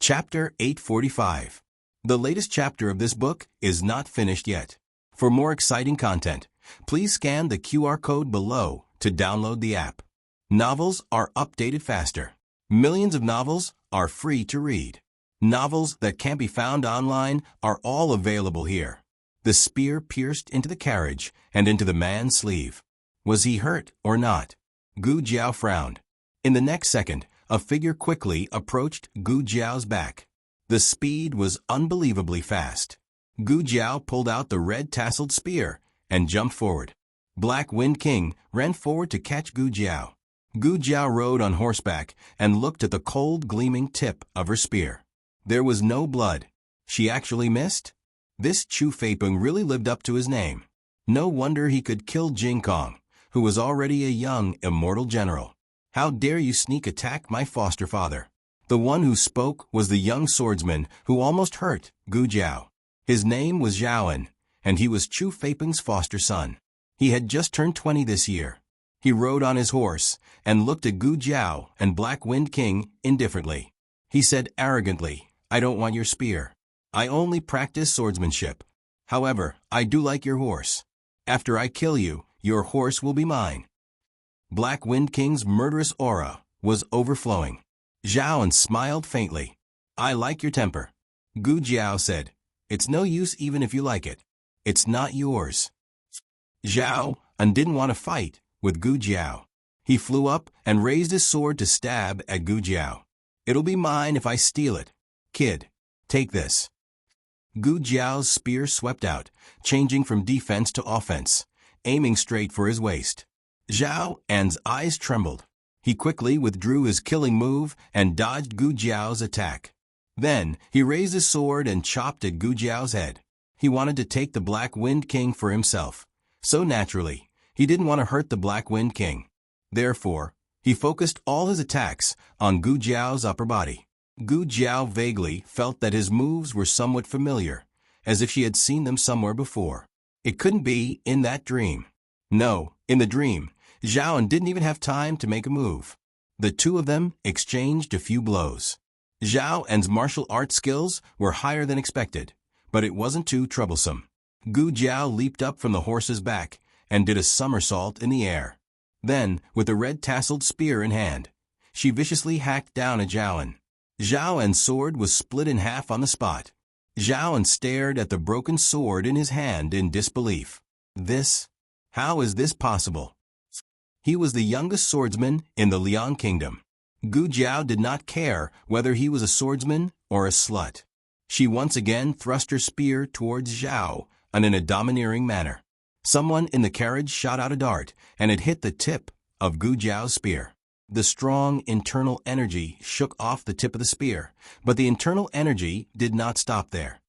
Chapter 845. The latest chapter of this book is not finished yet. For more exciting content, please scan the QR code below to download the app. Novels are updated faster. Millions of novels are free to read. Novels that can't be found online are all available here. The spear pierced into the carriage and into the man's sleeve. Was he hurt or not? Gu Jiao frowned. In the next second, a figure quickly approached Gu Jiao's back. The speed was unbelievably fast. Gu Jiao pulled out the red-tasseled spear and jumped forward. Black Wind King ran forward to catch Gu Jiao. Gu Jiao rode on horseback and looked at the cold, gleaming tip of her spear. There was no blood. She actually missed? This Chu Feipeng really lived up to his name. No wonder he could kill Jing Kong, who was already a young, immortal general. How dare you sneak attack my foster father? The one who spoke was the young swordsman who almost hurt Gu Jiao. His name was Zhaoan, and he was Chu Feipeng's foster son. He had just turned 20 this year. He rode on his horse and looked at Gu Jiao and Black Wind King indifferently. He said arrogantly, "I don't want your spear. I only practice swordsmanship. However, I do like your horse. After I kill you, your horse will be mine." Black Wind King's murderous aura was overflowing. Zhaoan smiled faintly. "I like your temper." Gu Jiao said, "It's no use even if you like it. It's not yours." Zhaoan didn't want to fight with Gu Jiao. He flew up and raised his sword to stab at Gu Jiao. "It'll be mine if I steal it. Kid, take this." Gu Jiao's spear swept out, changing from defense to offense, aiming straight for his waist. Zhaoan's eyes trembled. He quickly withdrew his killing move and dodged Gu Jiao's attack. Then, he raised his sword and chopped at Gu Jiao's head. He wanted to take the Black Wind King for himself. So naturally, he didn't want to hurt the Black Wind King. Therefore, he focused all his attacks on Gu Jiao's upper body. Gu Jiao vaguely felt that his moves were somewhat familiar, as if she had seen them somewhere before. It couldn't be in that dream. No, in the dream, Zhaoan didn't even have time to make a move. The two of them exchanged a few blows. Zhaoan's martial arts skills were higher than expected, but it wasn't too troublesome. Gu Jiao leaped up from the horse's back and did a somersault in the air. Then, with the red-tasseled spear in hand, she viciously hacked down at Zhaoan. Zhaoan's sword was split in half on the spot. Zhaoan stared at the broken sword in his hand in disbelief. How is this possible? He was the youngest swordsman in the Liang Kingdom. Gu Jiao did not care whether he was a swordsman or a slut. She once again thrust her spear towards Zhao in a domineering manner. Someone in the carriage shot out a dart, and it hit the tip of Gu Jiao's spear. The strong internal energy shook off the tip of the spear, but the internal energy did not stop there.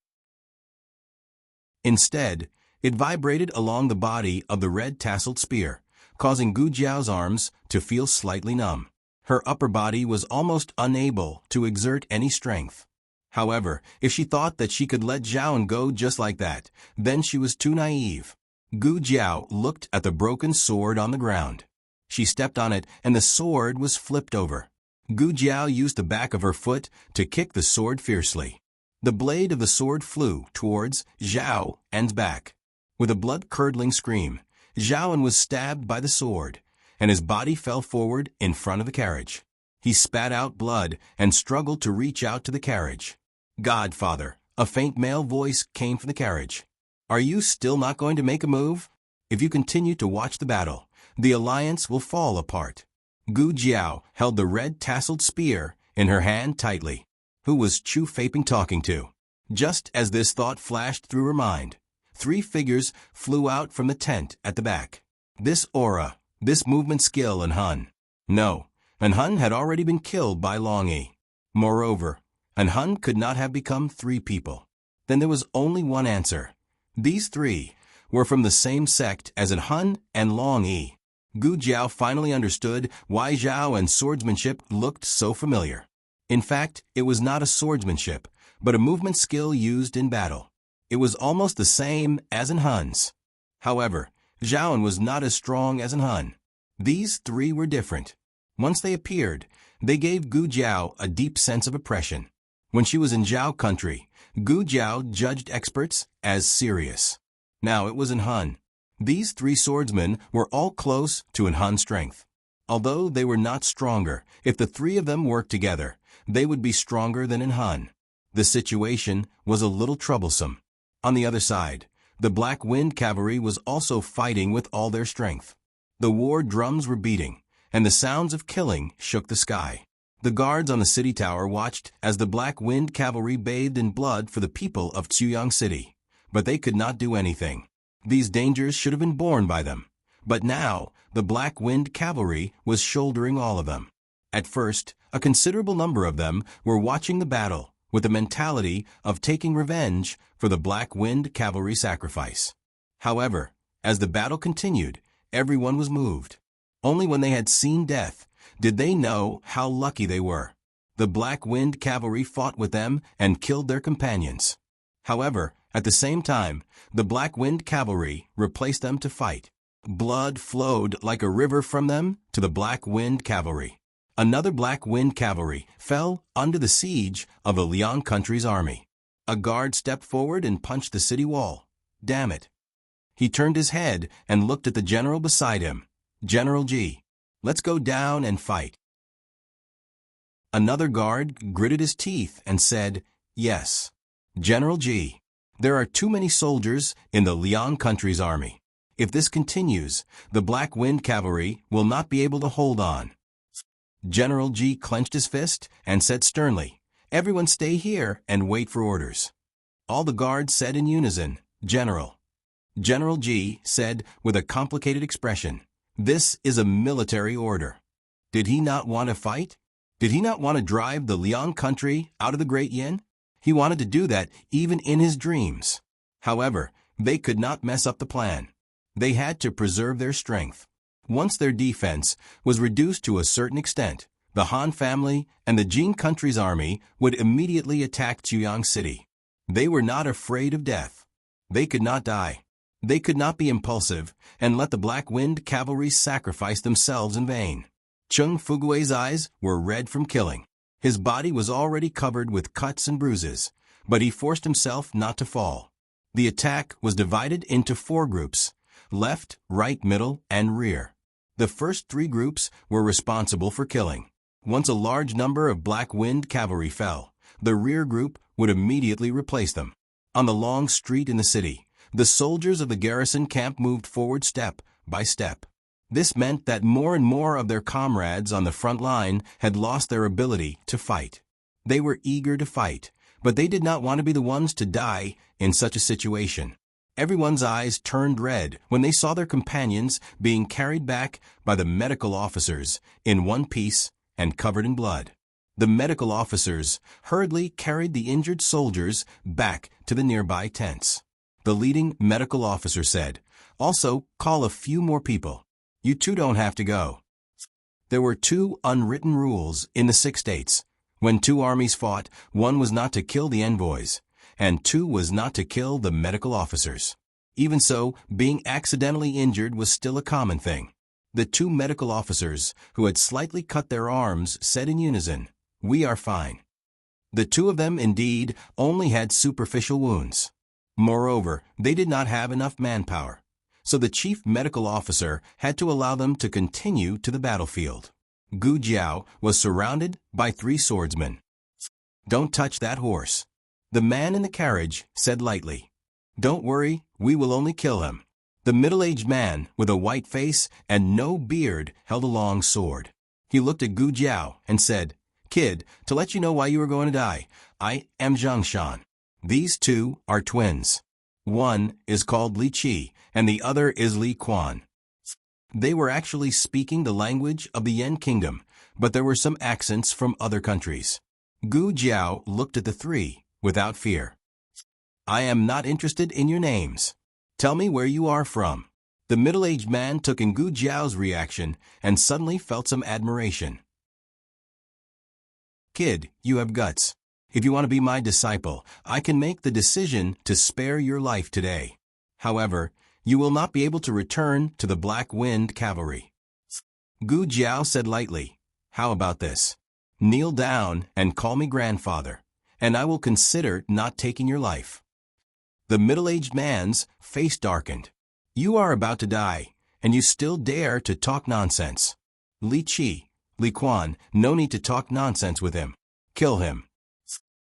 Instead, it vibrated along the body of the red-tasseled spear, causing Gu Jiao's arms to feel slightly numb. Her upper body was almost unable to exert any strength. However, if she thought that she could let Zhaoan go just like that, then she was too naive. Gu Jiao looked at the broken sword on the ground. She stepped on it, and the sword was flipped over. Gu Jiao used the back of her foot to kick the sword fiercely. The blade of the sword flew towards Zhaoan's back. With a blood-curdling scream, Zhaoan was stabbed by the sword, and his body fell forward in front of the carriage. He spat out blood and struggled to reach out to the carriage. "Godfather," a faint male voice came from the carriage. "Are you still not going to make a move? If you continue to watch the battle, the alliance will fall apart." Gu Jiao held the red-tasseled spear in her hand tightly. Who was Chu Feipeng talking to? Just as this thought flashed through her mind, 3 figures flew out from the tent at the back. This aura, this movement skill in Hun. No, and Hun had already been killed by Long Yi. Moreover, and Hun could not have become 3 people. Then there was only one answer. These 3 were from the same sect as in Hun and Long Yi. Gu Jiao finally understood why Zhaoan's swordsmanship looked so familiar. In fact, it was not a swordsmanship, but a movement skill used in battle. It was almost the same as in Hun's. However, Zhaoan was not as strong as in Hun. These 3 were different. Once they appeared, they gave Gu Jiao a deep sense of oppression. When she was in Zhao country, Gu Jiao judged experts as serious. Now it was in Han. These three swordsmen were all close to in Han's strength. Although they were not stronger, if the three of them worked together, they would be stronger than in Han. The situation was a little troublesome. On the other side, the Black Wind Cavalry was also fighting with all their strength. The war drums were beating, and the sounds of killing shook the sky. The guards on the city tower watched as the Black Wind Cavalry bathed in blood for the people of Chuyang City. But they could not do anything. These dangers should have been borne by them. But now, the Black Wind Cavalry was shouldering all of them. At first, a considerable number of them were watching the battle with the mentality of taking revenge for the Black Wind Cavalry sacrifice. However, as the battle continued, everyone was moved. Only when they had seen death did they know how lucky they were. The Black Wind Cavalry fought with them and killed their companions. However, at the same time, the Black Wind Cavalry replaced them to fight. Blood flowed like a river from them to the Black Wind Cavalry. Another Black Wind Cavalry fell under the siege of the Liang country's army. A guard stepped forward and punched the city wall. Damn it. He turned his head and looked at the general beside him. General G. Let's go down and fight. Another guard gritted his teeth and said, Yes. General G. There are too many soldiers in the Liang country's army. If this continues, the Black Wind Cavalry will not be able to hold on. General G clenched his fist and said sternly, Everyone stay here and wait for orders. All the guards said in unison, General. General G said with a complicated expression, This is a military order. Did he not want to fight? Did he not want to drive the Liang country out of the Great Yin? He wanted to do that even in his dreams. However, they could not mess up the plan. They had to preserve their strength. Once their defense was reduced to a certain extent, the Han family and the Jin country's army would immediately attack Chuyang City. They were not afraid of death. They could not die. They could not be impulsive and let the Black Wind Cavalry sacrifice themselves in vain. Chung Fugui's eyes were red from killing. His body was already covered with cuts and bruises, but he forced himself not to fall. The attack was divided into 4 groups: left, right, middle, and rear. The first 3 groups were responsible for killing. Once a large number of Black Wind Cavalry fell, the rear group would immediately replace them. On the long street in the city, the soldiers of the garrison camp moved forward step by step. This meant that more and more of their comrades on the front line had lost their ability to fight. They were eager to fight, but they did not want to be the ones to die in such a situation. Everyone's eyes turned red when they saw their companions being carried back by the medical officers in one piece and covered in blood. The medical officers hurriedly carried the injured soldiers back to the nearby tents. The leading medical officer said, Also, call a few more people. You two don't have to go. There were 2 unwritten rules in the 6 states. When 2 armies fought, 1 was not to kill the envoys, and 2 was not to kill the medical officers. Even so, being accidentally injured was still a common thing. The 2 medical officers, who had slightly cut their arms, said in unison, We are fine. The 2 of them, indeed, only had superficial wounds. Moreover, they did not have enough manpower, so the chief medical officer had to allow them to continue to the battlefield. Gu Jiao was surrounded by 3 swordsmen. Don't touch that horse. The man in the carriage said lightly, Don't worry, we will only kill him. The middle-aged man with a white face and no beard held a long sword. He looked at Gu Jiao and said, Kid, to let you know why you are going to die, I am Zhang Shan. These 2 are twins. One is called Li Qi and the other is Li Quan. They were actually speaking the language of the Yan Kingdom, but there were some accents from other countries. Gu Jiao looked at the 3 without fear. I am not interested in your names. Tell me where you are from. The middle-aged man took in Gu Jiao's reaction and suddenly felt some admiration. Kid, you have guts. If you want to be my disciple, I can make the decision to spare your life today. However, you will not be able to return to the Black Wind Cavalry. Gu Jiao said lightly, How about this? Kneel down and call me grandfather, and I will consider not taking your life." The middle-aged man's face darkened. "You are about to die, and you still dare to talk nonsense." "Li Qi, Li Quan, no need to talk nonsense with him. Kill him."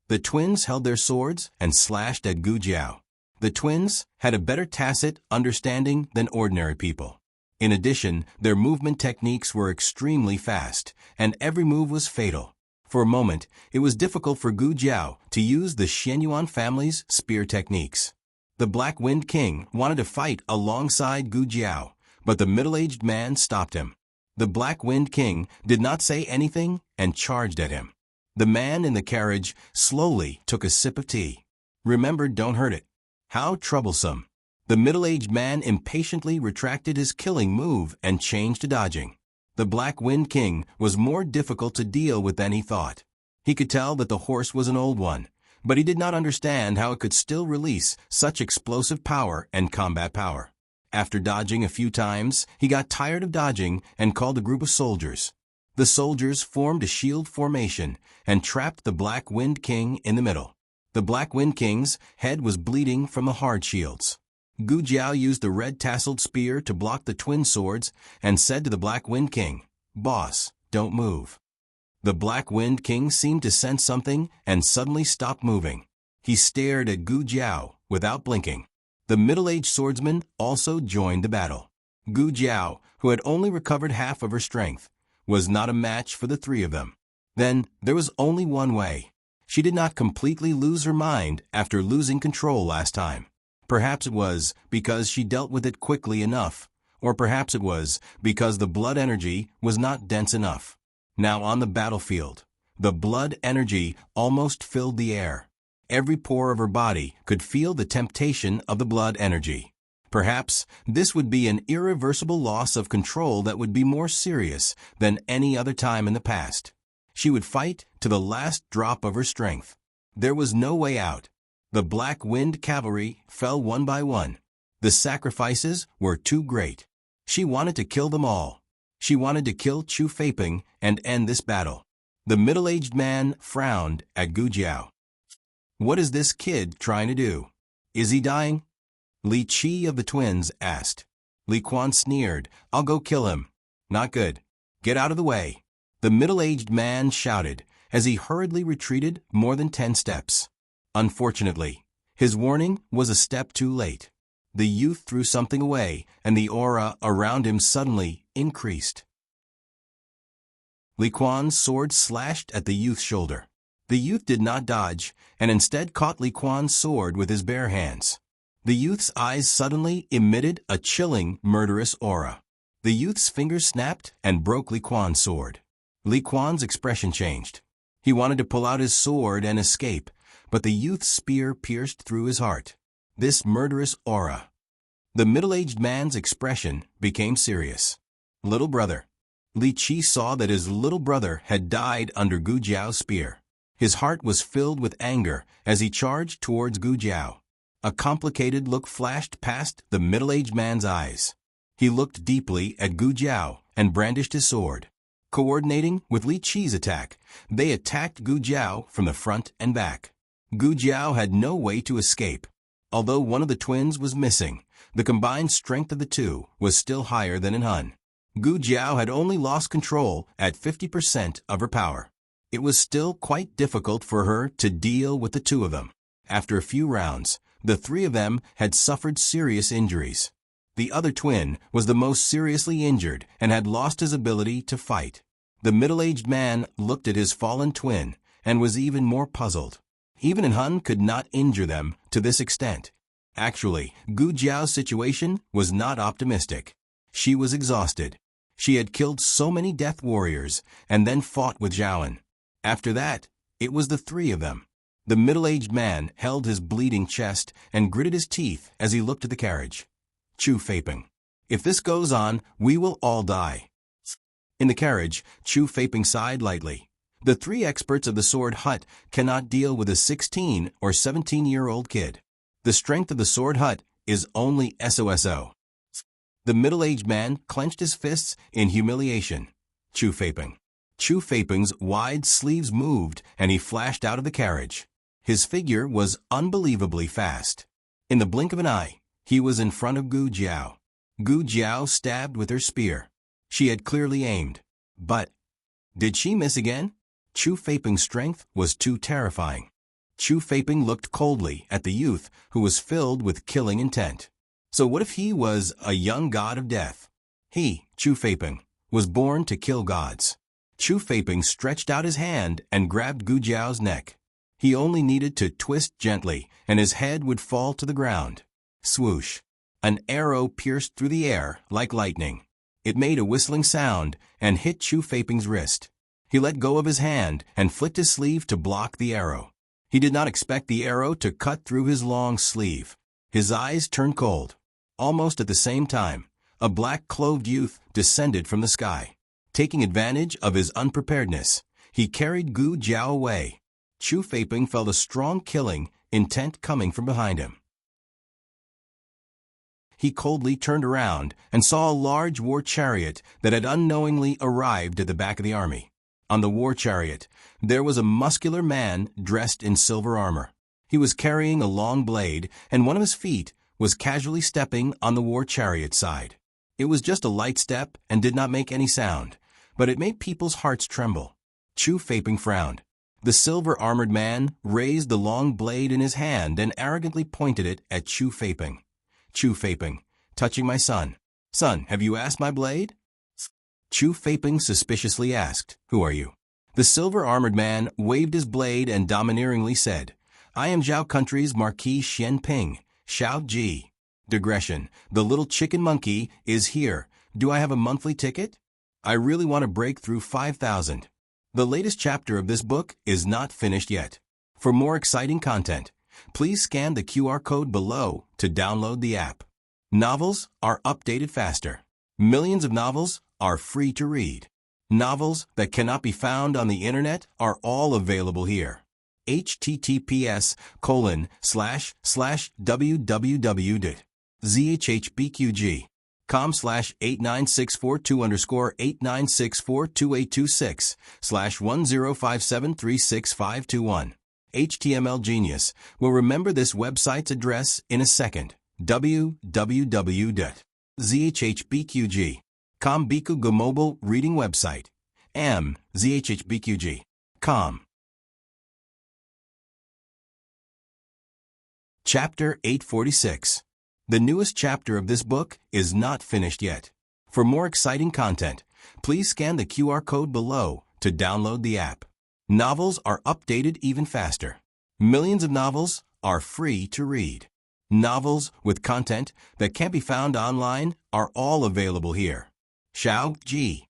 The twins held their swords and slashed at Gu Jiao. The twins had a better tacit understanding than ordinary people. In addition, their movement techniques were extremely fast, and every move was fatal. For a moment, it was difficult for Gu Jiao to use the Xianyuan family's spear techniques. The Black Wind King wanted to fight alongside Gu Jiao, but the middle-aged man stopped him. The Black Wind King did not say anything and charged at him. The man in the carriage slowly took a sip of tea. "Remember, don't hurt it." How troublesome. The middle-aged man impatiently retracted his killing move and changed to dodging. The Black Wind King was more difficult to deal with than he thought. He could tell that the horse was an old one, but he did not understand how it could still release such explosive power and combat power. After dodging a few times, he got tired of dodging and called a group of soldiers. The soldiers formed a shield formation and trapped the Black Wind King in the middle. The Black Wind King's head was bleeding from the hard shields. Gu Jiao used the red-tasseled spear to block the twin swords and said to the Black Wind King, "Boss, don't move." The Black Wind King seemed to sense something and suddenly stopped moving. He stared at Gu Jiao without blinking. The middle-aged swordsman also joined the battle. Gu Jiao, who had only recovered half of her strength, was not a match for the three of them. Then there was only one way. She did not completely lose her mind after losing control last time. Perhaps it was because she dealt with it quickly enough, or perhaps it was because the blood energy was not dense enough. Now on the battlefield, the blood energy almost filled the air. Every pore of her body could feel the temptation of the blood energy. Perhaps this would be an irreversible loss of control that would be more serious than any other time in the past. She would fight to the last drop of her strength. There was no way out. The Black Wind Cavalry fell one by one. The sacrifices were too great. She wanted to kill them all. She wanted to kill Chu Feiping and end this battle. The middle-aged man frowned at Gu Jiao. "What is this kid trying to do? Is he dying?" Li Qi of the twins asked. Li Quan sneered, "I'll go kill him." "Not good. Get out of the way." The middle-aged man shouted as he hurriedly retreated more than 10 steps. Unfortunately, his warning was a step too late. The youth threw something away, and the aura around him suddenly increased. Li Quan's sword slashed at the youth's shoulder. The youth did not dodge, and instead caught Li Quan's sword with his bare hands. The youth's eyes suddenly emitted a chilling, murderous aura. The youth's fingers snapped and broke Li Quan's sword. Li Quan's expression changed. He wanted to pull out his sword and escape, but the youth's spear pierced through his heart. This murderous aura. The middle-aged man's expression became serious. "Little brother." Li Qi saw that his little brother had died under Gu Jiao's spear. His heart was filled with anger as he charged towards Gu Jiao. A complicated look flashed past the middle-aged man's eyes. He looked deeply at Gu Jiao and brandished his sword. Coordinating with Li Qi's attack, they attacked Gu Jiao from the front and back. Gu Jiao had no way to escape. Although one of the twins was missing, the combined strength of the two was still higher than in Hun. Gu Jiao had only lost control at 50% of her power. It was still quite difficult for her to deal with the two of them. After a few rounds, the three of them had suffered serious injuries. The other twin was the most seriously injured and had lost his ability to fight. The middle-aged man looked at his fallen twin and was even more puzzled. Even Hun could not injure them to this extent. Actually, Gu Jiao's situation was not optimistic. She was exhausted. She had killed so many death warriors and then fought with Zhaoan. After that, it was the three of them. The middle-aged man held his bleeding chest and gritted his teeth as he looked at the carriage. Chu Feiping. "If this goes on, we will all die." In the carriage, Chu Feiping sighed lightly. The three experts of the sword hut cannot deal with a 16 or 17-year-old kid. The strength of the sword hut is only SOSO. The middle-aged man clenched his fists in humiliation. Chu Feiping. Chu Feiping's wide sleeves moved and he flashed out of the carriage. His figure was unbelievably fast. In the blink of an eye, he was in front of Gu Jiao. Gu Jiao stabbed with her spear. She had clearly aimed. But did she miss again? Chu Feiping's strength was too terrifying. Chu Feiping looked coldly at the youth who was filled with killing intent. So what if he was a young god of death? He, Chu Feiping, was born to kill gods. Chu Feiping stretched out his hand and grabbed Gu Jiao's neck. He only needed to twist gently, and his head would fall to the ground. Swoosh! An arrow pierced through the air like lightning. It made a whistling sound and hit Chu Feiping's wrist. He let go of his hand and flicked his sleeve to block the arrow. He did not expect the arrow to cut through his long sleeve. His eyes turned cold. Almost at the same time, a black-clothed youth descended from the sky. Taking advantage of his unpreparedness, he carried Gu Jiao away. Chu Feiping felt a strong killing intent coming from behind him. He coldly turned around and saw a large war chariot that had unknowingly arrived at the back of the army. On the war chariot, there was a muscular man dressed in silver armor. He was carrying a long blade, and one of his feet was casually stepping on the war chariot side. It was just a light step and did not make any sound, but it made people's hearts tremble. Chu Feiping frowned. The silver-armored man raised the long blade in his hand and arrogantly pointed it at Chu Feiping. Chu Feiping, touching my son. Son, have you asked my blade? Chu Feiping suspiciously asked, Who are you? The silver-armored man waved his blade and domineeringly said, I am Zhao Country's Marquis Xianping, Xiao Ji. Digression, the little chicken monkey is here. Do I have a monthly ticket? I really want to break through 5,000. The latest chapter of this book is not finished yet. For more exciting content, please scan the QR code below to download the app. Novels are updated faster. Millions of novels are free to read. Novels that cannot be found on the internet are all available here. https://www.zhbqg.com/89642_89642826/10573651. HTML Genius will remember this website's address in a second. www.zhbqg.com Bikuga mobile reading website. zhbqg.com. Chapter 846. The newest chapter of this book is not finished yet. For more exciting content, please scan the QR code below to download the app. Novels are updated even faster. Millions of novels are free to read. Novels with content that can't be found online are all available here. Xiao Ji.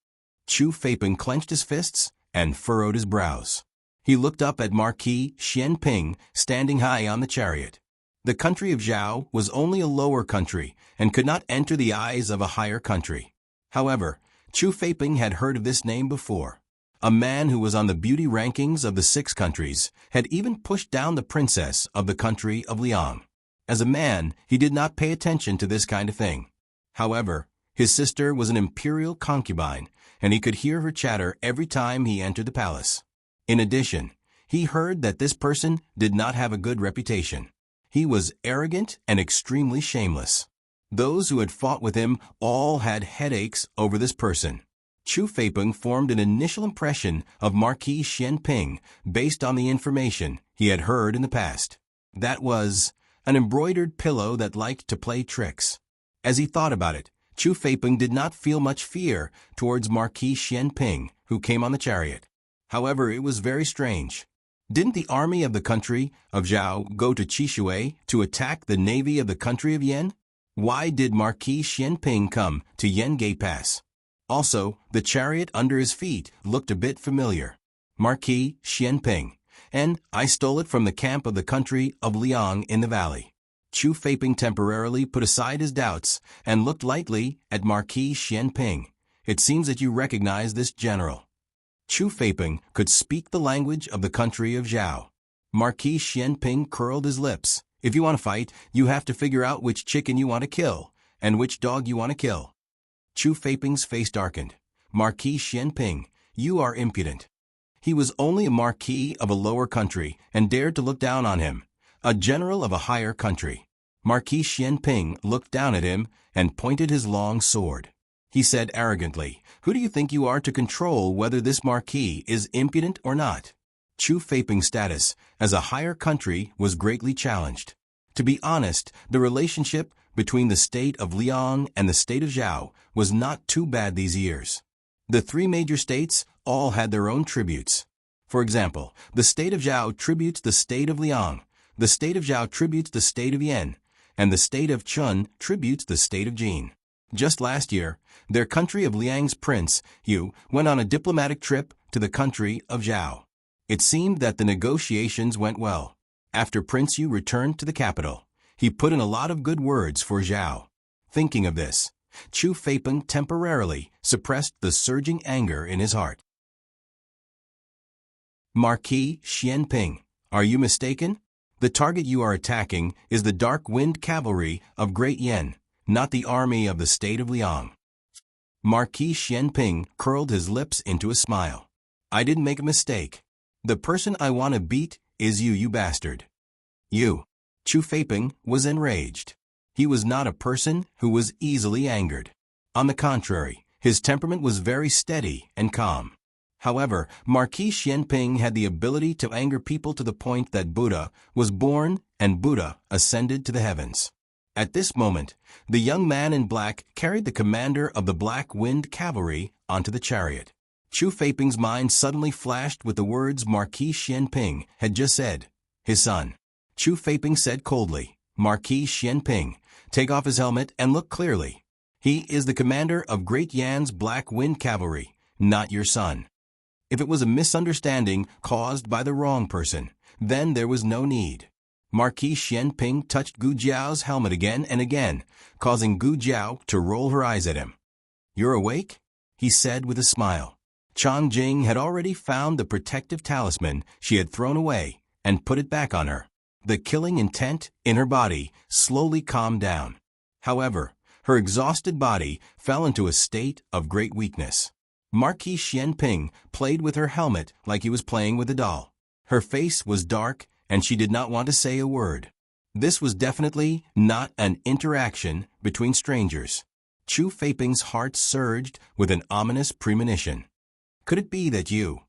Chu Feiping clenched his fists and furrowed his brows. He looked up at Marquis Xianping standing high on the chariot. The country of Zhao was only a lower country and could not enter the eyes of a higher country. However, Chu Feiping had heard of this name before. A man who was on the beauty rankings of the 6 countries had even pushed down the princess of the country of Liang. As a man, he did not pay attention to this kind of thing. However, his sister was an imperial concubine, and he could hear her chatter every time he entered the palace. In addition, he heard that this person did not have a good reputation. He was arrogant and extremely shameless. Those who had fought with him all had headaches over this person. Chu Feiping formed an initial impression of Marquis Xianping based on the information he had heard in the past. That was an embroidered pillow that liked to play tricks. As he thought about it, Chu Feiping did not feel much fear towards Marquis Xianping, who came on the chariot. However, it was very strange. Didn't the army of the country of Zhao go to Chishui to attack the navy of the country of Yan? Why did Marquis Xianping come to Yengei Pass? Also, the chariot under his feet looked a bit familiar. Marquis Xianping, and I stole it from the camp of the country of Liang in the valley. Chu Feiping temporarily put aside his doubts and looked lightly at Marquis Xianping. It seems that you recognize this general. Chu Feiping could speak the language of the country of Zhao. Marquis Xianping curled his lips. If you want to fight, you have to figure out which chicken you want to kill and which dog you want to kill. Chu Feiping's face darkened. Marquis Xianping, you are impudent. He was only a marquis of a lower country and dared to look down on him, a general of a higher country. Marquis Xianping looked down at him and pointed his long sword. He said arrogantly, "Who do you think you are to control whether this marquis is impudent or not?" Chu Feiping's status as a higher country was greatly challenged. To be honest, the relationship between the state of Liang and the state of Zhao was not too bad these years. The three major states all had their own tributes. For example, the state of Zhao tributes the state of Liang, the state of Zhao tributes the state of Yan, and the state of Chun tributes the state of Jin. Just last year, their country of Liang's prince, Yu, went on a diplomatic trip to the country of Zhao. It seemed that the negotiations went well. After Prince Yu returned to the capital, he put in a lot of good words for Zhao. Thinking of this, Chu Feiping temporarily suppressed the surging anger in his heart. Marquis Xianping, are you mistaken? The target you are attacking is the Dark Wind Cavalry of Great Yan, not the army of the state of Liang. Marquis Xianping curled his lips into a smile. I didn't make a mistake. The person I want to beat is you, you bastard. You. Chu Feiping was enraged. He was not a person who was easily angered. On the contrary, his temperament was very steady and calm. However, Marquis Xianping had the ability to anger people to the point that Buddha was born and Buddha ascended to the heavens. At this moment, the young man in black carried the commander of the Black Wind Cavalry onto the chariot. Chu Feiping's mind suddenly flashed with the words Marquis Xianping had just said. His son. Chu Feiping said coldly, Marquis Xianping, take off his helmet and look clearly. He is the commander of Great Yan's Black Wind Cavalry, not your son. If it was a misunderstanding caused by the wrong person, then there was no need. Marquis Xianping touched Gu Jiao's helmet again and again, causing Gu Jiao to roll her eyes at him. You're awake? He said with a smile. Chang Jing had already found the protective talisman she had thrown away and put it back on her. The killing intent in her body slowly calmed down. However, her exhausted body fell into a state of great weakness. Marquis Xianping played with her helmet like he was playing with a doll. Her face was dark and she did not want to say a word. This was definitely not an interaction between strangers. Chu Feiping's heart surged with an ominous premonition. Could it be that you?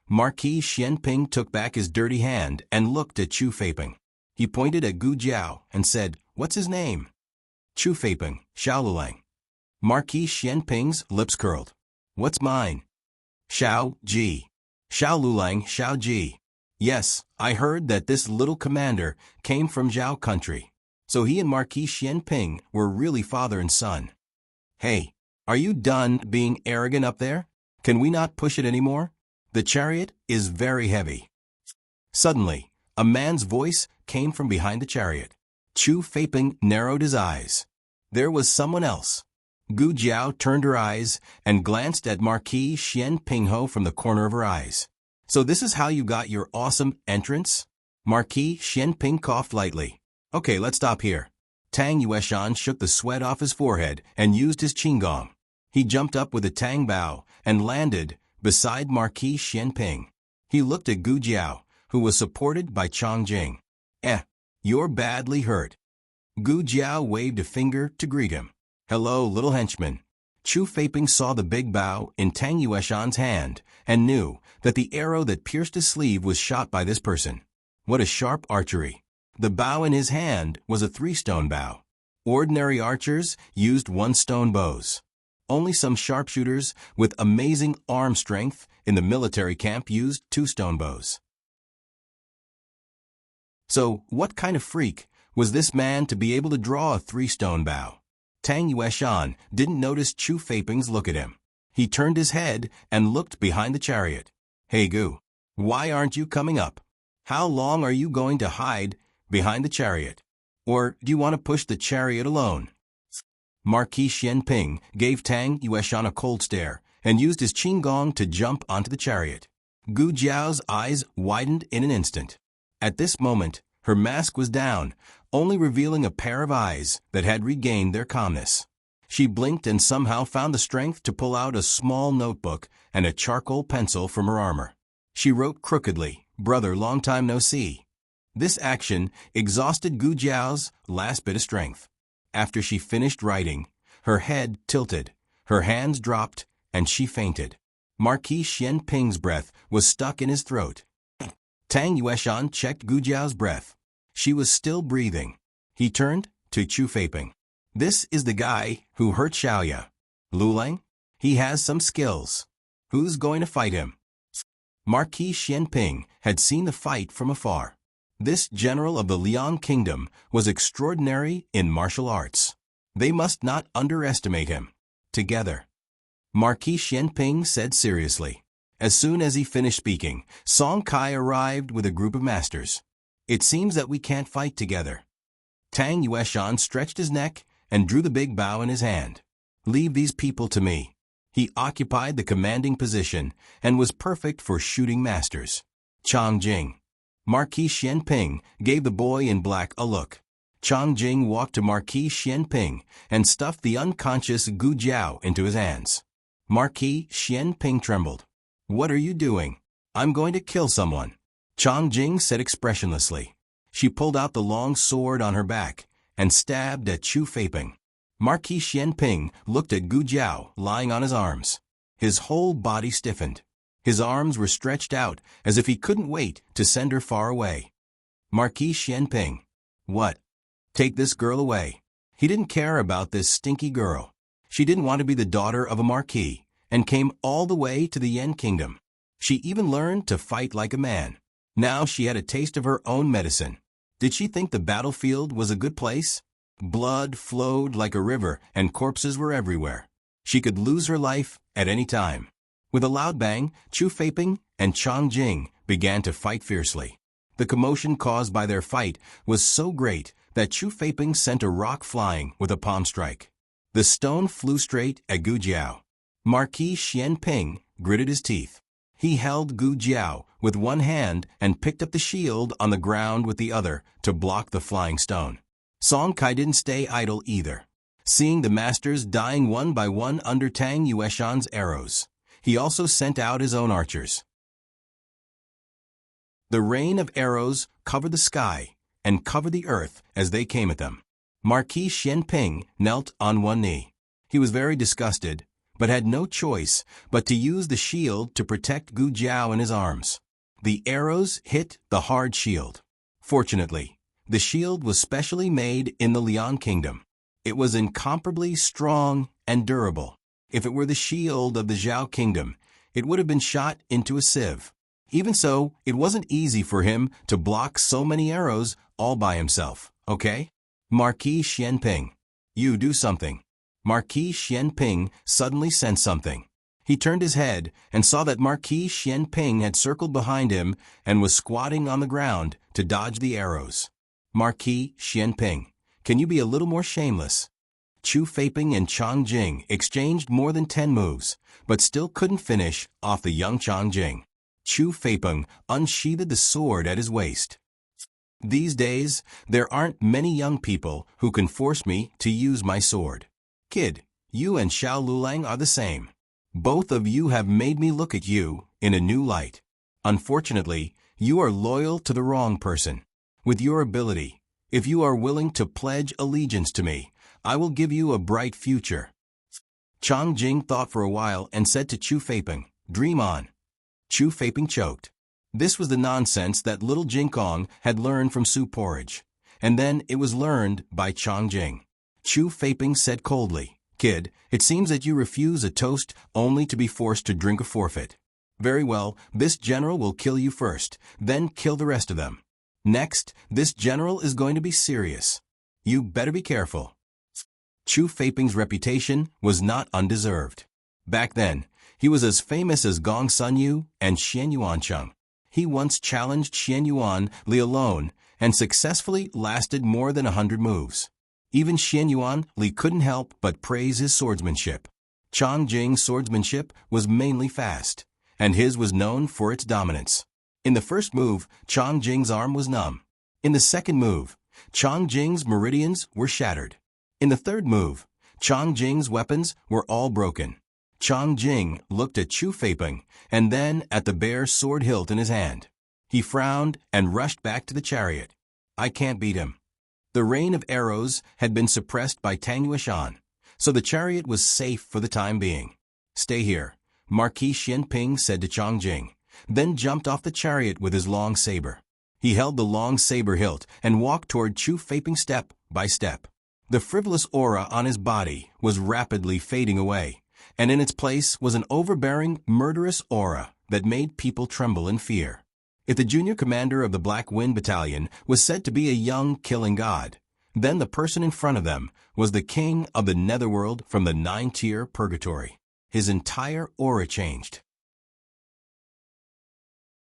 Marquis Xianping took back his dirty hand and looked at Chu Feiping. He pointed at Gu Jiao and said, What's his name? Chu Feiping, Xiao Lulang. Marquis Xianping's lips curled. What's mine? Xiao Ji. Xiao Lulang Xiao Ji. Yes, I heard that this little commander came from Zhao country. So he and Marquis Xianping were really father and son. Hey, are you done being arrogant up there? Can we not push it anymore? The chariot is very heavy. Suddenly, a man's voice came from behind the chariot. Chu Feiping narrowed his eyes. There was someone else. Gu Jiao turned her eyes and glanced at Marquis Xianping from the corner of her eyes. So this is how you got your awesome entrance? Marquis Xianping coughed lightly. Okay, let's stop here. Tang Yueshan shook the sweat off his forehead and used his qinggong. He jumped up with a tang bao and landed beside Marquis Xianping. He looked at Gu Jiao, who was supported by Chang Jing. You're badly hurt. Gu Jiao waved a finger to greet him. Hello, little henchman. Chu Feiping saw the big bao in Tang Yueshan's hand and knew that the arrow that pierced his sleeve was shot by this person. What a sharp archery. The bow in his hand was a 3-stone bow. Ordinary archers used 1-stone bows. Only some sharpshooters with amazing arm strength in the military camp used 2-stone bows. So, what kind of freak was this man to be able to draw a 3-stone bow? Tang Yueshan didn't notice Chu Feiping's look at him. He turned his head and looked behind the chariot. Hey Gu, why aren't you coming up? How long are you going to hide behind the chariot? Or do you want to push the chariot alone? Marquis Xianping gave Tang Yueshan a cold stare and used his qinggong to jump onto the chariot. Gu Jiao's eyes widened in an instant. At this moment, her mask was down, only revealing a pair of eyes that had regained their calmness. She blinked and somehow found the strength to pull out a small notebook and a charcoal pencil from her armor. She wrote crookedly, "Brother, long time no see." This action exhausted Gu Jiao's last bit of strength. After she finished writing, her head tilted, her hands dropped, and she fainted. Marquis Xian Ping's breath was stuck in his throat. Tang Yueshan checked Gu Jiao's breath. She was still breathing. He turned to Chu Feiping. "This is the guy who hurt Xiaoya. Lulang? He has some skills. Who's going to fight him?" Marquis Xianping had seen the fight from afar. This general of the Liang Kingdom was extraordinary in martial arts. They must not underestimate him. Together. Marquis Xianping said seriously. As soon as he finished speaking, Song Kai arrived with a group of masters. "It seems that we can't fight together." Tang Yueshan stretched his neck and drew the big bow in his hand. "Leave these people to me." He occupied the commanding position and was perfect for shooting masters. Chang Jing. Marquis Xianping gave the boy in black a look. Chang Jing walked to Marquis Xianping and stuffed the unconscious Gu Jiao into his hands. Marquis Xianping trembled. "What are you doing?" "I'm going to kill someone," Chang Jing said expressionlessly. She pulled out the long sword on her back and stabbed at Chu Feiping. Marquis Xianping looked at Gu Jiao lying on his arms. His whole body stiffened. His arms were stretched out as if he couldn't wait to send her far away. Marquis Xianping. "What? Take this girl away." He didn't care about this stinky girl. She didn't want to be the daughter of a marquis and came all the way to the Yan Kingdom. She even learned to fight like a man. Now she had a taste of her own medicine. Did she think the battlefield was a good place? Blood flowed like a river and corpses were everywhere. She could lose her life at any time. With a loud bang, Chu Feiping and Chang Jing began to fight fiercely. The commotion caused by their fight was so great that Chu Feiping sent a rock flying with a palm strike. The stone flew straight at Gu Jiao. Marquis Xianping gritted his teeth. He held Gu Jiao with one hand and picked up the shield on the ground with the other to block the flying stone. Song Kai didn't stay idle either. Seeing the masters dying one by one under Tang Yueshan's arrows, he also sent out his own archers. The rain of arrows covered the sky and covered the earth as they came at them. Marquis Xianping knelt on one knee. He was very disgusted, but had no choice but to use the shield to protect Gu Jiao in his arms. The arrows hit the hard shield. Fortunately, the shield was specially made in the Liang Kingdom. It was incomparably strong and durable. If it were the shield of the Zhao Kingdom, it would have been shot into a sieve. Even so, it wasn't easy for him to block so many arrows all by himself, okay? Marquis Xianping. "You do something." Marquis Xianping suddenly sensed something. He turned his head and saw that Marquis Xianping had circled behind him and was squatting on the ground to dodge the arrows. Marquis Xianping, can you be a little more shameless? Chu Feiping and Chang Jing exchanged more than 10 moves, but still couldn't finish off the young Chang Jing. Chu Feiping unsheathed the sword at his waist. "These days, there aren't many young people who can force me to use my sword. Kid, you and Xiao Lulang are the same. Both of you have made me look at you in a new light. Unfortunately, you are loyal to the wrong person. With your ability, if you are willing to pledge allegiance to me, I will give you a bright future." Chang Jing thought for a while and said to Chu Feiping, "Dream on." Chu Feiping choked. This was the nonsense that little Jingkong had learned from soup porridge, and then it was learned by Chang Jing. Chu Feiping said coldly, "Kid, it seems that you refuse a toast only to be forced to drink a forfeit. Very well, this general will kill you first, then kill the rest of them. Next, this general is going to be serious. You better be careful." Chu Feiping's reputation was not undeserved. Back then, he was as famous as Gong Sun Yu and Xian Yuancheng. He once challenged Xian Yuan Li alone and successfully lasted more than 100 moves. Even Xian Yuan Li couldn't help but praise his swordsmanship. Chang Jing's swordsmanship was mainly fast, and his was known for its dominance. In the first move, Chang Jing's arm was numb. In the second move, Chang Jing's meridians were shattered. In the third move, Chang Jing's weapons were all broken. Chong Jing looked at Chu Feiping and then at the bare sword hilt in his hand. He frowned and rushed back to the chariot. I can't beat him. The rain of arrows had been suppressed by Tang Yueshan, so the chariot was safe for the time being. Stay here, Marquis Xianping said to Chong Jing, then jumped off the chariot with his long saber. He held the long saber hilt and walked toward Chu Feiping step by step. The frivolous aura on his body was rapidly fading away, and in its place was an overbearing, murderous aura that made people tremble in fear. If the junior commander of the Black Wind Battalion was said to be a young killing god, then the person in front of them was the king of the netherworld from the 9-tier purgatory. His entire aura changed.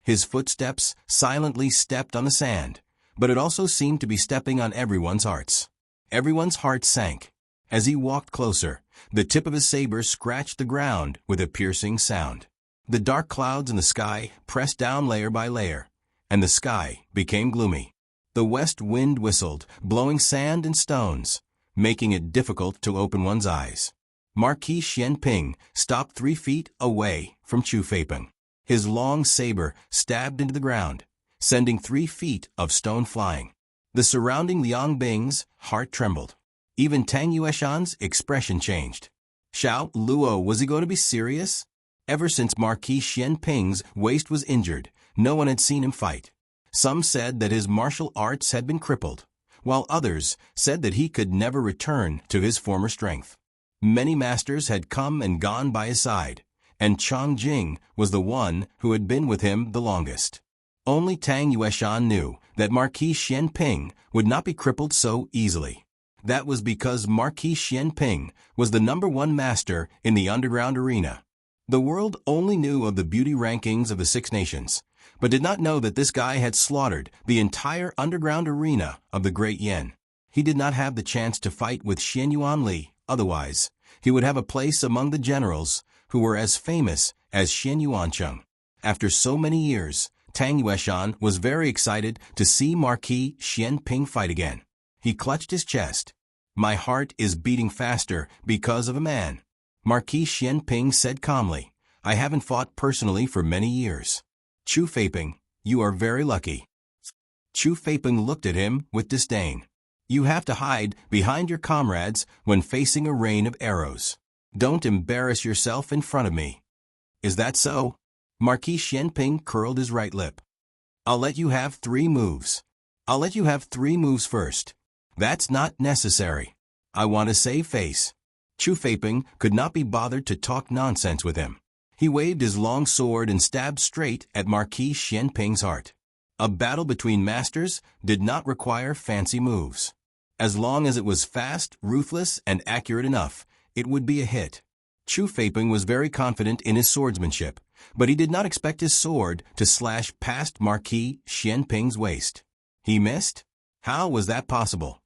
His footsteps silently stepped on the sand, but it also seemed to be stepping on everyone's hearts. Everyone's heart sank. As he walked closer, the tip of his saber scratched the ground with a piercing sound. The dark clouds in the sky pressed down layer by layer, and the sky became gloomy. The west wind whistled, blowing sand and stones, making it difficult to open one's eyes. Marquis Xianping stopped 3 feet away from Chu Feiping. His long saber stabbed into the ground, sending 3 feet of stone flying. The surrounding Liangbing's heart trembled. Even Tang Yueshan's expression changed. Xiao Luo, was he going to be serious? Ever since Marquis Xianping's waist was injured, no one had seen him fight. Some said that his martial arts had been crippled, while others said that he could never return to his former strength. Many masters had come and gone by his side, and Chong Jing was the one who had been with him the longest. Only Tang Yueshan knew that Marquis Xianping would not be crippled so easily. That was because Marquis Xianping was the #1 master in the underground arena. The world only knew of the beauty rankings of the 6 nations, but did not know that this guy had slaughtered the entire underground arena of the Great Yen. He did not have the chance to fight with Xian Yuan Li, otherwise he would have a place among the generals who were as famous as Xian Yuancheng. After so many years, Tang Yueshan was very excited to see Marquis Xianping fight again. He clutched his chest. My heart is beating faster because of a man, Marquis Xianping said calmly. I haven't fought personally for many years. Chu Feiping, you are very lucky. Chu Feiping looked at him with disdain. You have to hide behind your comrades when facing a rain of arrows. Don't embarrass yourself in front of me. Is that so? Marquis Xianping curled his right lip. I'll let you have 3 moves. I'll let you have 3 moves first. That's not necessary. I want to save face. Chu Feiping could not be bothered to talk nonsense with him. He waved his long sword and stabbed straight at Marquis Xianping's heart. A battle between masters did not require fancy moves. As long as it was fast, ruthless, and accurate enough, it would be a hit. Chu Feiping was very confident in his swordsmanship, but he did not expect his sword to slash past Marquis Xianping's waist. He missed? How was that possible?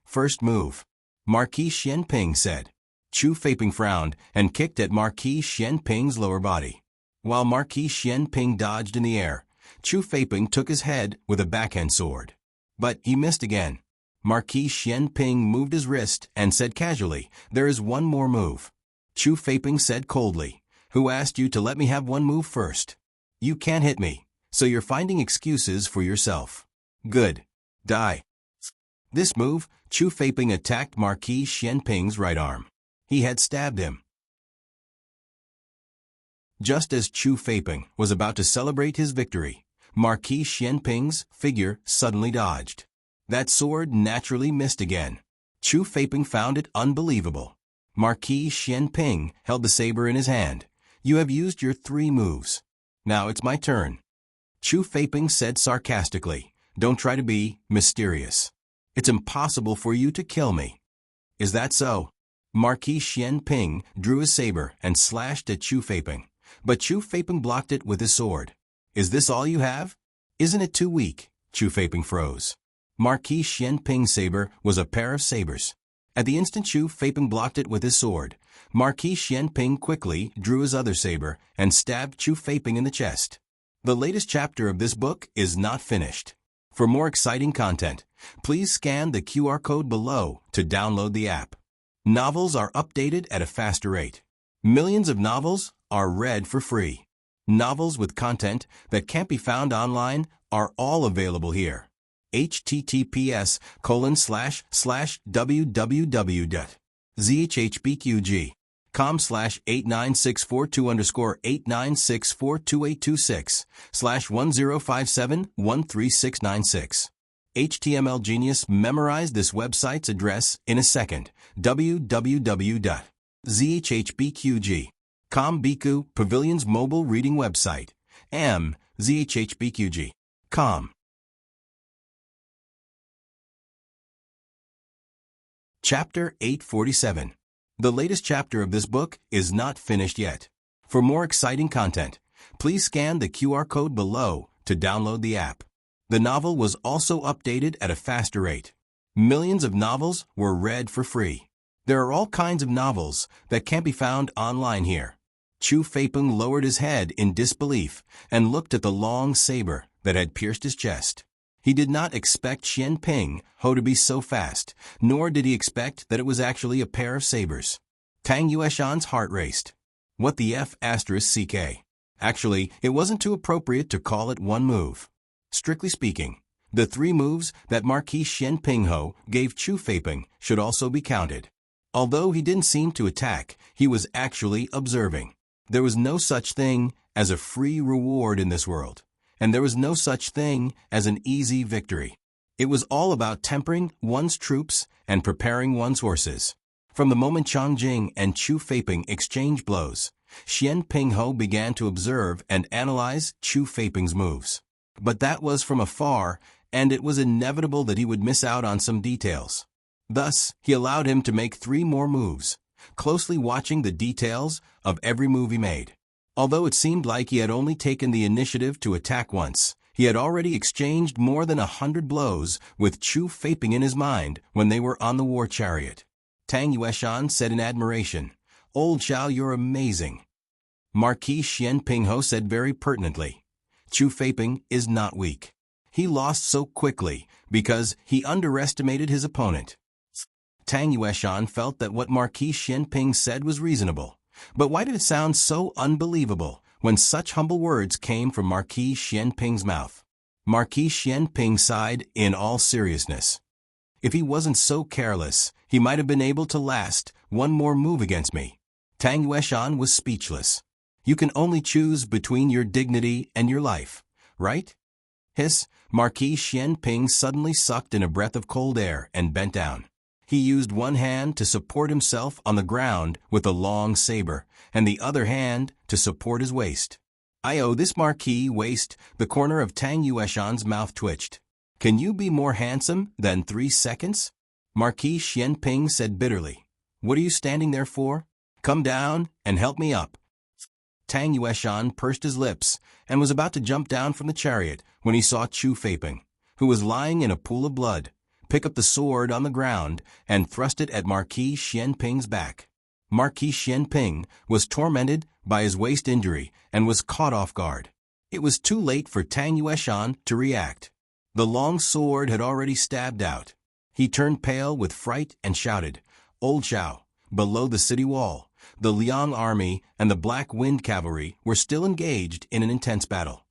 First move, Marquis Xianping said. Chu Feiping frowned and kicked at Marquis Xianping's lower body. While Marquis Xianping dodged in the air, Chu Feiping took his head with a backhand sword. But he missed again. Marquis Xianping moved his wrist and said casually, there is one more move. Chu Feiping said coldly, who asked you to let me have one move first? You can't hit me, so you're finding excuses for yourself. Good. Die. This move, Chu Feiping attacked Marquis Xianping's right arm. He had stabbed him. Just as Chu Feiping was about to celebrate his victory, Marquis Xianping's figure suddenly dodged. That sword naturally missed again. Chu Feiping found it unbelievable. Marquis Xianping held the saber in his hand. You have used your 3 moves. Now it's my turn. Chu Feiping said sarcastically, don't try to be mysterious. It's impossible for you to kill me. Is that so? Marquis Xianping drew his saber and slashed at Chu Feiping, but Chu Feiping blocked it with his sword. Is this all you have? Isn't it too weak? Chu Feiping froze. Marquis Xianping's saber was a pair of sabers. At the instant Chu Feiping blocked it with his sword, Marquis Xianping quickly drew his other saber and stabbed Chu Feiping in the chest. The latest chapter of this book is not finished. For more exciting content, please scan the QR code below to download the app. Novels are updated at a faster rate. Millions of novels are read for free. Novels with content that can't be found online are all available here. https://www.zhbqg.com/89642_896422826/10571366. HTML Genius memorized this website's address in a second. www.zhbqg.com Biku Pavilion's mobile reading website. zhbqg.com. Chapter 847. The latest chapter of this book is not finished yet. For more exciting content, please scan the QR code below to download the app. The novel was also updated at a faster rate. Millions of novels were read for free. There are all kinds of novels that can't be found online here. Chu Feipeng lowered his head in disbelief and looked at the long saber that had pierced his chest. He did not expect Xian Ping Ho to be so fast, nor did he expect that it was actually a pair of sabers. Tang Yueshan's heart raced. What the F***CK? Actually, it wasn't too appropriate to call it one move. Strictly speaking, the 3 moves that Marquis Xian Ping Ho gave Chu Feipeng should also be counted. Although he didn't seem to attack, he was actually observing. There was no such thing as a free reward in this world, and there was no such thing as an easy victory. It was all about tempering one's troops and preparing one's horses. From the moment Chang Jing and Chu Feipeng exchanged blows, Xian Ping Ho began to observe and analyze Chu Feipeng's moves. But that was from afar, and it was inevitable that he would miss out on some details. Thus, he allowed him to make 3 more moves, closely watching the details of every move he made. Although it seemed like he had only taken the initiative to attack once, he had already exchanged more than 100 blows with Chu Feipeng in his mind when they were on the war chariot. Tang Yueshan said in admiration, "Old Xiao, you're amazing." Marquis Xian Ping Ho said very pertinently, "Chu Feipeng is not weak. He lost so quickly because he underestimated his opponent." Tang Yueshan felt that what Marquis Xian Ping said was reasonable. But why did it sound so unbelievable when such humble words came from Marquis Xian Ping's mouth? Marquis Xian Ping sighed in all seriousness. If he wasn't so careless, he might have been able to last 1 more move against me. Tang Yueshan was speechless. You can only choose between your dignity and your life, right? Hiss, Marquis Xian Ping suddenly sucked in a breath of cold air and bent down. He used one hand to support himself on the ground with a long saber, and the other hand to support his waist. This Marquis waist, the corner of Tang Yueshan's mouth twitched. Can you be more handsome than 3 seconds? Marquis Xian Ping said bitterly. What are you standing there for? Come down and help me up. Tang Yueshan pursed his lips and was about to jump down from the chariot when he saw Chu Feipeng, who was lying in a pool of blood, pick up the sword on the ground and thrust it at Marquis Xian Ping's back. Marquis Xian Ping was tormented by his waist injury and was caught off guard. It was too late for Tang Yueshan to react. The long sword had already stabbed out. He turned pale with fright and shouted, "Old Xiao!" Below the city wall, the Liang army and the Black Wind cavalry were still engaged in an intense battle.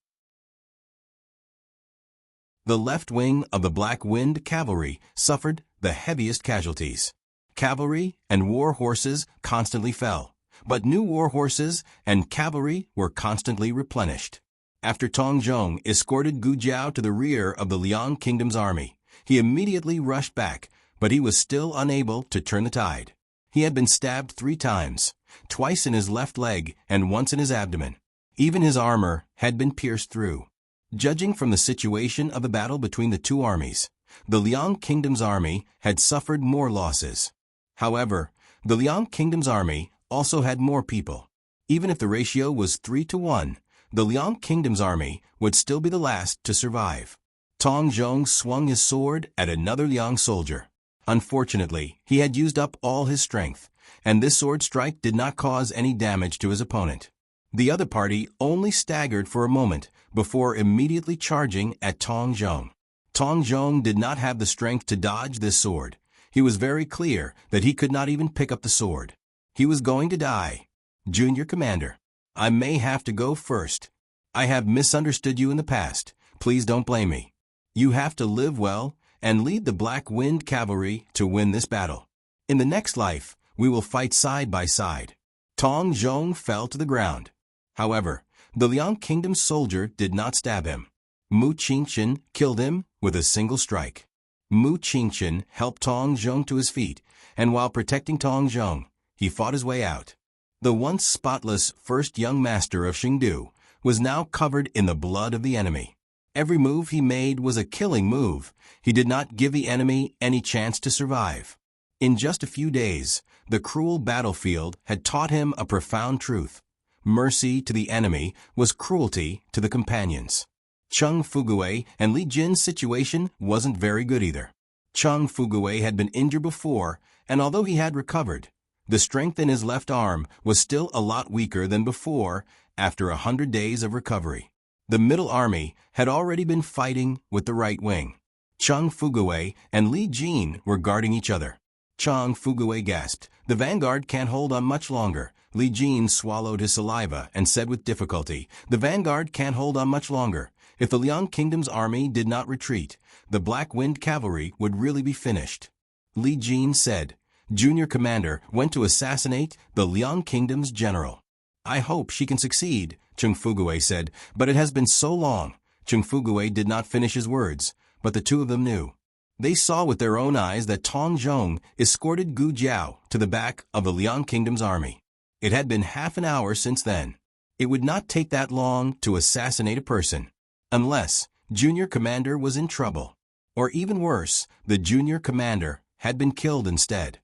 The left wing of the Black Wind cavalry suffered the heaviest casualties. Cavalry and war horses constantly fell, but new war horses and cavalry were constantly replenished. After Tong Zhong escorted Gu Jiao to the rear of the Liang Kingdom's army, he immediately rushed back, but he was still unable to turn the tide. He had been stabbed 3 times, twice in his left leg and once in his abdomen. Even his armor had been pierced through. Judging from the situation of the battle between the 2 armies, the Liang Kingdom's army had suffered more losses. However, the Liang Kingdom's army also had more people. Even if the ratio was 3-1, the Liang Kingdom's army would still be the last to survive. Tong Zhong swung his sword at another Liang soldier. Unfortunately, he had used up all his strength, and this sword strike did not cause any damage to his opponent. The other party only staggered for a moment before immediately charging at Tong Zhong. Tong Zhong did not have the strength to dodge this sword. He was very clear that he could not even pick up the sword. He was going to die. Junior Commander, I may have to go first. I have misunderstood you in the past. Please don't blame me. You have to live well and lead the Black Wind Cavalry to win this battle. In the next life, we will fight side by side. Tong Zhong fell to the ground. However, the Liang Kingdom's soldier did not stab him. Mu Qingchen killed him with a single strike. Mu Qingchen helped Tong Zhong to his feet, and while protecting Tong Zhong, he fought his way out. The once spotless first young master of Xingdu was now covered in the blood of the enemy. Every move he made was a killing move. He did not give the enemy any chance to survive. In just a few days, the cruel battlefield had taught him a profound truth. Mercy to the enemy was cruelty to the companions. Cheng Fugui and Li Jin's situation wasn't very good either. Cheng Fugui had been injured before, and although he had recovered, the strength in his left arm was still a lot weaker than before after 100 days of recovery. The Middle Army had already been fighting with the right wing. Cheng Fugui and Li Jin were guarding each other. Cheng Fugui gasped, "The vanguard can't hold on much longer." Li Jin swallowed his saliva and said with difficulty, "The vanguard can't hold on much longer. If the Liang Kingdom's army did not retreat, the Black Wind Cavalry would really be finished." Li Jin said, "Junior Commander went to assassinate the Liang Kingdom's general. I hope she can succeed," Cheng Fugui said, "but it has been so long." Cheng Fugui did not finish his words, but the two of them knew. They saw with their own eyes that Tong Zhong escorted Gu Jiao to the back of the Liang Kingdom's army. It had been half an hour since then. It would not take that long to assassinate a person, unless Junior Commander was in trouble. Or even worse, the Junior Commander had been killed instead.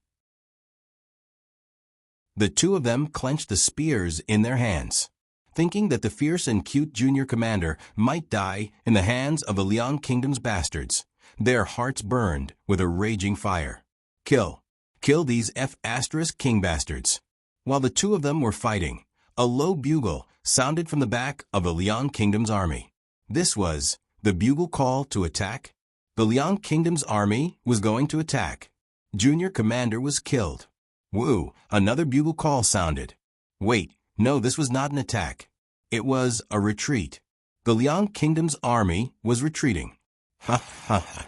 The two of them clenched the spears in their hands, thinking that the fierce and cute Junior Commander might die in the hands of the Liang Kingdom's bastards. Their hearts burned with a raging fire. Kill. Kill these King bastards. While the two of them were fighting, a low bugle sounded from the back of the Liang Kingdom's army. This was the bugle call to attack. The Liang Kingdom's army was going to attack. Junior Commander was killed. Woo! Another bugle call sounded. Wait, no, this was not an attack. It was a retreat. The Liang Kingdom's army was retreating. Ha ha ha.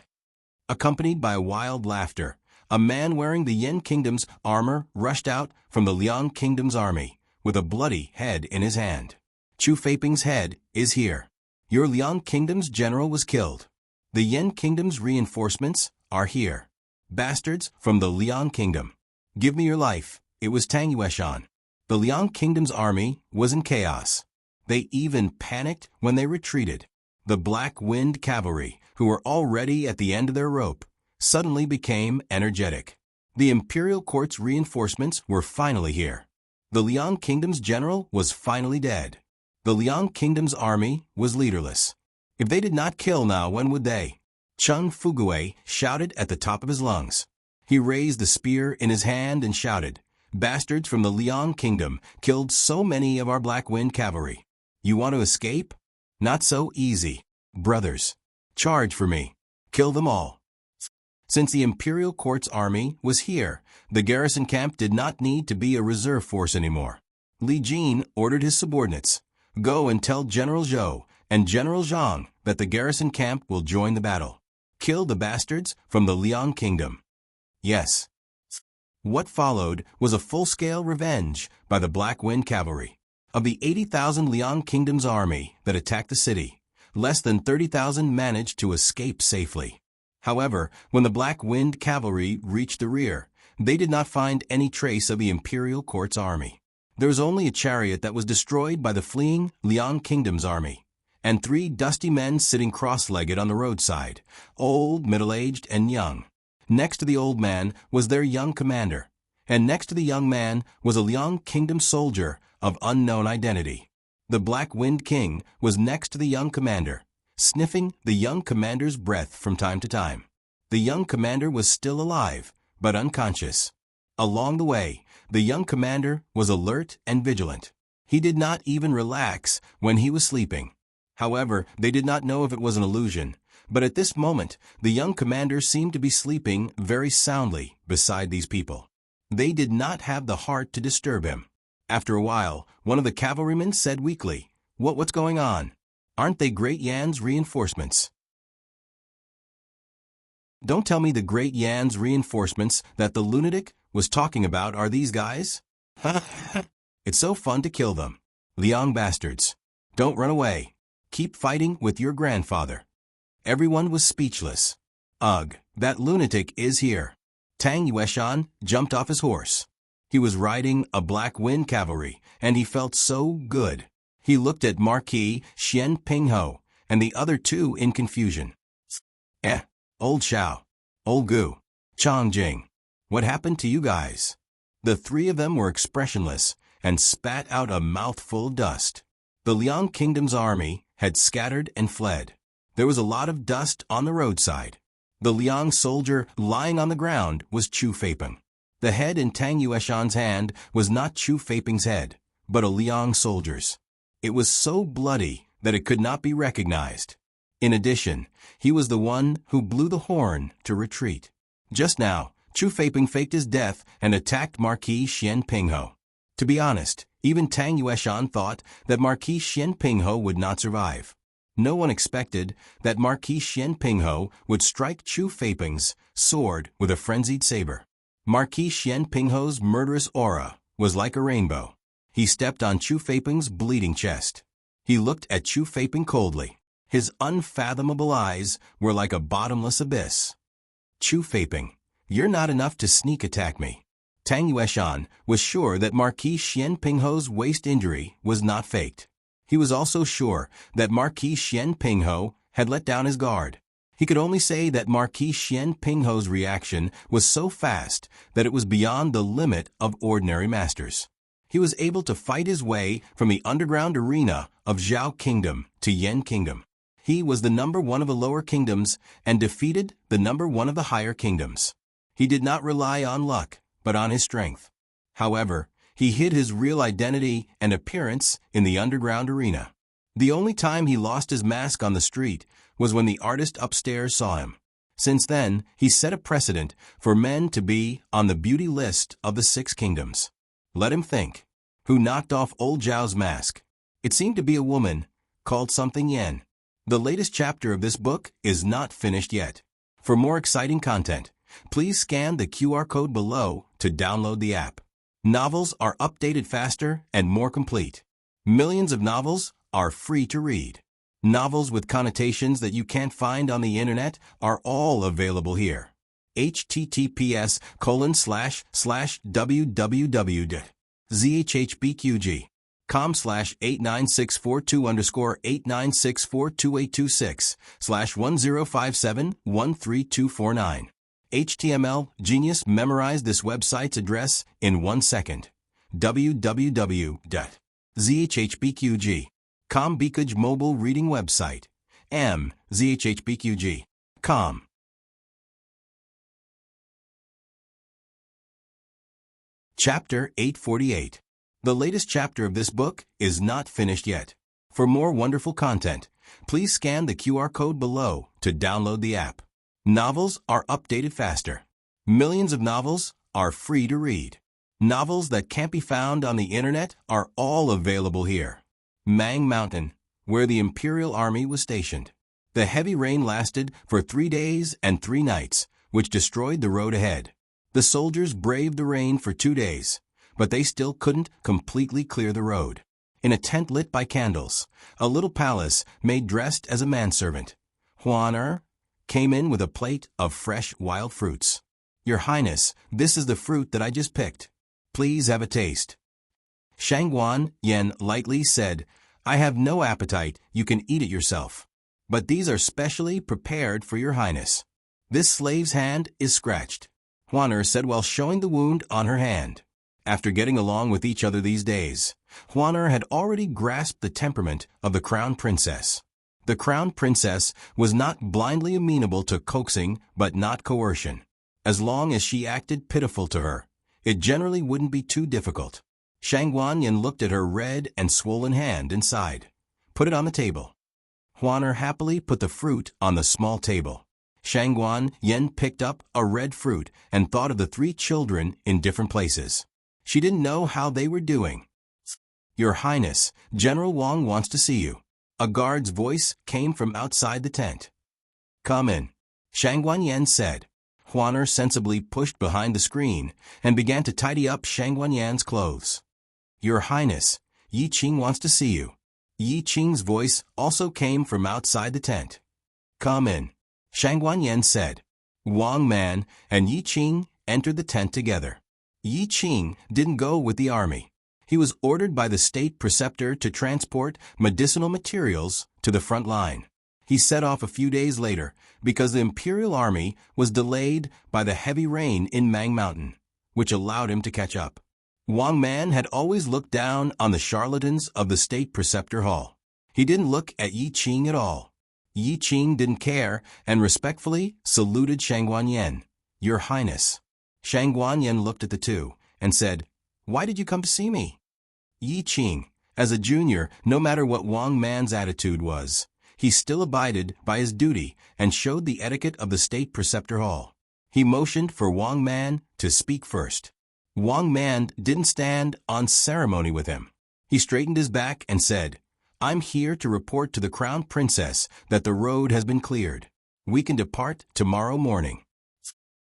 Accompanied by wild laughter, a man wearing the Yin Kingdom's armor rushed out from the Liang Kingdom's army with a bloody head in his hand. Chu Feiping's head is here. Your Liang Kingdom's general was killed. The Yin Kingdom's reinforcements are here. Bastards from the Liang Kingdom, give me your life. It was Tang Yueshan. The Liang Kingdom's army was in chaos. They even panicked when they retreated. The Black Wind Cavalry, who were already at the end of their rope, suddenly became energetic. The Imperial Court's reinforcements were finally here. The Liang Kingdom's general was finally dead. The Liang Kingdom's army was leaderless. If they did not kill now, when would they? Cheng Fugui shouted at the top of his lungs. He raised the spear in his hand and shouted, "Bastards from the Liang Kingdom killed so many of our Black Wind Cavalry. You want to escape? Not so easy. Brothers, charge for me. Kill them all." Since the Imperial Court's army was here, the garrison camp did not need to be a reserve force anymore. Li Jin ordered his subordinates, "Go and tell General Zhou and General Zhang that the garrison camp will join the battle. Kill the bastards from the Liang Kingdom." Yes. What followed was a full-scale revenge by the Black Wind Cavalry. Of the 80,000 Liang Kingdom's army that attacked the city, less than 30,000 managed to escape safely. However, when the Black Wind Cavalry reached the rear, they did not find any trace of the Imperial Court's army. There was only a chariot that was destroyed by the fleeing Liang Kingdom's army, and 3 dusty men sitting cross-legged on the roadside, old, middle-aged, and young. Next to the old man was their young commander, and next to the young man was a Liang Kingdom soldier of unknown identity. The Black Wind King was next to the young commander, sniffing the young commander's breath from time to time. The young commander was still alive, but unconscious. Along the way, the young commander was alert and vigilant. He did not even relax when he was sleeping. However, they did not know if it was an illusion, but at this moment, the young commander seemed to be sleeping very soundly beside these people. They did not have the heart to disturb him. After a while, one of the cavalrymen said weakly, What's going on? Aren't they Great Yan's reinforcements?" "Don't tell me the Great Yan's reinforcements that the lunatic was talking about are these guys? It's so fun to kill them. Liang bastards. Don't run away. Keep fighting with your grandfather." Everyone was speechless. "Ugh, that lunatic is here." Tang Yueshan jumped off his horse. He was riding a Black Wind cavalry, and he felt so good. He looked at Marquis Xian Pingho and the other two in confusion. Old Xiao, Old Gu, Changjing, what happened to you guys?" The three of them were expressionless and spat out a mouthful of dust. The Liang Kingdom's army had scattered and fled. There was a lot of dust on the roadside. The Liang soldier lying on the ground was Chu Feiping. The head in Tang Yueshan's hand was not Chu Feiping's head, but a Liang soldier's. It was so bloody that it could not be recognized. In addition, he was the one who blew the horn to retreat. Just now, Chu Feiping faked his death and attacked Marquis Xian Pingho. To be honest, even Tang Yueshan thought that Marquis Xian Pingho would not survive. No one expected that Marquis Xian Pingho would strike Chu Feiping's sword with a frenzied saber. Marquis Xian Pingho's murderous aura was like a rainbow. He stepped on Chu Feiping's bleeding chest. He looked at Chu Feiping coldly. His unfathomable eyes were like a bottomless abyss. "Chu Feiping, you're not enough to sneak attack me." Tang Yueshan was sure that Marquis Xian Pingho's waist injury was not faked. He was also sure that Marquis Xian Pingho had let down his guard. He could only say that Marquis Xian Pingho's reaction was so fast that it was beyond the limit of ordinary masters. He was able to fight his way from the underground arena of Zhao Kingdom to Yan Kingdom. He was the number one of the lower kingdoms and defeated the number one of the higher kingdoms. He did not rely on luck, but on his strength. However, he hid his real identity and appearance in the underground arena. The only time he lost his mask on the street was when the artist upstairs saw him. Since then, he set a precedent for men to be on the beauty list of the 6 kingdoms. Let him think. Who knocked off old Zhao's mask? It seemed to be a woman called something Yen. The latest chapter of this book is not finished yet. For more exciting content, please scan the QR code below to download the app. Novels are updated faster and more complete. Millions of novels are free to read. Novels with connotations that you can't find on the internet are all available here. https://www.zhbqg.com/89642_89642826/1057132449. HTML Genius memorized this website's address in 1 second. www.zhbqg.com Bikaj mobile reading website. zhbqg.com. Chapter 848. The latest chapter of this book is not finished yet. For more wonderful content, please scan the QR code below to download the app. Novels are updated faster. Millions of novels are free to read. Novels that can't be found on the internet are all available here. Mang Mountain, where the Imperial Army was stationed. The heavy rain lasted for 3 days and 3 nights, which destroyed the road ahead. The soldiers braved the rain for 2 days, but they still couldn't completely clear the road. In a tent lit by candles, a little palace maid dressed as a manservant, Huan came in with a plate of fresh wild fruits. "Your Highness, this is the fruit that I just picked. Please have a taste." Shangguan Yan lightly said, "I have no appetite, you can eat it yourself. But these are specially prepared for your Highness." "This slave's hand is scratched," Huan said while showing the wound on her hand. After getting along with each other these days, Huan had already grasped the temperament of the Crown Princess. The Crown Princess was not blindly amenable to coaxing but not coercion. As long as she acted pitiful to her, it generally wouldn't be too difficult. Shangguan Yan looked at her red and swollen hand and sighed. "Put it on the table." Huan happily put the fruit on the small table. Shangguan Yan picked up a red fruit and thought of the 3 children in different places. She didn't know how they were doing. Your Highness, General Wang wants to see you. A guard's voice came from outside the tent. Come in, Shang Guanyan said. Huaner sensibly pushed behind the screen and began to tidy up Shang Guanyan's clothes. Your Highness, Yi Qing wants to see you. Yi Qing's voice also came from outside the tent. Come in, Shang Guanyan said. Wang Man and Yi Qing entered the tent together. Yi Qing didn't go with the army. He was ordered by the state preceptor to transport medicinal materials to the front line. He set off a few days later because the imperial army was delayed by the heavy rain in Mang Mountain, which allowed him to catch up. Wang Man had always looked down on the charlatans of the state preceptor hall. He didn't look at Yi Qing at all. Yi Qing didn't care and respectfully saluted Shang Guanyan. Your Highness. Shang Guanyan looked at the two and said, Why did you come to see me? Yi Qing, as a junior, no matter what Wang Man's attitude was, he still abided by his duty and showed the etiquette of the state preceptor hall. He motioned for Wang Man to speak first. Wang Man didn't stand on ceremony with him. He straightened his back and said, I'm here to report to the crown princess that the road has been cleared. We can depart tomorrow morning.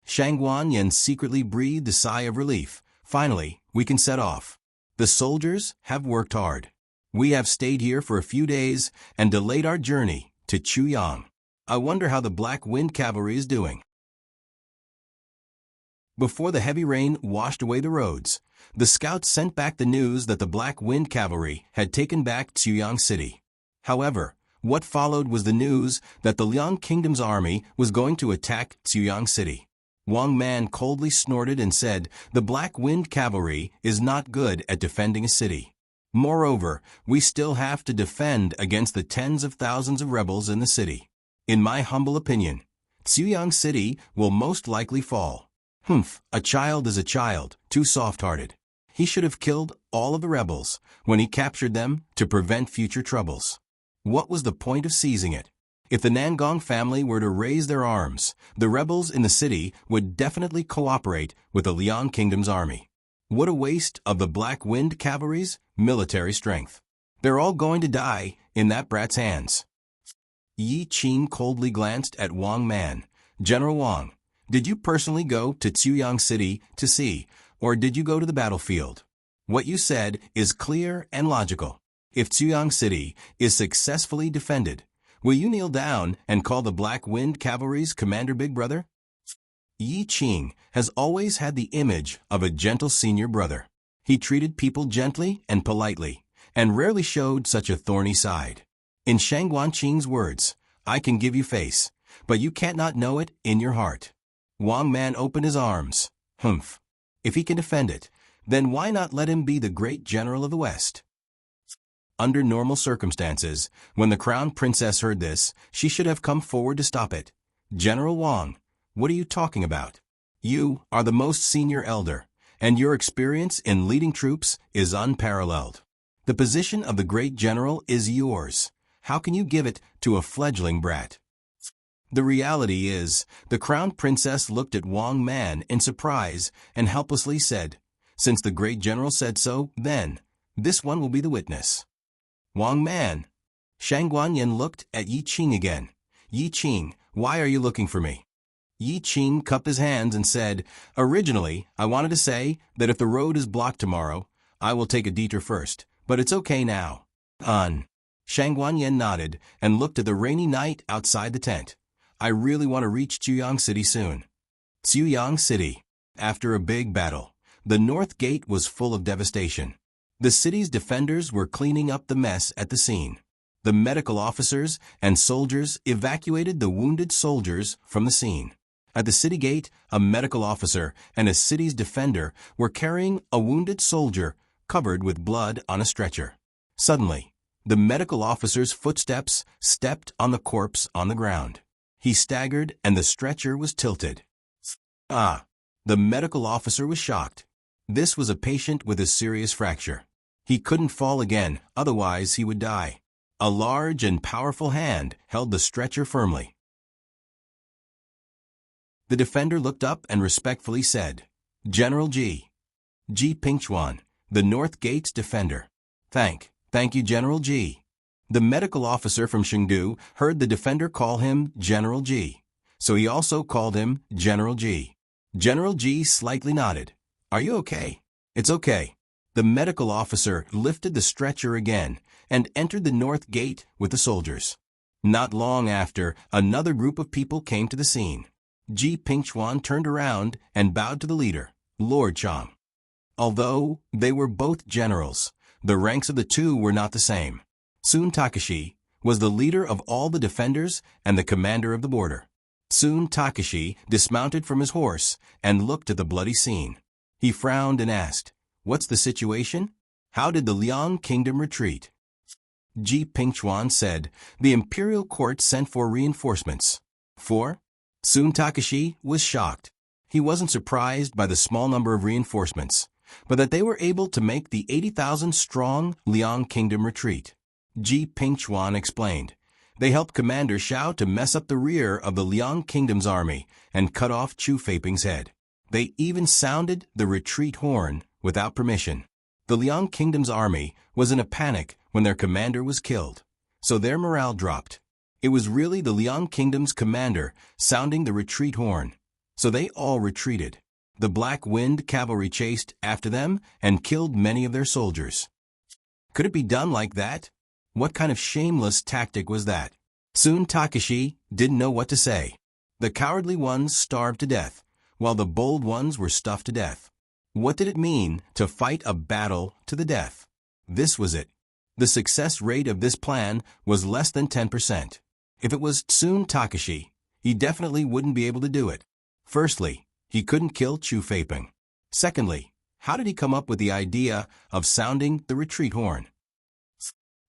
Shang Guanyan secretly breathed a sigh of relief. Finally, we can set off. The soldiers have worked hard. We have stayed here for a few days and delayed our journey to Chuyang. I wonder how the Black Wind Cavalry is doing. Before the heavy rain washed away the roads, the scouts sent back the news that the Black Wind Cavalry had taken back Chuyang City. However, what followed was the news that the Liang Kingdom's army was going to attack Chuyang City. Wang Man coldly snorted and said, The Black Wind Cavalry is not good at defending a city. Moreover, we still have to defend against the tens of thousands of rebels in the city. In my humble opinion, Chuyang City will most likely fall. A child is a child, too soft-hearted. He should have killed all of the rebels when he captured them to prevent future troubles. What was the point of seizing it? If the Nangong family were to raise their arms, the rebels in the city would definitely cooperate with the Liang Kingdom's army. What a waste of the Black Wind Cavalry's military strength. They're all going to die in that brat's hands. Yi Qing coldly glanced at Wang Man. General Wang, did you personally go to Chuyang City to see, or did you go to the battlefield? What you said is clear and logical. If Chuyang City is successfully defended, will you kneel down and call the Black Wind Cavalry's commander Big Brother? Yi Qing has always had the image of a gentle senior brother. He treated people gently and politely, and rarely showed such a thorny side. In Shang Guanqing's words, I can give you face, but you can't not know it in your heart. Wang Man opened his arms. If he can defend it, then why not let him be the great general of the West? Under normal circumstances, when the crown princess heard this, she should have come forward to stop it. General Wang, what are you talking about? You are the most senior elder, and your experience in leading troops is unparalleled. The position of the great general is yours. How can you give it to a fledgling brat? The reality is, the crown princess looked at Wang Man in surprise and helplessly said, Since the great general said so, then, this one will be the witness. Wang Man. Shang Guanyan looked at Yi Qing again. Yi Qing, why are you looking for me? Yi Qing cupped his hands and said, Originally, I wanted to say that if the road is blocked tomorrow, I will take a detour first, but it's okay now. Shang Guanyan nodded and looked at the rainy night outside the tent. I really want to reach Chuyang City soon. Chuyang City. After a big battle, the north gate was full of devastation. The city's defenders were cleaning up the mess at the scene. The medical officers and soldiers evacuated the wounded soldiers from the scene. At the city gate, a medical officer and a city's defender were carrying a wounded soldier covered with blood on a stretcher. Suddenly, the medical officer's footsteps stepped on the corpse on the ground. He staggered and the stretcher was tilted. The medical officer was shocked. This was a patient with a serious fracture. He couldn't fall again, otherwise he would die. A large and powerful hand held the stretcher firmly. The defender looked up and respectfully said, General Ji Pingchuan, the North Gate's defender. Thank you, General G. The medical officer from Chengdu heard the defender call him General G, so he also called him General G. General G slightly nodded. Are you okay? It's okay. The medical officer lifted the stretcher again and entered the north gate with the soldiers. Not long after, another group of people came to the scene. Ji Pingchuan turned around and bowed to the leader, Lord Chang. Although they were both generals, the ranks of the two were not the same. Sun Takashi was the leader of all the defenders and the commander of the border. Sun Takashi dismounted from his horse and looked at the bloody scene. He frowned and asked, "What's the situation? How did the Liang kingdom retreat?" Ji Pingchuan said, "The imperial court sent for reinforcements." For? Sun Takashi was shocked. He wasn't surprised by the small number of reinforcements, but that they were able to make the 80,000-strong Liang kingdom retreat. Ji Pingchuan explained, "They helped Commander Xiao to mess up the rear of the Liang kingdom's army and cut off Chu Feiping's head. They even sounded the retreat horn without permission. The Liang kingdom's army was in a panic when their commander was killed, so their morale dropped. It was really the Liang kingdom's commander sounding the retreat horn, so they all retreated. The Black Wind cavalry chased after them and killed many of their soldiers." Could it be done like that? What kind of shameless tactic was that? Sun Takashi didn't know what to say. The cowardly ones starved to death, while the bold ones were stuffed to death. What did it mean to fight a battle to the death? This was it. The success rate of this plan was less than 10%. If it was Sun Takashi, he definitely wouldn't be able to do it. Firstly, he couldn't kill Chu Feiping. Secondly, how did he come up with the idea of sounding the retreat horn?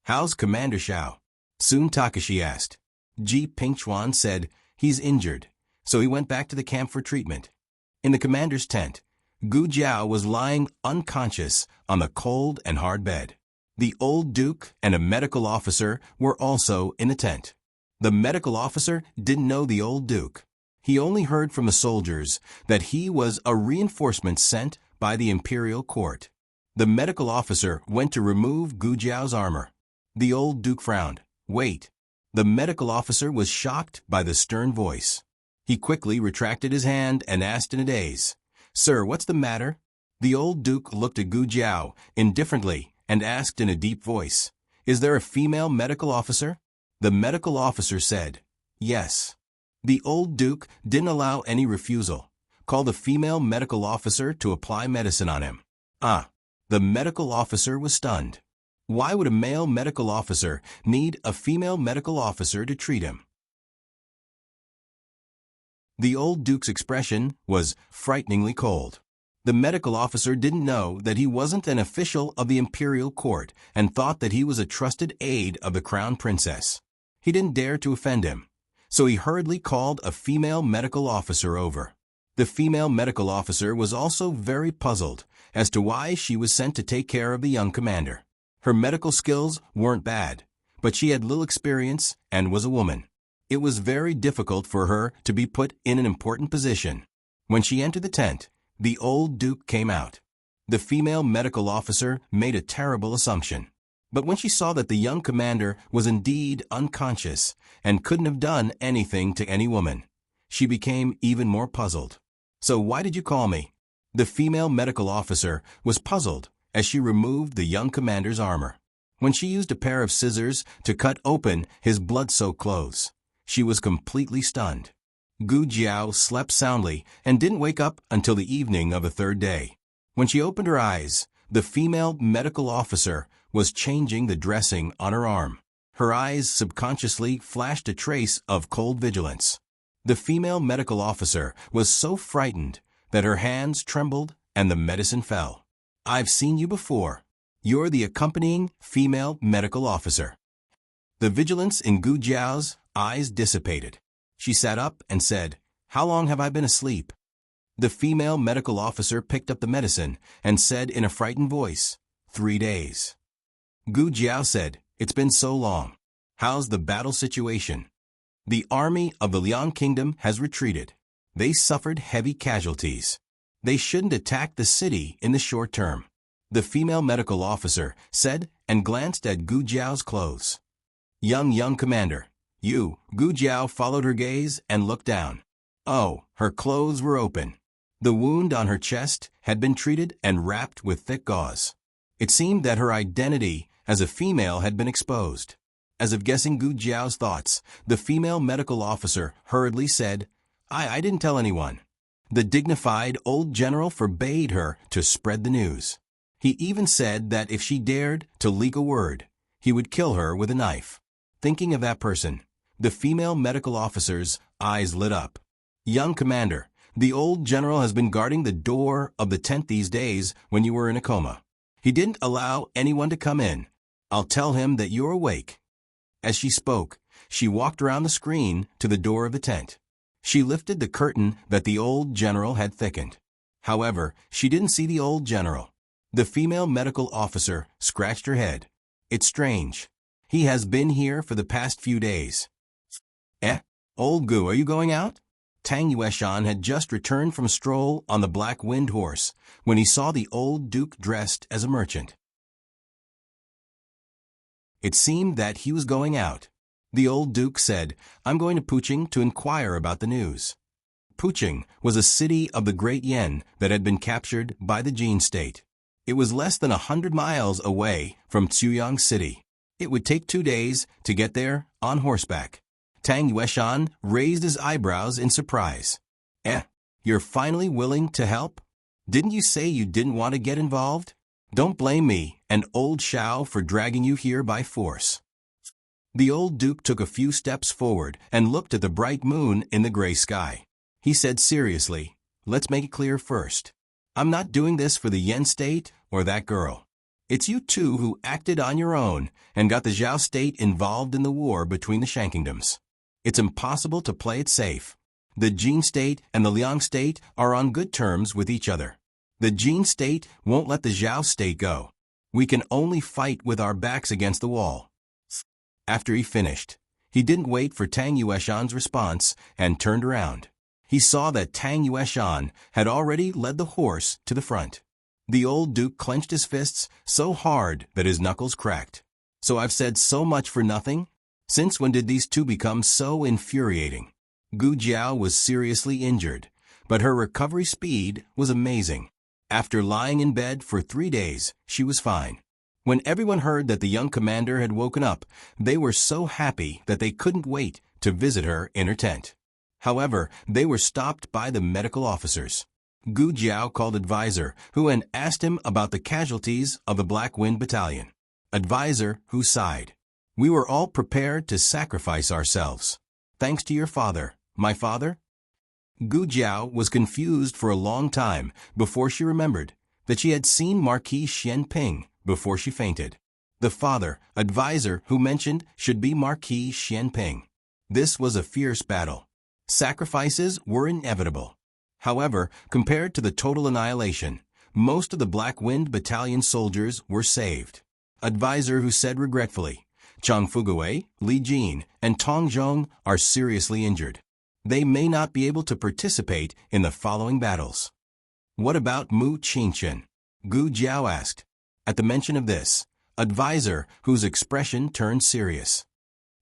"How's Commander Xiao?" Sun Takashi asked. Ji Pingchuan said, "He's injured," so he went back to the camp for treatment. In the commander's tent, Gu Jiao was lying unconscious on the cold and hard bed. The old duke and a medical officer were also in the tent. The medical officer didn't know the old duke. He only heard from the soldiers that he was a reinforcement sent by the imperial court. The medical officer went to remove Gu Jiao's armor. The old duke frowned. "Wait." The medical officer was shocked by the stern voice. He quickly retracted his hand and asked in a daze, "Sir, what's the matter?" The old duke looked at Gu Jiao indifferently and asked in a deep voice, "Is there a female medical officer?" The medical officer said, "Yes." The old duke didn't allow any refusal, called a female medical officer to apply medicine on him. The medical officer was stunned. Why would a male medical officer need a female medical officer to treat him? The old duke's expression was frighteningly cold. The medical officer didn't know that he wasn't an official of the imperial court and thought that he was a trusted aide of the crown princess. He didn't dare to offend him, so he hurriedly called a female medical officer over. The female medical officer was also very puzzled as to why she was sent to take care of the young commander. Her medical skills weren't bad, but she had little experience and was a woman. It was very difficult for her to be put in an important position. When she entered the tent, the old duke came out. The female medical officer made a terrible assumption. But when she saw that the young commander was indeed unconscious and couldn't have done anything to any woman, she became even more puzzled. "So why did you call me?" The female medical officer was puzzled as she removed the young commander's armor. When she used a pair of scissors to cut open his blood-soaked clothes, she was completely stunned. Gu Jiao slept soundly and didn't wake up until the evening of the third day. When she opened her eyes, the female medical officer was changing the dressing on her arm. Her eyes subconsciously flashed a trace of cold vigilance. The female medical officer was so frightened that her hands trembled and the medicine fell. "I've seen you before. You're the accompanying female medical officer." The vigilance in Gu Jiao's eyes dissipated. She sat up and said, "How long have I been asleep?" The female medical officer picked up the medicine and said in a frightened voice, 3 days. Gu Jiao said, "It's been so long. How's the battle situation?" "The army of the Liang Kingdom has retreated. They suffered heavy casualties. They shouldn't attack the city in the short term," the female medical officer said and glanced at Gu Jiao's clothes. Young commander. You, Gu Jiao followed her gaze and looked down. Oh, her clothes were open. The wound on her chest had been treated and wrapped with thick gauze. It seemed that her identity as a female had been exposed. As if guessing Gu Jiao's thoughts, the female medical officer hurriedly said, I didn't tell anyone. The dignified old general forbade her to spread the news. He even said that if she dared to leak a word, he would kill her with a knife. Thinking of that person, the female medical officer's eyes lit up. Young commander, the old general has been guarding the door of the tent these days when you were in a coma. He didn't allow anyone to come in. I'll tell him that you're awake. As she spoke, she walked around the screen to the door of the tent. She lifted the curtain that the old general had thickened. However, she didn't see the old general. The female medical officer scratched her head. It's strange. He has been here for the past few days. Old Gu, are you going out? Tang Yueshan had just returned from a stroll on the black wind horse when he saw the old duke dressed as a merchant. It seemed that he was going out. The old duke said, I'm going to Puqing to inquire about the news. Puqing was a city of the Great Yan that had been captured by the Jin state. It was less than 100 miles away from Tsuyang City. It would take 2 days to get there on horseback. Tang Yueshan raised his eyebrows in surprise. You're finally willing to help? Didn't you say you didn't want to get involved? Don't blame me and old Shao for dragging you here by force. The old duke took a few steps forward and looked at the bright moon in the gray sky. He said seriously, let's make it clear first. I'm not doing this for the Yen state or that girl. It's you two who acted on your own and got the Zhao state involved in the war between the Shan kingdoms. It's impossible to play it safe. The Jin state and the Liang state are on good terms with each other. The Jin state won't let the Zhao state go. We can only fight with our backs against the wall. After he finished, he didn't wait for Tang Yueshan's response and turned around. He saw that Tang Yueshan had already led the horse to the front. The old duke clenched his fists so hard that his knuckles cracked. So I've said so much for nothing? Since when did these two become so infuriating? Gu Jiao was seriously injured, but her recovery speed was amazing. After lying in bed for 3 days, she was fine. When everyone heard that the young commander had woken up, they were so happy that they couldn't wait to visit her in her tent. However, they were stopped by the medical officers. Gu Jiao called Advisor, who had asked him about the casualties of the Black Wind Battalion. Advisor, who sighed. We were all prepared to sacrifice ourselves. Thanks to your father. My father? Gu Jiao was confused for a long time before she remembered that she had seen Marquis Xianping before she fainted. The father, Advisor, who mentioned should be Marquis Xianping. This was a fierce battle. Sacrifices were inevitable. However, compared to the total annihilation, most of the Black Wind Battalion soldiers were saved. Advisor, who said regretfully, Chang Fugui, Li Jin, and Tong Zhong are seriously injured. They may not be able to participate in the following battles. What about Mu Qingchen? Gu Jiao asked. At the mention of this, Advisor, whose expression turned serious.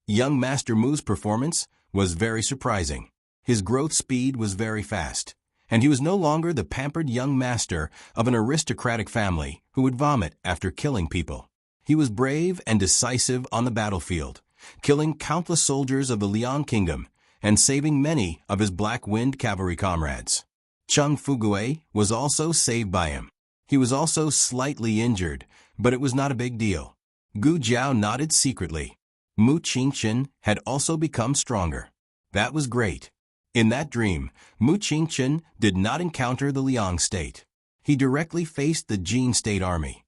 Young Master Mu's performance was very surprising. His growth speed was very fast, and he was no longer the pampered young master of an aristocratic family who would vomit after killing people. He was brave and decisive on the battlefield, killing countless soldiers of the Liang Kingdom and saving many of his Black Wind cavalry comrades. Chang Fugui was also saved by him. He was also slightly injured, but it was not a big deal. Gu Jiao nodded secretly. Mu Qingchen had also become stronger. That was great. In that dream, Mu Qingchen did not encounter the Liang state. He directly faced the Jin state army.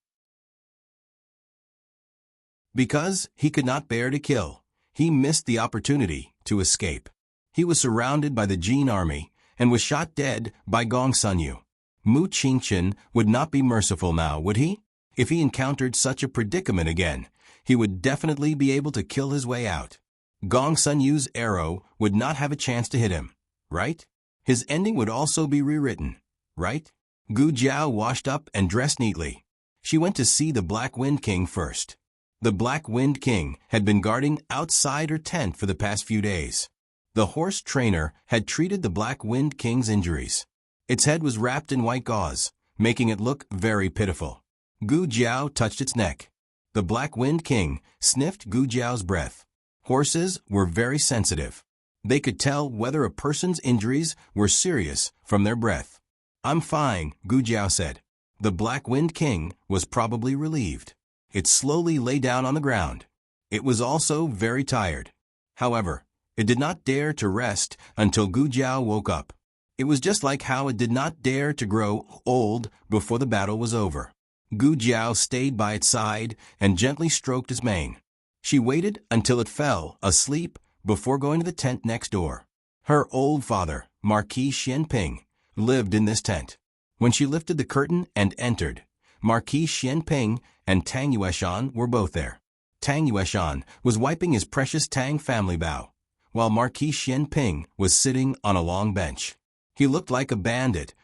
Because he could not bear to kill, he missed the opportunity to escape. He was surrounded by the Jin army and was shot dead by Gong Sunyu. Mu Qingchen would not be merciful now, would he? If he encountered such a predicament again, he would definitely be able to kill his way out. Gong Sunyu's arrow would not have a chance to hit him, right? His ending would also be rewritten, right? Gu Jiao washed up and dressed neatly. She went to see the Black Wind King first. The Black Wind King had been guarding outside her tent for the past few days. The horse trainer had treated the Black Wind King's injuries. Its head was wrapped in white gauze, making it look very pitiful. Gu Jiao touched its neck. The Black Wind King sniffed Gu Jiao's breath. Horses were very sensitive. They could tell whether a person's injuries were serious from their breath. "I'm fine," Gu Jiao said. The Black Wind King was probably relieved. It slowly lay down on the ground. It was also very tired. However, it did not dare to rest until Gu Jiao woke up. It was just like how it did not dare to grow old before the battle was over. Gu Jiao stayed by its side and gently stroked its mane. She waited until it fell asleep before going to the tent next door. Her old father, Marquis Xianping, lived in this tent. When she lifted the curtain and entered, Marquis Xianping and Tang Yueshan were both there. Tang Yueshan was wiping his precious Tang family bow, while Marquis Xianping was sitting on a long bench. He looked like a bandit,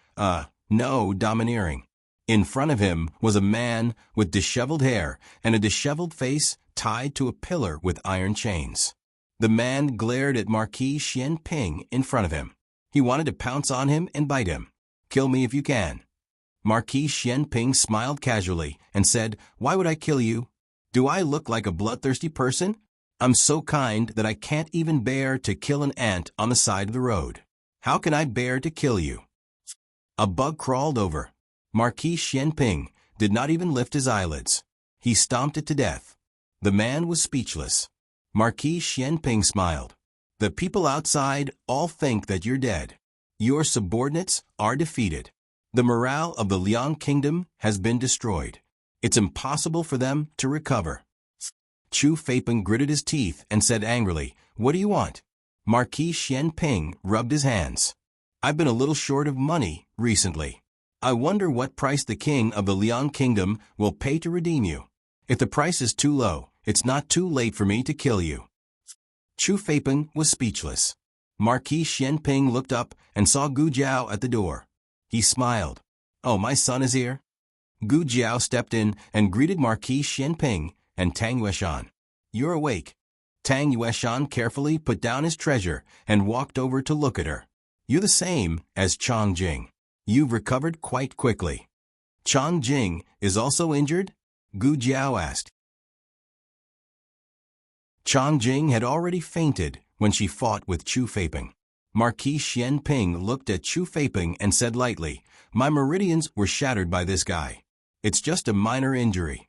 no domineering. In front of him was a man with disheveled hair and a disheveled face tied to a pillar with iron chains. The man glared at Marquis Xianping in front of him. He wanted to pounce on him and bite him. "Kill me if you can." Marquis Xianping smiled casually and said, "Why would I kill you? Do I look like a bloodthirsty person? I'm so kind that I can't even bear to kill an ant on the side of the road. How can I bear to kill you?" A bug crawled over. Marquis Xianping did not even lift his eyelids. He stomped it to death. The man was speechless. Marquis Xianping smiled. "The people outside all think that you're dead. Your subordinates are defeated. The morale of the Liang Kingdom has been destroyed. It's impossible for them to recover." Chu Feipeng gritted his teeth and said angrily, "What do you want?" Marquis Xianping rubbed his hands. "I've been a little short of money recently. I wonder what price the king of the Liang Kingdom will pay to redeem you. If the price is too low, it's not too late for me to kill you." Chu Feipeng was speechless. Marquis Xianping looked up and saw Gu Jiao at the door. He smiled. "Oh, my son is here?" Gu Jiao stepped in and greeted Marquis Xianping and Tang Yueshan. "You're awake." Tang Yueshan carefully put down his treasure and walked over to look at her. "You're the same as Chang Jing. You've recovered quite quickly." "Chang Jing is also injured?" Gu Jiao asked. Chang Jing had already fainted when she fought with Chu Feipeng. Marquis Xianping looked at Chu Feipeng and said lightly, "My meridians were shattered by this guy. It's just a minor injury."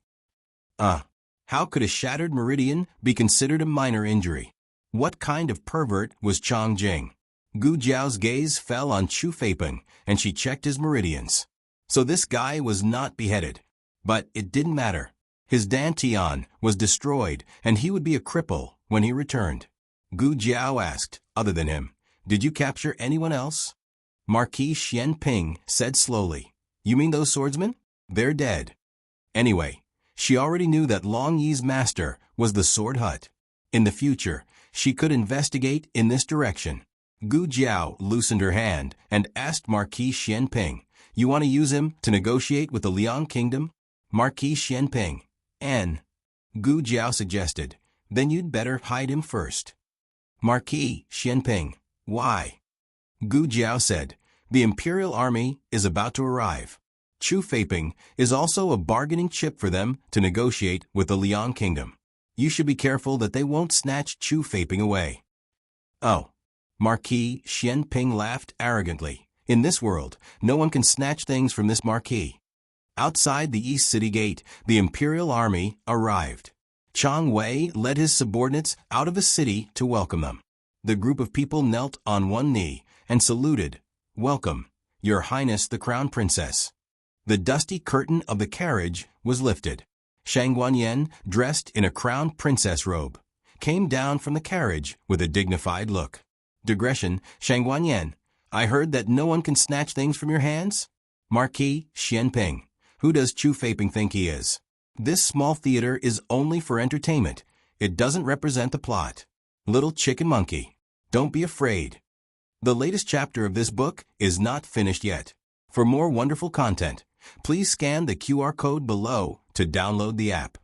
How could a shattered meridian be considered a minor injury? What kind of pervert was Chang Jing? Gu Jiao's gaze fell on Chu Feipeng, and she checked his meridians. So this guy was not beheaded. But it didn't matter. His dantian was destroyed, and he would be a cripple when he returned. Gu Jiao asked, "Other than him, did you capture anyone else?" Marquis Xianping said slowly, "You mean those swordsmen? They're dead." Anyway, she already knew that Long Yi's master was the Sword Hut. In the future, she could investigate in this direction. Gu Jiao loosened her hand and asked Marquis Xianping, "You want to use him to negotiate with the Liang Kingdom?" Marquis Xianping, Gu Jiao suggested, "Then you'd better hide him first." Marquis Xianping, "Why?" Gu Jiao said, "The imperial army is about to arrive. Chu Feipeng is also a bargaining chip for them to negotiate with the Liang Kingdom. You should be careful that they won't snatch Chu Feipeng away." "Oh." Marquis Xianping laughed arrogantly. "In this world, no one can snatch things from this marquis." Outside the East City Gate, the imperial army arrived. Chang Wei led his subordinates out of the city to welcome them. The group of people knelt on one knee and saluted, "Welcome, Your Highness the Crown Princess." The dusty curtain of the carriage was lifted. Shang Guanyin, dressed in a crown princess robe, came down from the carriage with a dignified look. "Digression, Shang Guanyin, I heard that no one can snatch things from your hands?" Marquis Xianping, "Who does Chu Feipeng think he is? This small theater is only for entertainment. It doesn't represent the plot. Little chicken monkey, don't be afraid." The latest chapter of this book is not finished yet. For more wonderful content, please scan the QR code below to download the app.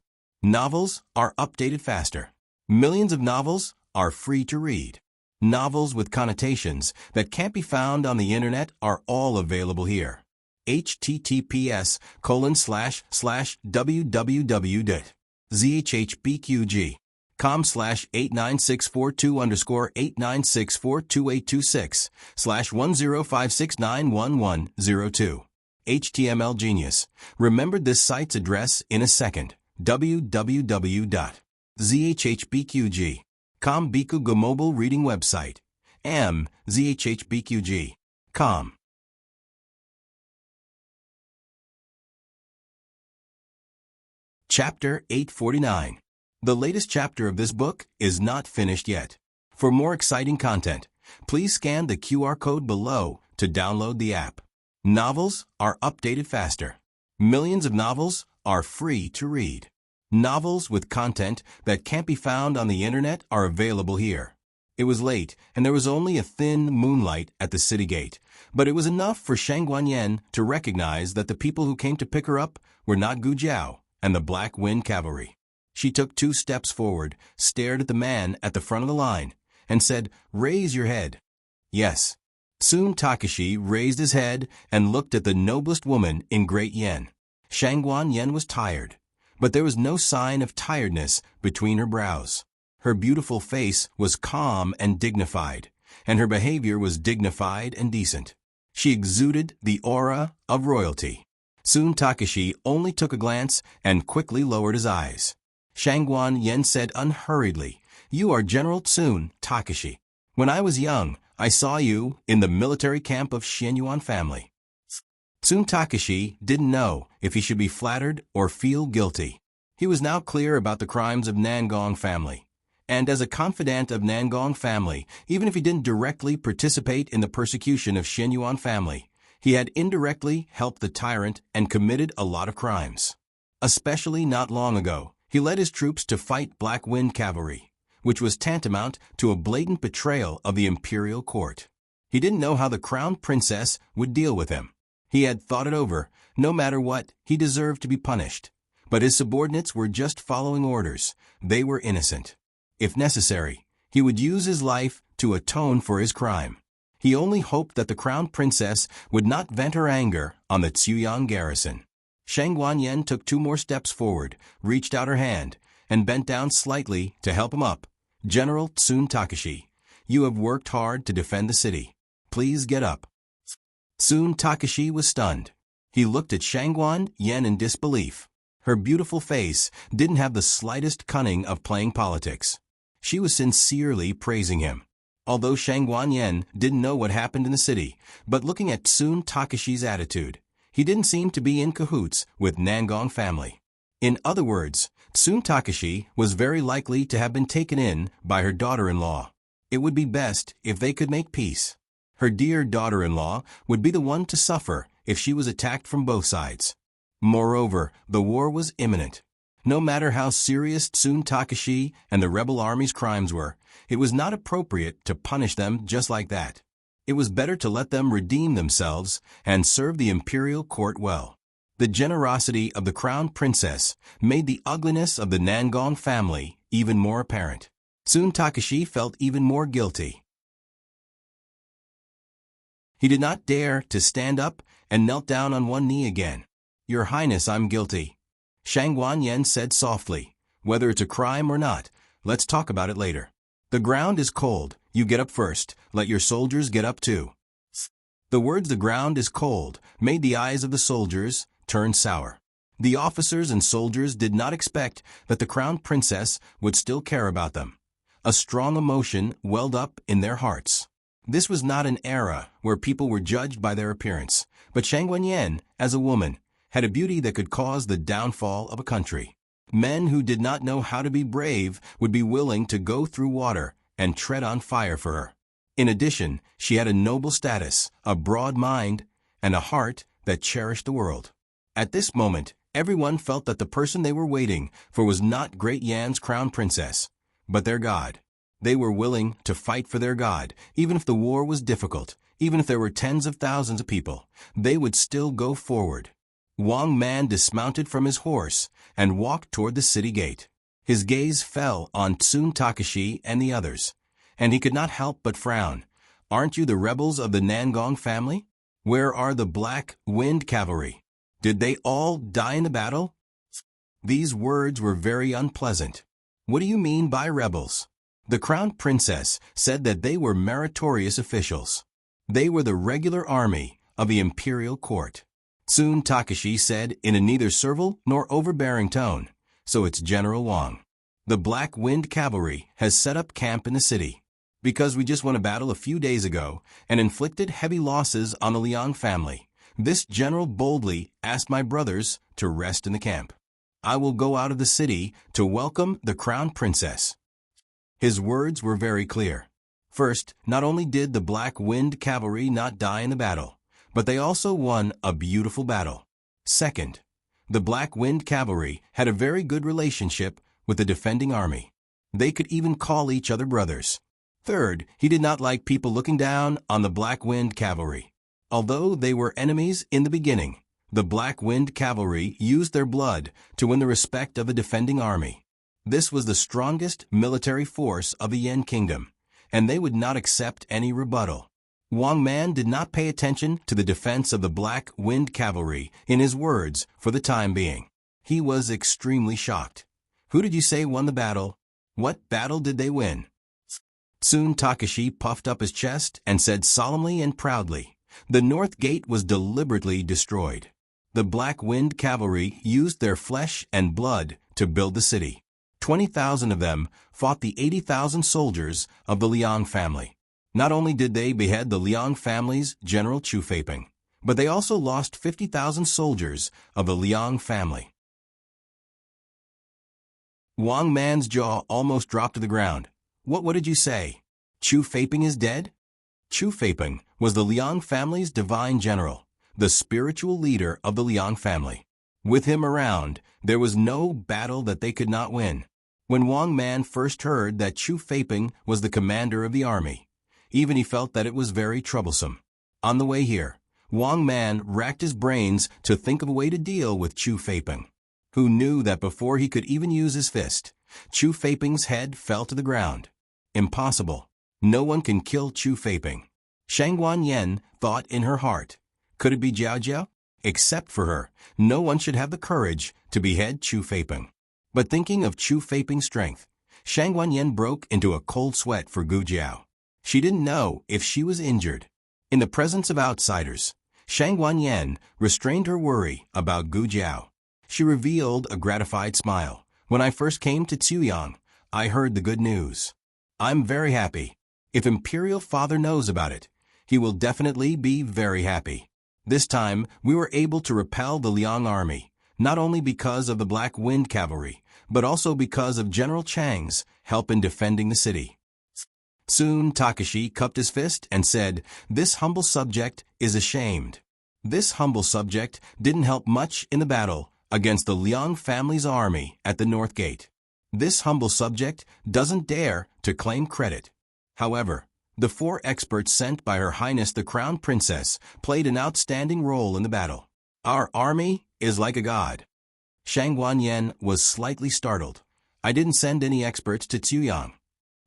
Novels are updated faster. Millions of novels are free to read. Novels with connotations that can't be found on the internet are all available here. https://www.zhbqg.com/89642_8964226/1056911102. HTML Genius remembered this site's address in a second. www.zhbqg.com Bikuga mobile reading website. zhbqg.com. Chapter 849. The latest chapter of this book is not finished yet. For more exciting content, please scan the QR code below to download the app. Novels are updated faster. Millions of novels are free to read. Novels with content that can't be found on the internet are available here. It was late, and there was only a thin moonlight at the city gate, but it was enough for Shang Guanyan to recognize that the people who came to pick her up were not Gu Jiao and the Black Wind Cavalry. She took 2 steps forward, stared at the man at the front of the line, and said, "Raise your head." Yes. Soon Takashi raised his head and looked at the noblest woman in Great Yen. Shang Guanyan was tired, but there was no sign of tiredness between her brows. Her beautiful face was calm and dignified, and her behavior was dignified and decent. She exuded the aura of royalty. Soon Takashi only took a glance and quickly lowered his eyes. Shang Guanyan said unhurriedly, "You are General Tsun Takashi. When I was young, I saw you in the military camp of Xianyuan family." Tsun Takashi didn't know if he should be flattered or feel guilty. He was now clear about the crimes of Nangong family. And as a confidant of Nangong family, even if he didn't directly participate in the persecution of Xianyuan family, he had indirectly helped the tyrant and committed a lot of crimes. Especially not long ago, he led his troops to fight Black Wind Cavalry, which was tantamount to a blatant betrayal of the imperial court. He didn't know how the crown princess would deal with him. He had thought it over. No matter what, he deserved to be punished. But his subordinates were just following orders. They were innocent. If necessary, he would use his life to atone for his crime. He only hoped that the crown princess would not vent her anger on the Tsuyang garrison. Shang Guanyan took 2 more steps forward, reached out her hand, and bent down slightly to help him up. "General Tsun Takashi, you have worked hard to defend the city. Please get up." Tsun Takashi was stunned. He looked at Shang Guanyan in disbelief. Her beautiful face didn't have the slightest cunning of playing politics. She was sincerely praising him. Although Shang Guanyan didn't know what happened in the city, but looking at Tsun Takashi's attitude, he didn't seem to be in cahoots with Nangong family. In other words, Tsun Takashi was very likely to have been taken in by her daughter-in-law. It would be best if they could make peace. Her dear daughter-in-law would be the one to suffer if she was attacked from both sides. Moreover, the war was imminent. No matter how serious Tsun Takashi and the rebel army's crimes were, it was not appropriate to punish them just like that. It was better to let them redeem themselves and serve the imperial court well. The generosity of the crown princess made the ugliness of the Nangong family even more apparent. Tsun Takashi felt even more guilty. He did not dare to stand up and knelt down on one knee again. "Your Highness, I'm guilty," Shang Guanyan said softly. "Whether it's a crime or not, let's talk about it later. The ground is cold. You get up first. Let your soldiers get up too." The words "the ground is cold" made the eyes of the soldiers turn sour. The officers and soldiers did not expect that the crown princess would still care about them. A strong emotion welled up in their hearts. This was not an era where people were judged by their appearance, but Shang Guanyan, as a woman, had a beauty that could cause the downfall of a country. Men who did not know how to be brave would be willing to go through water and tread on fire for her. In addition, she had a noble status, a broad mind, and a heart that cherished the world. At this moment, everyone felt that the person they were waiting for was not Great Yan's crown princess, but their god. They were willing to fight for their god, even if the war was difficult, even if there were tens of thousands of people. They would still go forward. Wang Man dismounted from his horse and walked toward the city gate. His gaze fell on Tsun Takashi and the others, and he could not help but frown. Aren't you the rebels of the Nangong family? Where are the Black Wind Cavalry? Did they all die in the battle? These words were very unpleasant. What do you mean by rebels? The crown princess said that they were meritorious officials. They were the regular army of the imperial court. Tsun Takashi said in a neither servile nor overbearing tone, so it's General Wang. The Black Wind Cavalry has set up camp in the city. Because we just won a battle a few days ago and inflicted heavy losses on the Liang family, this general boldly asked my brothers to rest in the camp. I will go out of the city to welcome the crown princess. His words were very clear. First, not only did the Black Wind Cavalry not die in the battle, but they also won a beautiful battle. Second, the Black Wind Cavalry had a very good relationship with the defending army. They could even call each other brothers. Third, he did not like people looking down on the Black Wind Cavalry. Although they were enemies in the beginning, the Black Wind Cavalry used their blood to win the respect of the defending army. This was the strongest military force of the Yan Kingdom, and they would not accept any rebuttal. Wang Man did not pay attention to the defense of the Black Wind Cavalry in his words for the time being. He was extremely shocked. Who did you say won the battle? What battle did they win? Tsun Takashi puffed up his chest and said solemnly and proudly, the North Gate was deliberately destroyed. The Black Wind Cavalry used their flesh and blood to build the city. 20,000 of them fought the 80,000 soldiers of the Liang family. Not only did they behead the Liang family's General Chu Feiping, but they also lost 50,000 soldiers of the Liang family. Wang Man's jaw almost dropped to the ground. What did you say? Chu Feiping is dead? Chu Feiping was the Liang family's divine general, the spiritual leader of the Liang family. With him around, there was no battle that they could not win. When Wang Man first heard that Chu Feiping was the commander of the army, even he felt that it was very troublesome. On the way here, Wang Man racked his brains to think of a way to deal with Chu Feiping, who knew that before he could even use his fist, Chu Feiping's head fell to the ground. Impossible. No one can kill Chu Feiping. Shangguan Yen thought in her heart, could it be Jiao Jiao? Except for her, no one should have the courage to behead Chu Feiping. But thinking of Chu Feiping's strength, Shangguan Yen broke into a cold sweat for Gu Jiao. She didn't know if she was injured. In the presence of outsiders, Shangguan Yen restrained her worry about Gu Jiao. She revealed a gratified smile. When I first came to Tuyang, I heard the good news. I'm very happy. If Imperial Father knows about it, he will definitely be very happy. This time, we were able to repel the Liang army, not only because of the Black Wind Cavalry, but also because of General Chang's help in defending the city. Tsun Takashi cupped his fist and said, this humble subject is ashamed. This humble subject didn't help much in the battle against the Liang family's army at the North Gate. This humble subject doesn't dare to claim credit. However, the 4 experts sent by Her Highness the Crown Princess played an outstanding role in the battle. Our army is like a god. Shangguan Yen was slightly startled. I didn't send any experts to Tuyang.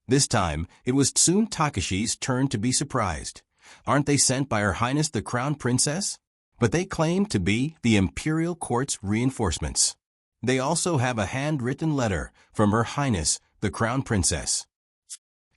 This time, it was Tsun Takashi's turn to be surprised. Aren't they sent by Her Highness the Crown Princess? But they claim to be the Imperial Court's reinforcements. They also have a handwritten letter from Her Highness the Crown Princess.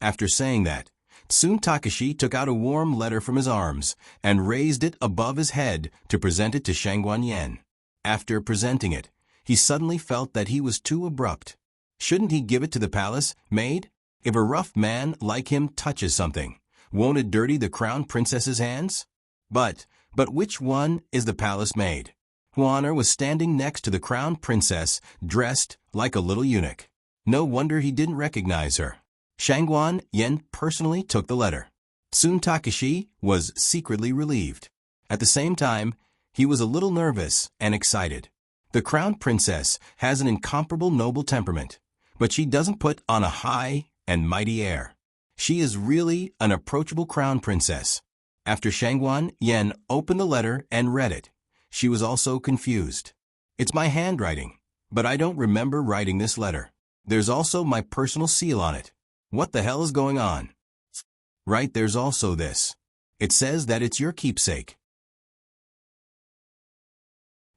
After saying that, Tsun Takashi took out a warm letter from his arms and raised it above his head to present it to Shangguan Yen. After presenting it, he suddenly felt that he was too abrupt. Shouldn't he give it to the palace maid? If a rough man like him touches something, won't it dirty the crown princess's hands? But which one is the palace maid? Huaner was standing next to the crown princess, dressed like a little eunuch. No wonder he didn't recognize her. Shangguan Yen personally took the letter. Tsun Takashi was secretly relieved. At the same time, he was a little nervous and excited. The crown princess has an incomparable noble temperament, but she doesn't put on a high and mighty air. She is really an approachable crown princess. After Shangguan Yen opened the letter and read it, She was also confused. It's my handwriting, but I don't remember writing this letter. There's also my personal seal on it. What the hell is going on? Right, there's also this. It says that it's your keepsake.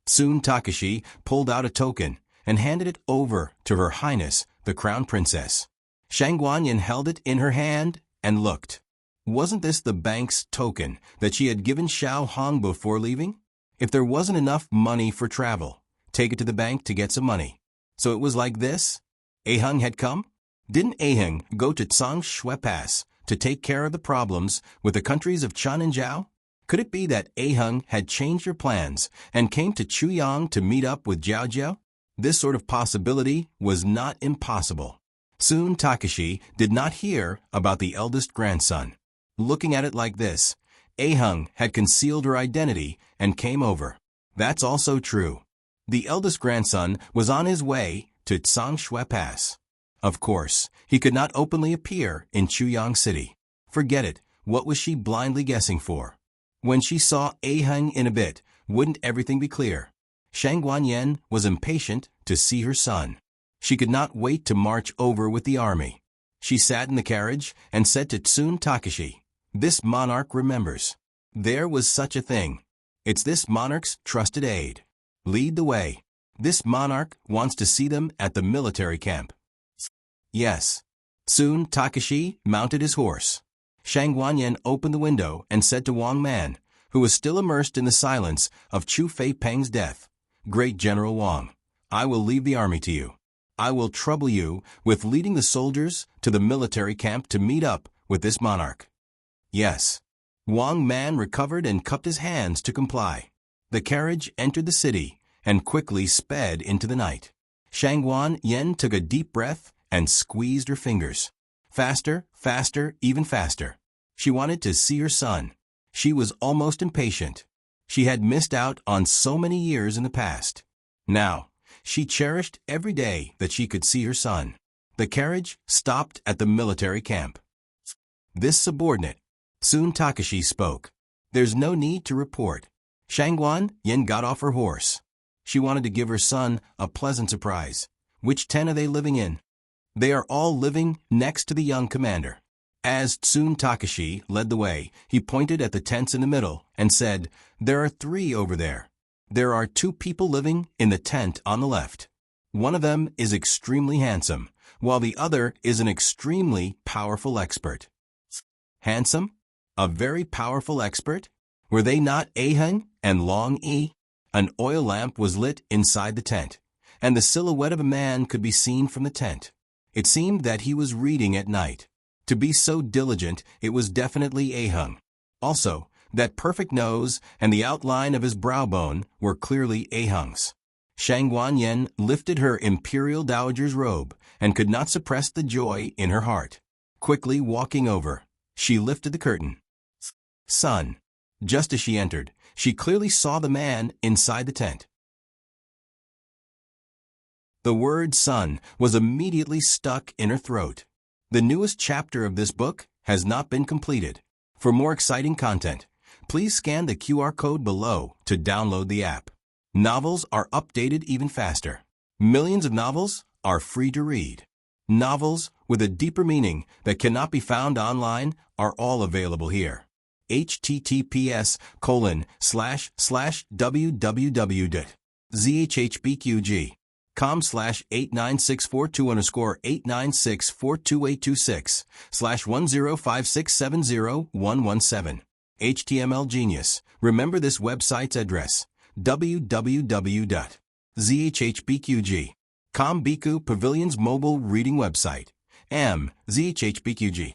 Soon Takashi pulled out a token and handed it over to Her Highness, the Crown Princess. Shang Guanyin held it in her hand and looked. Wasn't this the bank's token that she had given Xiao Hong before leaving? If there wasn't enough money for travel, take it to the bank to get some money. So it was like this? Aheng had come? Didn't Aheng go to Shui Pass to take care of the problems with the countries of Chun and Zhao? Could it be that Aheng had changed her plans and came to Chuyang to meet up with Zhao Jiao? This sort of possibility was not impossible. Soon Takashi did not hear about the eldest grandson. Looking at it like this, Aheng had concealed her identity and came over. That's also true. The eldest grandson was on his way to Shui Pass. Of course, he could not openly appear in Chuyang City. Forget it, what was she blindly guessing for? When she saw Aheng in a bit, wouldn't everything be clear? Shang Guanyin was impatient to see her son. She could not wait to march over with the army. She sat in the carriage and said to Tsun Takashi, "This monarch remembers. There was such a thing. It's this monarch's trusted aide. Lead the way. This monarch wants to see them at the military camp." Yes. Soon Takashi mounted his horse. Shang Guanyin opened the window and said to Wang Man, who was still immersed in the silence of Chu Fei Peng's death, "Great General Wang, I will leave the army to you. I will trouble you with leading the soldiers to the military camp to meet up with this monarch." Yes. Wang Man recovered and cupped his hands to comply. The carriage entered the city and quickly sped into the night. Shang Guanyin took a deep breath and squeezed her fingers. Faster, faster, even faster. She wanted to see her son. She was almost impatient. She had missed out on so many years in the past. Now, she cherished every day that she could see her son. The carriage stopped at the military camp. This subordinate. Soon Takashi spoke. "There's no need to report." Shang Guanyin got off her horse. She wanted to give her son a pleasant surprise. "Which 10 are they living in?" "They are all living next to the young commander." As Tsun Takashi led the way, he pointed at the tents in the middle and said, "There are 3 over there. There are 2 people living in the tent on the left. One of them is extremely handsome, while the other is an extremely powerful expert." Handsome? A very powerful expert? Were they not Aheng and Long Yi? An oil lamp was lit inside the tent, and the silhouette of a man could be seen from the tent. It seemed that he was reading at night. To be so diligent, it was definitely Aheng. Also, that perfect nose and the outline of his brow bone were clearly Aheng's. Shang Guanyin lifted her imperial dowager's robe and could not suppress the joy in her heart. Quickly walking over, she lifted the curtain. "Son." Just as she entered, she clearly saw the man inside the tent. The word "son" was immediately stuck in her throat. The newest chapter of this book has not been completed. For more exciting content, please scan the QR code below to download the app. Novels are updated even faster. Millions of novels are free to read. Novels with a deeper meaning that cannot be found online are all available here. https://www.zhhbqg.com/896421_89642_105670117. HTML Genius. Remember this website's address: www.zhhbqg.com. Biku Pavilion's mobile reading website. zhhbqg.com.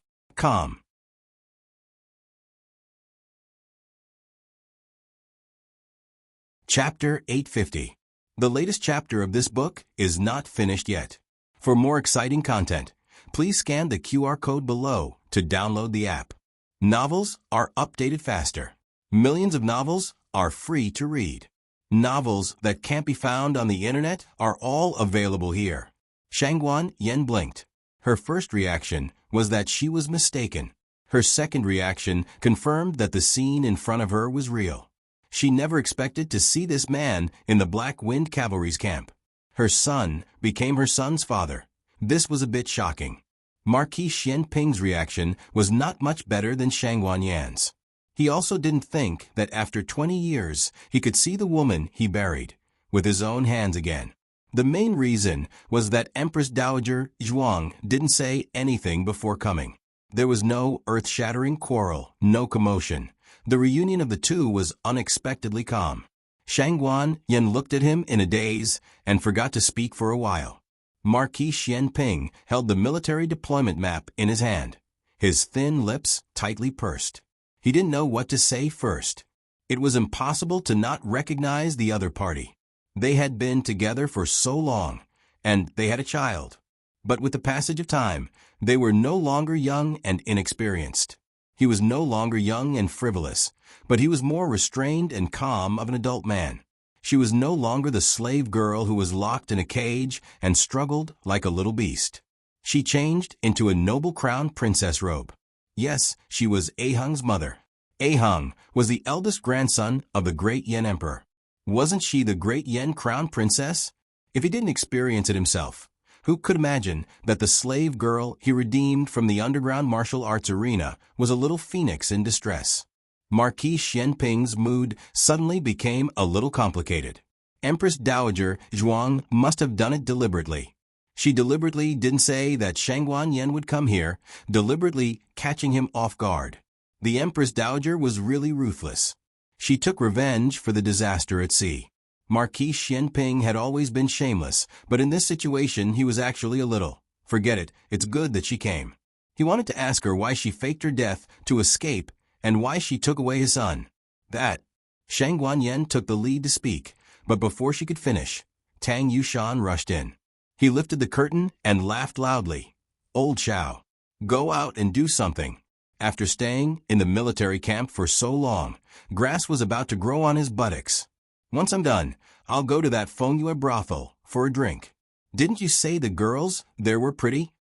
Chapter 850. The latest chapter of this book is not finished yet. For more exciting content, please scan the QR code below to download the app. Novels are updated faster. Millions of novels are free to read. Novels that can't be found on the internet are all available here. Shang Guanyin blinked. Her first reaction was that she was mistaken. Her second reaction confirmed that the scene in front of her was real. She never expected to see this man in the Black Wind Cavalry's camp. Her son became her son's father. This was a bit shocking. Marquis Xianping's reaction was not much better than Shang Wanyan's. He also didn't think that after 20 years he could see the woman he buried with his own hands again. The main reason was that Empress Dowager Zhuang didn't say anything before coming. There was no earth-shattering quarrel, no commotion. The reunion of the two was unexpectedly calm. Shang Wanyan looked at him in a daze and forgot to speak for a while. Marquis Xianping held the military deployment map in his hand, his thin lips tightly pursed. He didn't know what to say first. It was impossible to not recognize the other party. They had been together for so long, and they had a child. But with the passage of time, they were no longer young and inexperienced. He was no longer young and frivolous, but he was more restrained and calm of an adult man. She was no longer the slave girl who was locked in a cage and struggled like a little beast. She changed into a noble crown princess robe. Yes, she was Ahung's mother. Ahung was the eldest grandson of the great Yen emperor. Wasn't she the great Yen crown princess? If he didn't experience it himself, who could imagine that the slave girl he redeemed from the underground martial arts arena was a little phoenix in distress? Marquis Xianping's mood suddenly became a little complicated. Empress Dowager Zhuang must have done it deliberately. She deliberately didn't say that Shang Wanyan would come here, deliberately catching him off guard. The Empress Dowager was really ruthless. She took revenge for the disaster at sea. Marquis Xianping had always been shameless, but in this situation he was actually a little. Forget it, it's good that she came. He wanted to ask her why she faked her death to escape and why she took away his son. That. Shang Wanyan took the lead to speak, but before she could finish, Tang Yushan rushed in. He lifted the curtain and laughed loudly. Old Xiao, go out and do something. After staying in the military camp for so long, grass was about to grow on his buttocks. Once I'm done, I'll go to that Fengyue brothel for a drink. Didn't you say the girls there were pretty?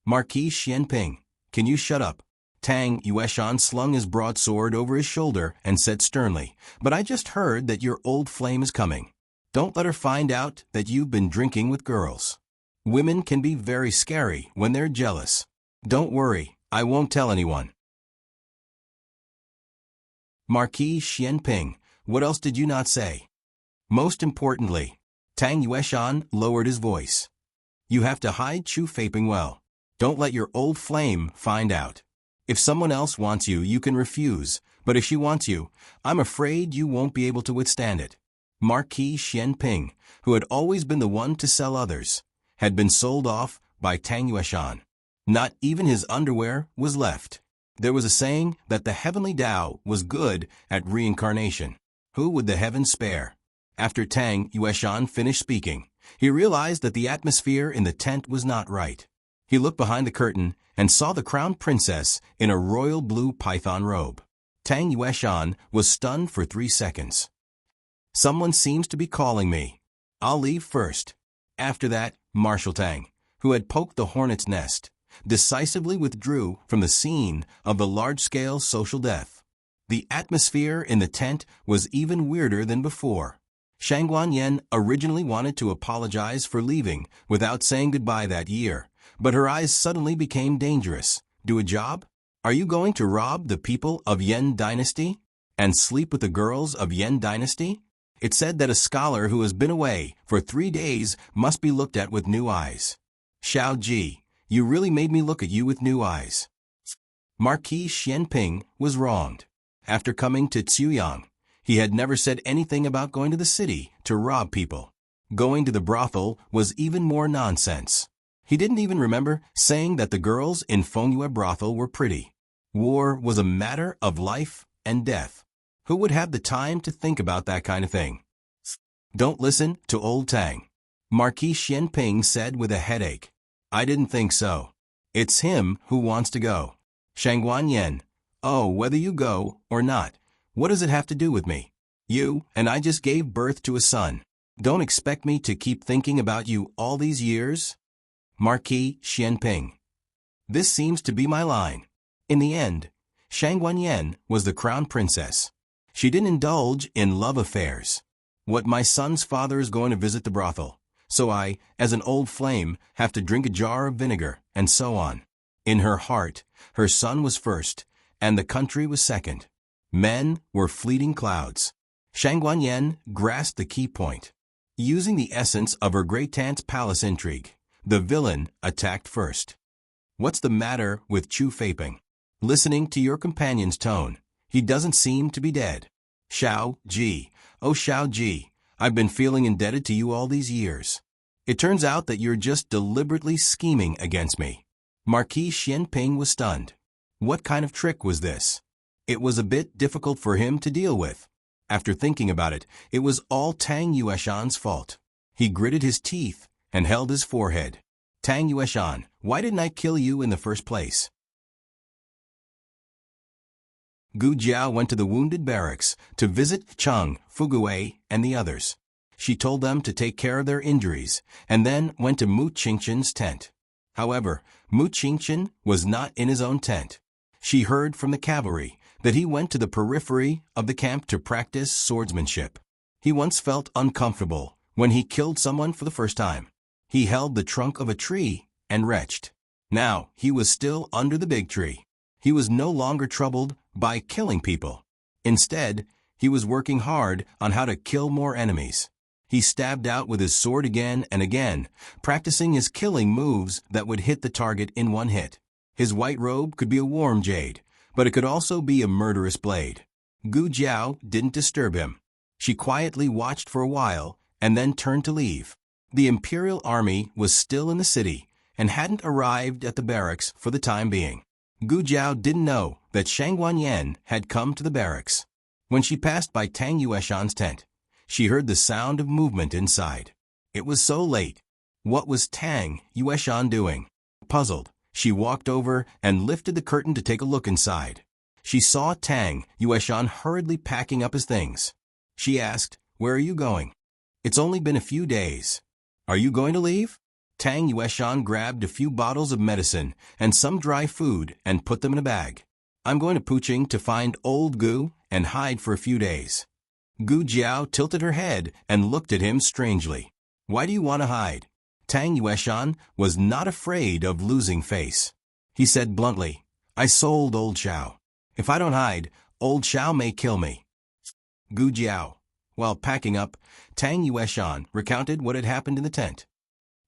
Marquis Xianping, can you shut up? Tang Yueshan slung his broadsword over his shoulder and said sternly, but I just heard that your old flame is coming. Don't let her find out that you've been drinking with girls. Women can be very scary when they're jealous. Don't worry, I won't tell anyone. Marquis Xianping, what else did you not say? Most importantly, Tang Yueshan lowered his voice. You have to hide Chu Faping well. Don't let your old flame find out. If someone else wants you, you can refuse, but if she wants you, I'm afraid you won't be able to withstand it. Marquis Xianping, who had always been the one to sell others, had been sold off by Tang Yueshan. Not even his underwear was left. There was a saying that the heavenly Tao was good at reincarnation. Who would the heavens spare? After Tang Yueshan finished speaking, he realized that the atmosphere in the tent was not right. He looked behind the curtain and saw the crown princess in a royal blue python robe. Tang Yueshan was stunned for 3 seconds. Someone seems to be calling me. I'll leave first. After that, Marshal Tang, who had poked the hornet's nest, decisively withdrew from the scene of the large-scale social death. The atmosphere in the tent was even weirder than before. Shang Wanyan originally wanted to apologize for leaving without saying goodbye that year, but her eyes suddenly became dangerous. Do a job? Are you going to rob the people of Yen Dynasty and sleep with the girls of Yen Dynasty? It said that a scholar who has been away for 3 days must be looked at with new eyes. Xiao Ji, you really made me look at you with new eyes. Marquis Xianping was wronged. After coming to Tsuyang, he had never said anything about going to the city to rob people. Going to the brothel was even more nonsense. He didn't even remember saying that the girls in Fengyue brothel were pretty. War was a matter of life and death. Who would have the time to think about that kind of thing? Don't listen to old Tang, Marquis Xianping said with a headache. I didn't think so. It's him who wants to go. Shang Wanyan, oh, whether you go or not, what does it have to do with me? You and I just gave birth to a son. Don't expect me to keep thinking about you all these years? Marquis Xianping. This seems to be my line. In the end, Shang Wanyan was the crown princess. She didn't indulge in love affairs. What, my son's father is going to visit the brothel, so I, as an old flame, have to drink a jar of vinegar, and so on. In her heart, her son was first, and the country was second. Men were fleeting clouds. Shang Guanyin grasped the key point. Using the essence of her great-aunt's palace intrigue, the villain attacked first. What's the matter with Chu Feiping? Listening to your companion's tone, he doesn't seem to be dead. Xiao Ji, oh Xiao Ji, I've been feeling indebted to you all these years. It turns out that you're just deliberately scheming against me. Marquis Xianping was stunned. What kind of trick was this? It was a bit difficult for him to deal with. After thinking about it, it was all Tang Yueshan's fault. He gritted his teeth and held his forehead. Tang Yueshan, why didn't I kill you in the first place? Gu Jiao went to the wounded barracks to visit Cheng, Fugui, and the others. She told them to take care of their injuries, and then went to Mu Qingchen's tent. However, Mu Qingchen was not in his own tent. She heard from the cavalry that he went to the periphery of the camp to practice swordsmanship. He once felt uncomfortable when he killed someone for the first time. He held the trunk of a tree and retched. Now he was still under the big tree. He was no longer troubled by killing people. Instead, he was working hard on how to kill more enemies. He stabbed out with his sword again and again, practicing his killing moves that would hit the target in one hit. His white robe could be a warm jade, but it could also be a murderous blade. Gu Jiao didn't disturb him. She quietly watched for a while and then turned to leave. The imperial army was still in the city and hadn't arrived at the barracks for the time being. Gu Jiao didn't know that Shang Guanyin had come to the barracks. When she passed by Tang Yueshan's tent, she heard the sound of movement inside. It was so late. What was Tang Yueshan doing? Puzzled, she walked over and lifted the curtain to take a look inside. She saw Tang Yueshan hurriedly packing up his things. She asked, "Where are you going?" "It's only been a few days." "Are you going to leave?" Tang Yueshan grabbed a few bottles of medicine and some dry food and put them in a bag. "I'm going to Puqing to find old Gu and hide for a few days." Gu Jiao tilted her head and looked at him strangely. "Why do you want to hide?" Tang Yueshan was not afraid of losing face. He said bluntly, "I sold old Xiao. If I don't hide, old Xiao may kill me." Gu Jiao. While packing up, Tang Yueshan recounted what had happened in the tent.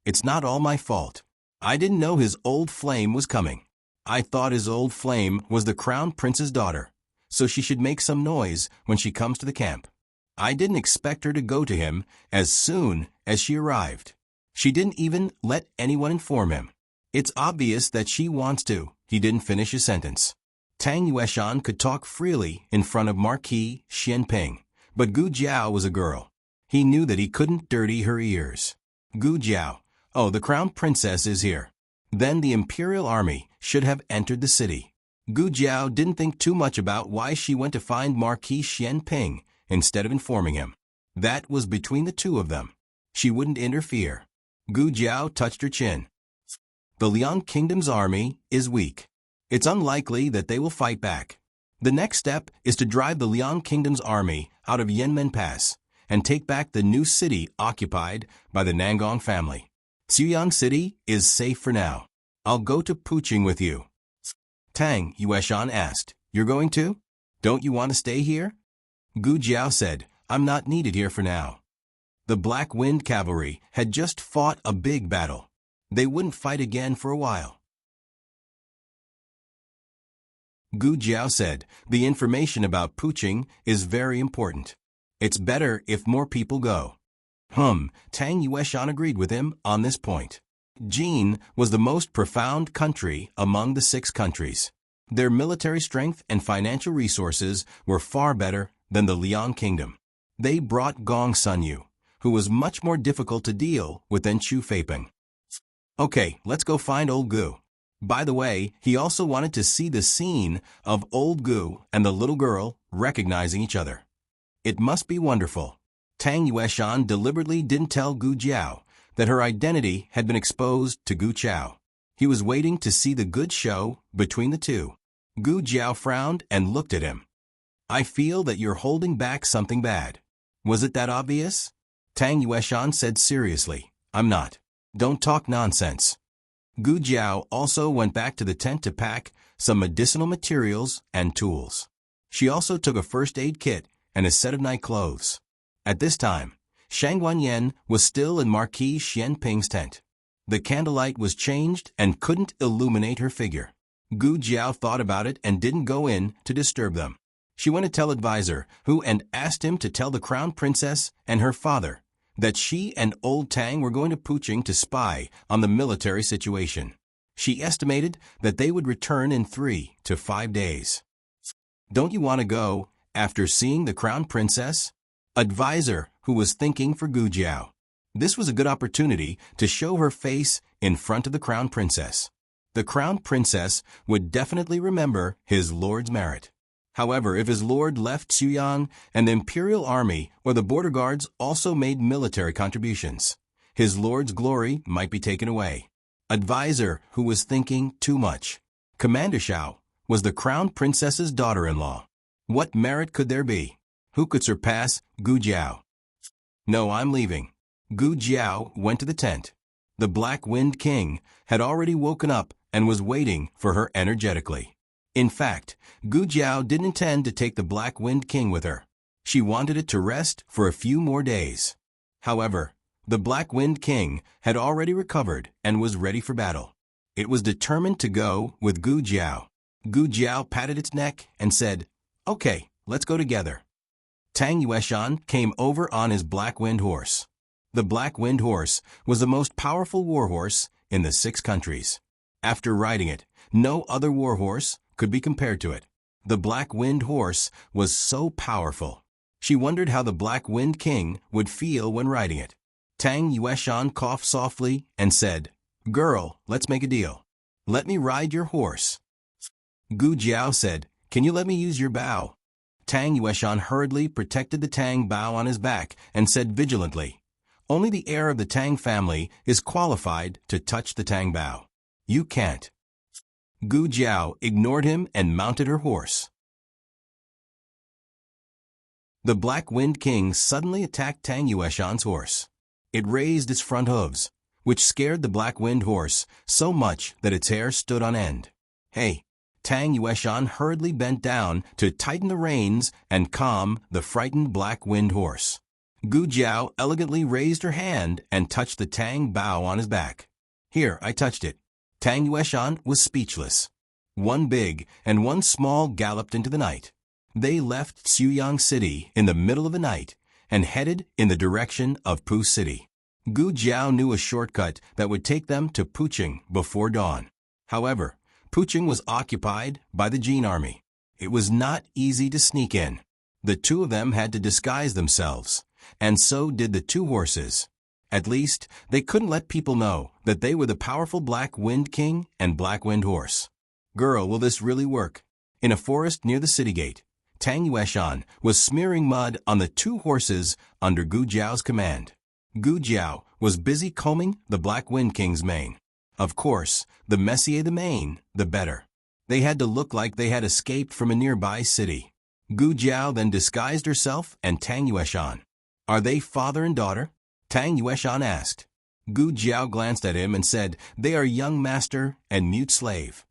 "It's not all my fault. I didn't know his old flame was coming. I thought his old flame was the crown prince's daughter, so she should make some noise when she comes to the camp. I didn't expect her to go to him as soon as she arrived. She didn't even let anyone inform him. It's obvious that she wants to." He didn't finish his sentence. Tang Yueshan could talk freely in front of Marquis Xianping, but Gu Jiao was a girl. He knew that he couldn't dirty her ears. Gu Jiao. "Oh, the crown princess is here." Then the imperial army should have entered the city. Gu Jiao didn't think too much about why she went to find Marquis Xianping instead of informing him. That was between the two of them. She wouldn't interfere. Gu Jiao touched her chin. "The Liang Kingdom's army is weak. It's unlikely that they will fight back. The next step is to drive the Liang Kingdom's army out of Yanmen Pass and take back the new city occupied by the Nangong family. Xuyang City is safe for now. I'll go to Puqing with you." Tang Yueshan asked, "You're going to? Don't you want to stay here?" Gu Jiao said, "I'm not needed here for now." The Black Wind Cavalry had just fought a big battle. They wouldn't fight again for a while. Gu Jiao said, "The information about Puqing is very important. It's better if more people go." Tang Yueshan agreed with him on this point. Jin was the most profound country among the 6 countries. Their military strength and financial resources were far better than the Liang Kingdom. They brought Gong Sunyu, who was much more difficult to deal with than Chu Feiping. "Okay, let's go find old Gu." By the way, he also wanted to see the scene of old Gu and the little girl recognizing each other. It must be wonderful. Tang Yueshan deliberately didn't tell Gu Jiao that her identity had been exposed to Gu Chao. He was waiting to see the good show between the two. Gu Jiao frowned and looked at him. I feel that you're holding back something bad. Was it that obvious? Tang Yueshan said seriously, I'm not. Don't talk nonsense. Gu Jiao also went back to the tent to pack some medicinal materials and tools. She also took a first aid kit and a set of night clothes. At this time, Shang Wanyan was still in Marquis Xianping's tent. The candlelight was changed and couldn't illuminate her figure. Gu Jiao thought about it and didn't go in to disturb them. She went to tell advisor and asked him to tell the crown princess and her father that she and old Tang were going to Puching to spy on the military situation. She estimated that they would return in 3 to 5 days. Don't you want to go after seeing the crown princess? Advisor who was thinking for Gu Jiao. This was a good opportunity to show her face in front of the crown princess. The crown princess would definitely remember his lord's merit. However, if his lord left Xuyang and the imperial army or the border guards also made military contributions, his lord's glory might be taken away. Advisor who was thinking too much. Commander Xiao was the crown princess's daughter-in-law. What merit could there be? Who could surpass Gu Jiao? No, I'm leaving. Gu Jiao went to the tent. The Black Wind King had already woken up and was waiting for her energetically. In fact, Gu Jiao didn't intend to take the Black Wind King with her. She wanted it to rest for a few more days. However, the Black Wind King had already recovered and was ready for battle. It was determined to go with Gu Jiao. Gu Jiao patted its neck and said, "Okay, let's go together." Tang Yueshan came over on his Black Wind horse. The Black Wind horse was the most powerful warhorse in the 6 countries. After riding it, no other warhorse could be compared to it. The Black Wind horse was so powerful. She wondered how the Black Wind King would feel when riding it. Tang Yueshan coughed softly and said, "Girl, let's make a deal. Let me ride your horse." Gu Jiao said, "Can you let me use your bow?" Tang Yueshan hurriedly protected the Tang bow on his back and said vigilantly, "Only the heir of the Tang family is qualified to touch the Tang bow. You can't." Gu Jiao ignored him and mounted her horse. The Black Wind King suddenly attacked Tang Yueshan's horse. It raised its front hooves, which scared the Black Wind horse so much that its hair stood on end. "Hey!" Tang Yueshan hurriedly bent down to tighten the reins and calm the frightened Black Wind horse. Gu Jiao elegantly raised her hand and touched the Tang bow on his back. "Here, I touched it." Tang Yueshan was speechless. One big and one small galloped into the night. They left Xuyang City in the middle of the night and headed in the direction of Pu City. Gu Jiao knew a shortcut that would take them to Puching before dawn. However, Puching was occupied by the Jin army. It was not easy to sneak in. The two of them had to disguise themselves, and so did the 2 horses. At least, they couldn't let people know that they were the powerful Black Wind King and Black Wind Horse. Girl, will this really work? In a forest near the city gate, Tang Yueshan was smearing mud on the 2 horses under Gu Jiao's command. Gu Jiao was busy combing the Black Wind King's mane. Of course, the messier the mane, the better. They had to look like they had escaped from a nearby city. Gu Jiao then disguised herself and Tang Yueshan. "Are they father and daughter?" Tang Yueshan asked. Gu Jiao glanced at him and said, "They are young master and mute slave."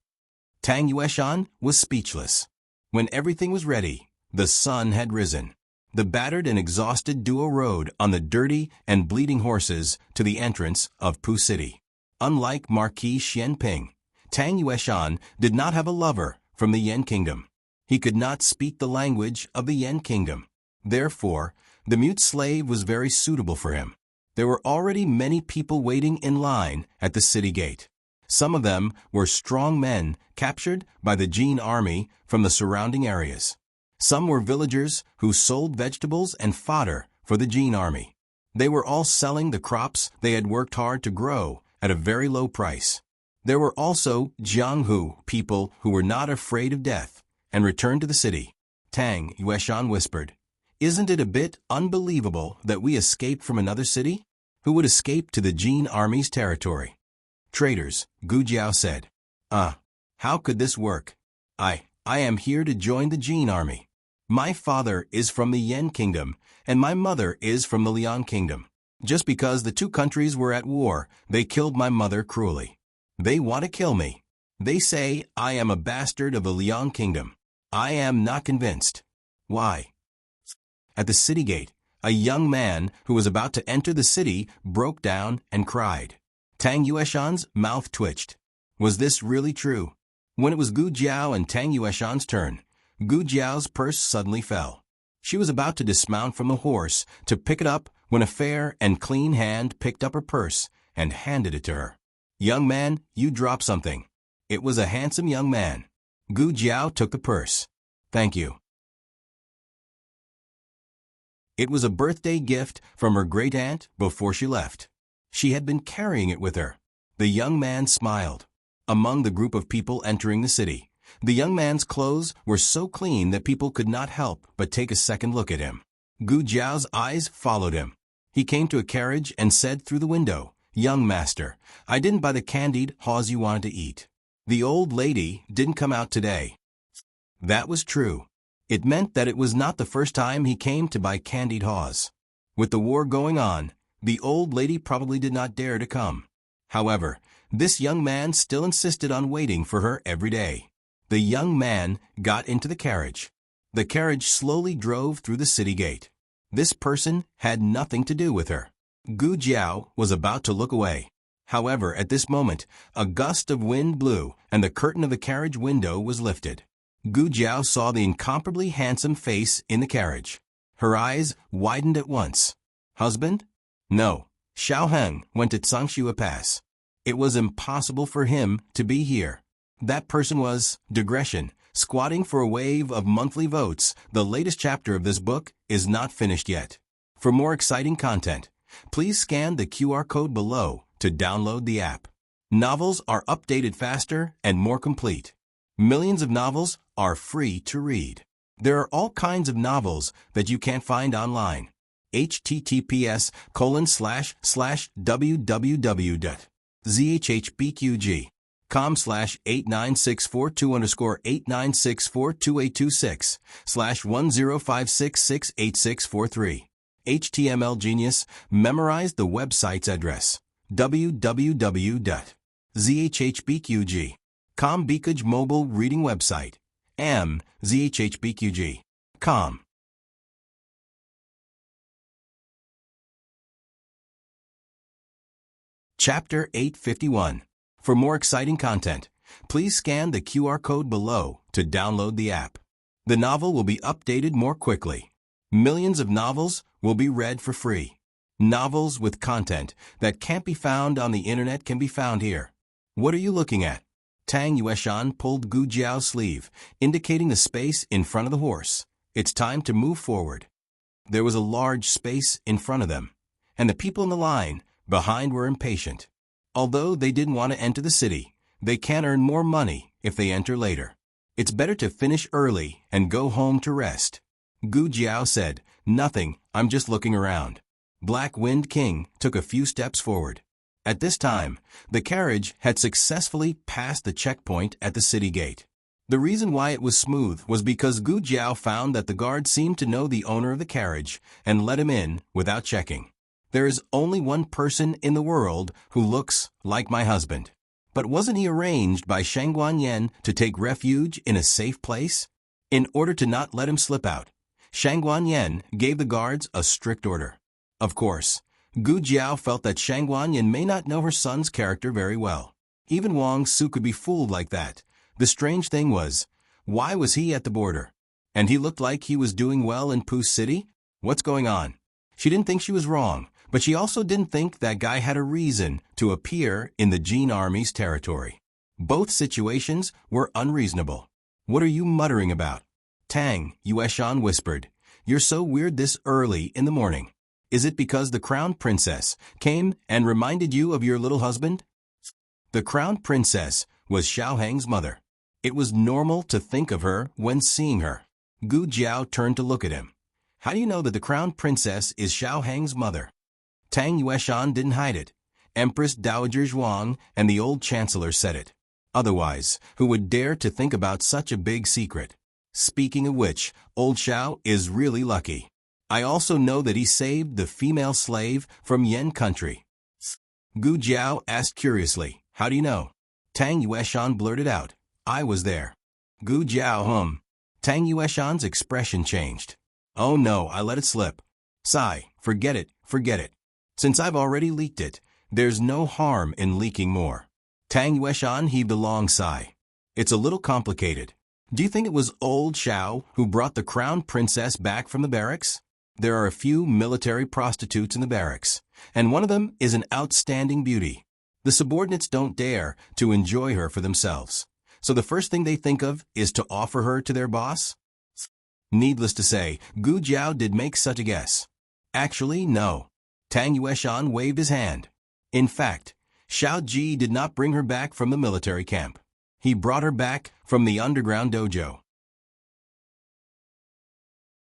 Tang Yueshan was speechless. When everything was ready, the sun had risen. The battered and exhausted duo rode on the dirty and bleeding horses to the entrance of Pu City. Unlike Marquis Xianping, Tang Yueshan did not have a lover from the Yan Kingdom. He could not speak the language of the Yan Kingdom. Therefore, the mute slave was very suitable for him. There were already many people waiting in line at the city gate. Some of them were strong men captured by the Jin army from the surrounding areas. Some were villagers who sold vegetables and fodder for the Jin army. They were all selling the crops they had worked hard to grow at a very low price. There were also Jianghu people who were not afraid of death and returned to the city. Tang Yueshan whispered, "Isn't it a bit unbelievable that we escaped from another city? Who would escape to the Jin army's territory?" "Traitors," Gu Jiao said. How could this work? I am here to join the Jin army." My father is from the Yen kingdom, and my mother is from the Liang kingdom. Just because the two countries were at war, they killed my mother cruelly. They want to kill me. They say I am a bastard of the Liang kingdom. I am not convinced. Why? At the city gate, a young man who was about to enter the city broke down and cried. Tang Yueshan's mouth twitched. Was this really true? When it was Gu Jiao and Tang Yueshan's turn, Gu Jiao's purse suddenly fell. She was about to dismount from the horse to pick it up when a fair and clean hand picked up her purse and handed it to her. Young man, you dropped something. It was a handsome young man. Gu Jiao took the purse. Thank you. It was a birthday gift from her great-aunt before she left. She had been carrying it with her. The young man smiled. Among the group of people entering the city, the young man's clothes were so clean that people could not help but take a second look at him. Gu Jiao's eyes followed him. He came to a carriage and said through the window, "Young master, I didn't buy the candied haws you wanted to eat. The old lady didn't come out today." That was true. It meant that it was not the first time he came to buy candied haws. With the war going on, the old lady probably did not dare to come. However, this young man still insisted on waiting for her every day. The young man got into the carriage. The carriage slowly drove through the city gate. This person had nothing to do with her. Gu Jiao was about to look away. However, at this moment, a gust of wind blew and the curtain of the carriage window was lifted. Gu Jiao saw the incomparably handsome face in the carriage. Her eyes widened at once. Husband? No. Xiao Heng went to Tsangshui Pass. It was impossible for him to be here. That person was digression, squatting for a wave of monthly votes. The latest chapter of this book is not finished yet. For more exciting content, please scan the QR code below to download the app. Novels are updated faster and more complete. Millions of novels are free to read. There are all kinds of novels that you can't find online. https://www.zhbqg.com/89642_8964286/1056686643. HTML Genius memorized the website's address. www.zhbqg.com Bikaj mobile reading website. zhbqg.com. Chapter 851. For more exciting content, please scan the QR code below to download the app. The novel will be updated more quickly. Millions of novels will be read for free. Novels with content that can't be found on the internet can be found here. What are you looking at? Tang Yueshan pulled Gu Jiao's sleeve, indicating the space in front of the horse. It's time to move forward. There was a large space in front of them, and the people in the line behind were impatient. Although they didn't want to enter the city, they can earn more money if they enter later. It's better to finish early and go home to rest. Gu Jiao said, "Nothing, I'm just looking around." Black Wind King took a few steps forward. At this time, the carriage had successfully passed the checkpoint at the city gate. The reason why it was smooth was because Gu Jiao found that the guard seemed to know the owner of the carriage and let him in without checking. There is only one person in the world who looks like my husband. But wasn't he arranged by Shangguan Yen to take refuge in a safe place? In order to not let him slip out, Shangguan Yen gave the guards a strict order. Of course, Gu Jiao felt that Shangguan Yin may not know her son's character very well. Even Wang Su could be fooled like that. The strange thing was, why was he at the border? And he looked like he was doing well in Pooh City? What's going on? She didn't think she was wrong, but she also didn't think that guy had a reason to appear in the Jin Army's territory. Both situations were unreasonable. What are you muttering about? Tang Yueshan whispered. You're so weird this early in the morning. Is it because the crown princess came and reminded you of your little husband? The crown princess was Xiao Heng's mother. It was normal to think of her when seeing her. Gu Jiao turned to look at him. How do you know that the crown princess is Xiao Heng's mother? Tang Yueshan didn't hide it. Empress Dowager Zhuang and the old chancellor said it. Otherwise, who would dare to think about such a big secret? Speaking of which, old Xiao is really lucky. I also know that he saved the female slave from Yen country. Gu Jiao asked curiously, "How do you know?" Tang Yueshan blurted out, "I was there." Gu Jiao Tang Yueshan's expression changed. "Oh no, I let it slip." "Sigh, forget it, forget it. Since I've already leaked it, there's no harm in leaking more." Tang Yueshan heaved a long sigh. "It's a little complicated. Do you think it was old Xiao who brought the crown princess back from the barracks? There are a few military prostitutes in the barracks, and one of them is an outstanding beauty. The subordinates don't dare to enjoy her for themselves, so the first thing they think of is to offer her to their boss?" Needless to say, Gu Jiao did make such a guess. Actually, no. Tang Yueshan waved his hand. In fact, Xiao Ji did not bring her back from the military camp. He brought her back from the underground dojo.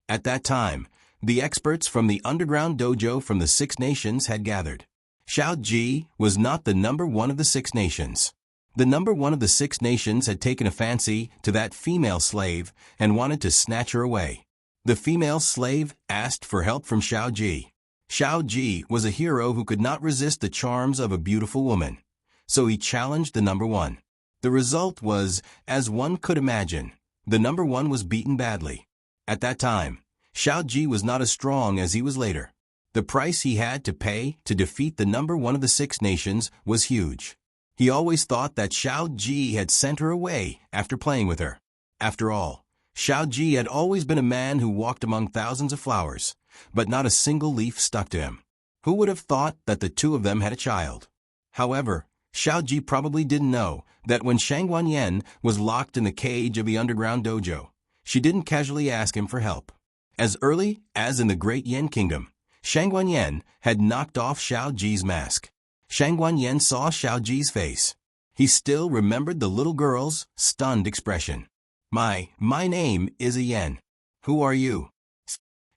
At that time, the experts from the underground dojo from the Six Nations had gathered. Xiao Ji was not the number one of the Six Nations. The number one of the Six Nations had taken a fancy to that female slave and wanted to snatch her away. The female slave asked for help from Xiao Ji. Xiao Ji was a hero who could not resist the charms of a beautiful woman, so he challenged the number one. The result was, as one could imagine, the number one was beaten badly. At that time, Xiao Ji was not as strong as he was later. The price he had to pay to defeat the number one of the Six Nations was huge. He always thought that Xiao Ji had sent her away after playing with her. After all, Xiao Ji had always been a man who walked among thousands of flowers, but not a single leaf stuck to him. Who would have thought that the two of them had a child? However, Xiao Ji probably didn't know that when Shangguan Yan was locked in the cage of the underground dojo, she didn't casually ask him for help. As early as in the Great Yen Kingdom, Shangguan Yan had knocked off Xiao Ji's mask. Shangguan Yan saw Xiao Ji's face. He still remembered the little girl's stunned expression. My name is a Yan. Who are you?"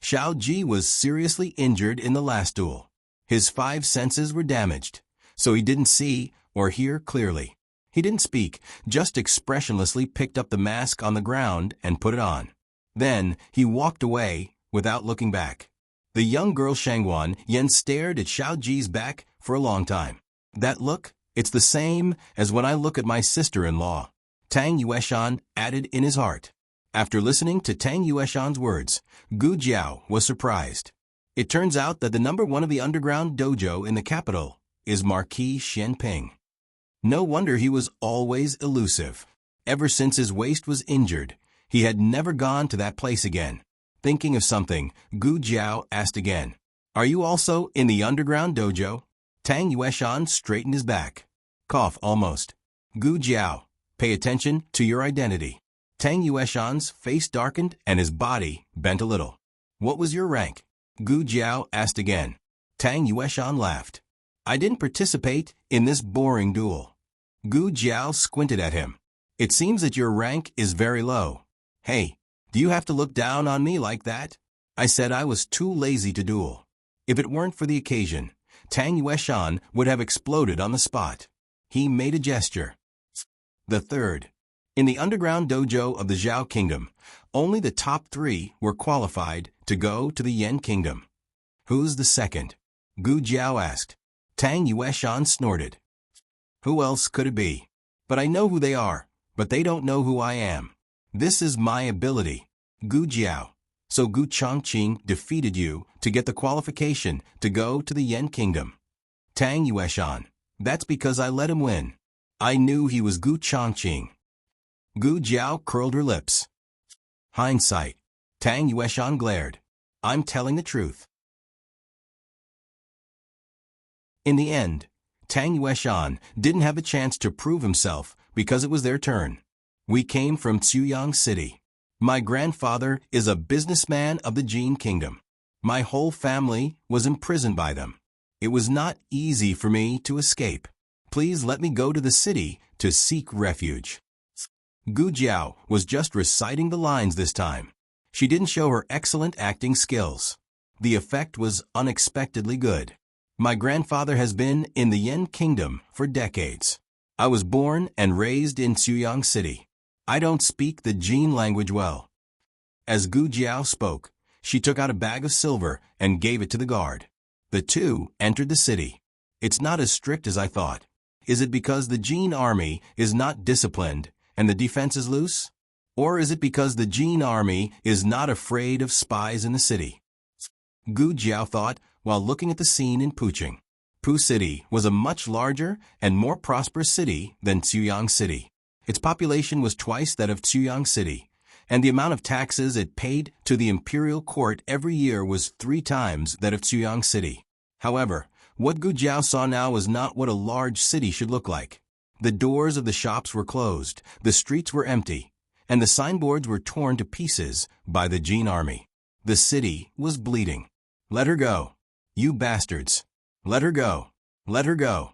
Xiao Ji was seriously injured in the last duel. His 5 senses were damaged, so he didn't see or hear clearly. He didn't speak, just expressionlessly picked up the mask on the ground and put it on. Then he walked away without looking back. The young girl Shangguan Yan stared at Xiao Ji's back for a long time. "That look, it's the same as when I look at my sister-in-law," Tang Yueshan added in his heart. After listening to Tang Yueshan's words, Gu Jiao was surprised. It turns out that the number one of the underground dojo in the capital is Marquis Xianping. No wonder he was always elusive. Ever since his waist was injured, he had never gone to that place again. Thinking of something, Gu Jiao asked again, "Are you also in the underground dojo?" Tang Yueshan straightened his back. Cough almost. "Gu Jiao, pay attention to your identity." Tang Yueshan's face darkened and his body bent a little. "What was your rank?" Gu Jiao asked again. Tang Yueshan laughed. "I didn't participate in this boring duel." Gu Jiao squinted at him. "It seems that your rank is very low. Hey, do you have to look down on me like that? I said I was too lazy to duel." If it weren't for the occasion, Tang Yueshan would have exploded on the spot. He made a gesture. The third. In the underground dojo of the Zhao Kingdom, only the top 3 were qualified to go to the Yen Kingdom. "Who's the second?" Gu Jiao asked. Tang Yueshan snorted. "Who else could it be? But I know who they are, but they don't know who I am. This is my ability, Gu Jiao. So Gu Chongqing defeated you to get the qualification to go to the Yen Kingdom." Tang Yueshan. "That's because I let him win. I knew he was Gu Chongqing." Gu Jiao curled her lips. "Hindsight." Tang Yueshan glared. "I'm telling the truth." In the end, Tang Yueshan didn't have a chance to prove himself because it was their turn. "We came from Tsuyang City. My grandfather is a businessman of the Jin Kingdom. My whole family was imprisoned by them. It was not easy for me to escape. Please let me go to the city to seek refuge." Gu Jiao was just reciting the lines this time. She didn't show her excellent acting skills. The effect was unexpectedly good. "My grandfather has been in the Yen Kingdom for decades. I was born and raised in Tsuyang City. I don't speak the Jin language well, As Gu Jiao spoke, she took out a bag of silver and gave it to the guard. The two entered the city. It's not as strict as I thought. Is it because the Jin army is not disciplined and the defense is loose? Or is it because the Jin army is not afraid of spies in the city? Gu Jiao thought while looking at the scene in Puching. Pu City was a much larger and more prosperous city than Chuyang City. Its population was twice that of Chuyang City, and the amount of taxes it paid to the imperial court every year was 3 times that of Chuyang City. However, what Gu Jiao saw now was not what a large city should look like. The doors of the shops were closed, the streets were empty, and the signboards were torn to pieces by the Jin army. The city was bleeding. Let her go. You bastards. Let her go. Let her go.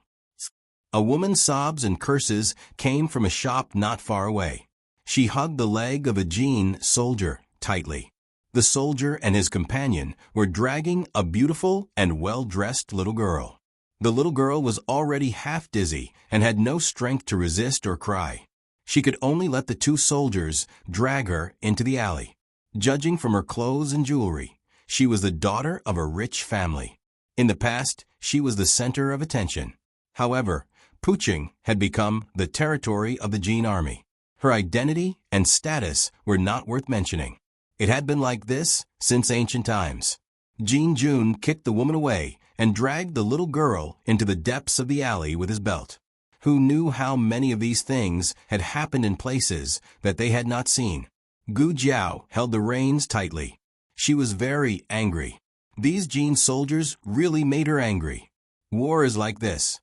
A woman's sobs and curses came from a shop not far away. She hugged the leg of a Jin soldier tightly. The soldier and his companion were dragging a beautiful and well-dressed little girl. The little girl was already half dizzy and had no strength to resist or cry. She could only let the 2 soldiers drag her into the alley. Judging from her clothes and jewelry, she was the daughter of a rich family. In the past, she was the center of attention. However, Puching had become the territory of the Jin army. Her identity and status were not worth mentioning. It had been like this since ancient times. Jin Jun kicked the woman away and dragged the little girl into the depths of the alley with his belt. Who knew how many of these things had happened in places that they had not seen? Gu Jiao held the reins tightly. She was very angry. These Jin soldiers really made her angry. War is like this.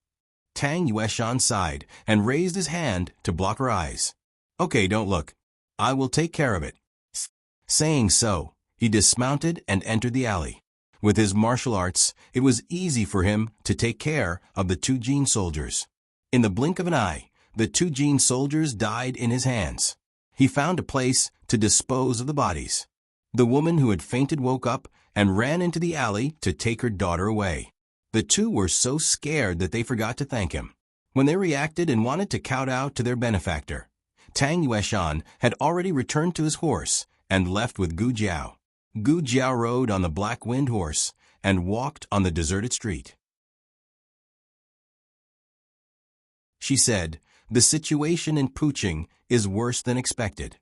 Tang Yueshan sighed and raised his hand to block her eyes. Okay, don't look. I will take care of it. Saying so, he dismounted and entered the alley. With his martial arts, it was easy for him to take care of the 2 Jin soldiers. In the blink of an eye, the 2 Jin soldiers died in his hands. He found a place to dispose of the bodies. The woman who had fainted woke up and ran into the alley to take her daughter away. The 2 were so scared that they forgot to thank him. When they reacted and wanted to kowtow to their benefactor, Tang Yueshan had already returned to his horse and left with Gu Jiao. Gu Jiao rode on the black wind horse and walked on the deserted street. She said, "The situation in Puching is worse than expected."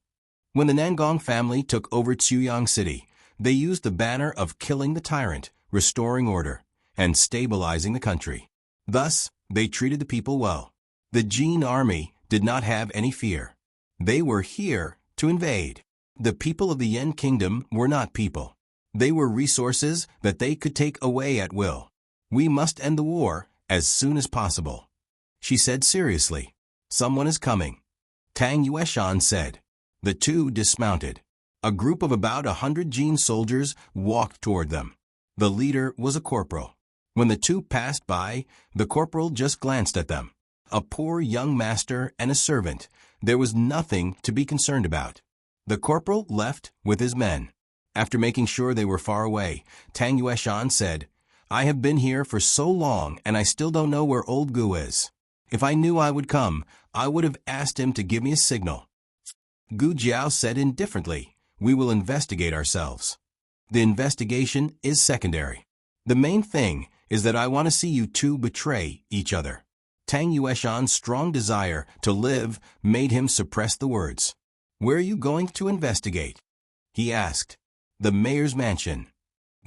When the Nangong family took over Chuyang City, they used the banner of killing the tyrant, restoring order, and stabilizing the country. Thus, they treated the people well. The Jin army did not have any fear. They were here to invade. The people of the Yen kingdom were not people. They were resources that they could take away at will. We must end the war as soon as possible. She said seriously. Someone is coming. Tang Yueshan said. The 2 dismounted. A group of about 100 Jin soldiers walked toward them. The leader was a corporal. When the 2 passed by, the corporal just glanced at them. A poor young master and a servant. There was nothing to be concerned about. The corporal left with his men. After making sure they were far away, Tang Yueshan said, "I have been here for so long and I still don't know where old Gu is. If I knew I would come, I would have asked him to give me a signal." Gu Jiao said indifferently, "We will investigate ourselves. The investigation is secondary. The main thing is that I want to see you 2 betray each other." Tang Yueshan's strong desire to live made him suppress the words. "Where are you going to investigate?" he asked. "The mayor's mansion."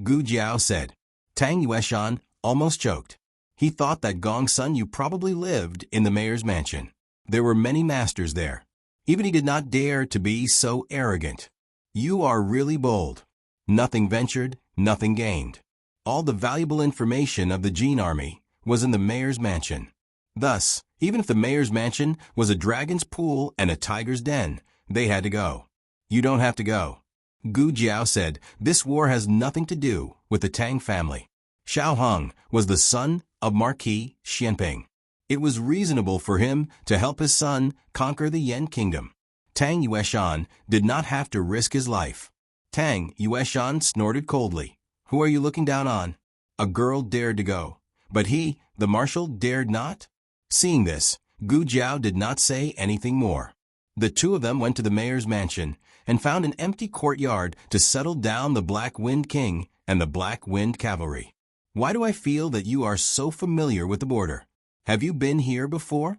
Gu Jiao said. Tang Yueshan almost choked. He thought that Gongsun Yu probably lived in the mayor's mansion. There were many masters there. Even he did not dare to be so arrogant. "You are really bold." Nothing ventured, nothing gained. All the valuable information of the Jin army was in the mayor's mansion. Thus, even if the mayor's mansion was a dragon's pool and a tiger's den, they had to go. "You don't have to go." Gu Jiao said, "This war has nothing to do with the Tang family." Xiao Hong was the son of Marquis Xianping. It was reasonable for him to help his son conquer the Yen kingdom. Tang Yueshan did not have to risk his life. Tang Yueshan snorted coldly. "Who are you looking down on?" A girl dared to go, but he, the marshal, dared not. Seeing this, Gu Jiao did not say anything more. The 2 of them went to the mayor's mansion, and found an empty courtyard to settle down the Black Wind King and the Black Wind Cavalry. Why do I feel that you are so familiar with the border? Have you been here before?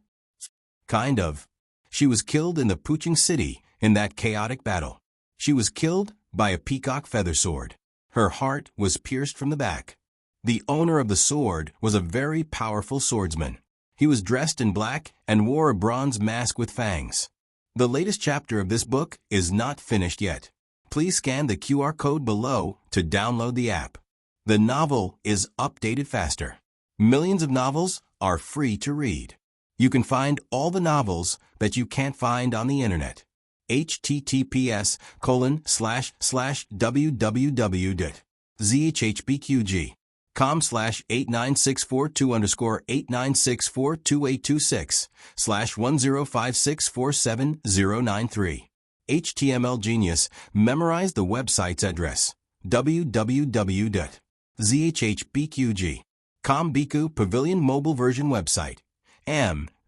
Kind of. She was killed in the Puching City in that chaotic battle. She was killed by a peacock feather sword. Her heart was pierced from the back. The owner of the sword was a very powerful swordsman. He was dressed in black and wore a bronze mask with fangs. The latest chapter of this book is not finished yet. Please scan the QR code below to download the app. The novel is updated faster. Millions of novels are free to read. You can find all the novels that you can't find on the internet. https://www.zhbqg.com/8964-2_89642_1056479093. HTML Genius memorized the website's address. www.zhbqg.com Biku Pavilion Mobile Version Website.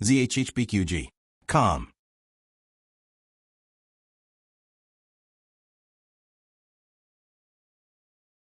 zhbqg.com.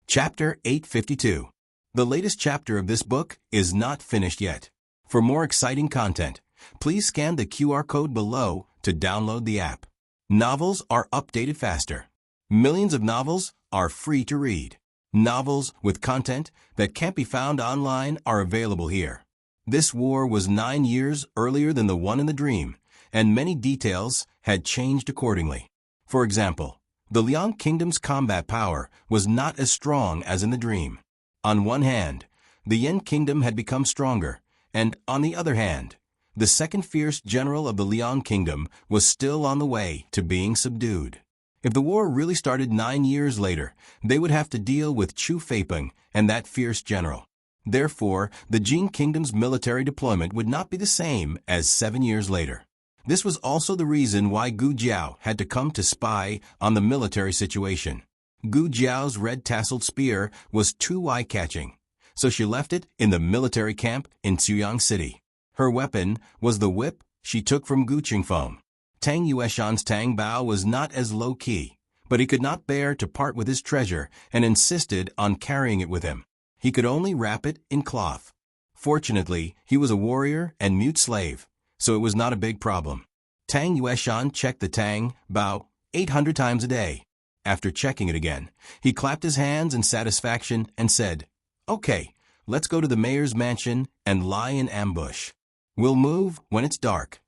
Chapter 852. The latest chapter of this book is not finished yet. For more exciting content, please scan the QR code below to download the app. Novels are updated faster. Millions of novels are free to read. Novels with content that can't be found online are available here. This war was 9 years earlier than the one in the dream, and many details had changed accordingly. For example, the Liang Kingdom's combat power was not as strong as in the dream. On one hand, the Yin Kingdom had become stronger, and on the other hand, the second fierce general of the Liang Kingdom was still on the way to being subdued. If the war really started 9 years later, they would have to deal with Chu Feipeng and that fierce general. Therefore, the Jin Kingdom's military deployment would not be the same as 7 years later. This was also the reason why Gu Jiao had to come to spy on the military situation. Gu Jiao's red-tasseled spear was too eye-catching, so she left it in the military camp in Xuyang City. Her weapon was the whip she took from Gu Qingfeng. Tang Yueshan's Tang Bao was not as low-key, but he could not bear to part with his treasure and insisted on carrying it with him. He could only wrap it in cloth. Fortunately, he was a warrior and mute slave, so it was not a big problem. Tang Yueshan checked the Tang Bao 800 times a day. After checking it again, he clapped his hands in satisfaction and said, "Okay, let's go to the mayor's mansion and lie in ambush. We'll move when it's dark."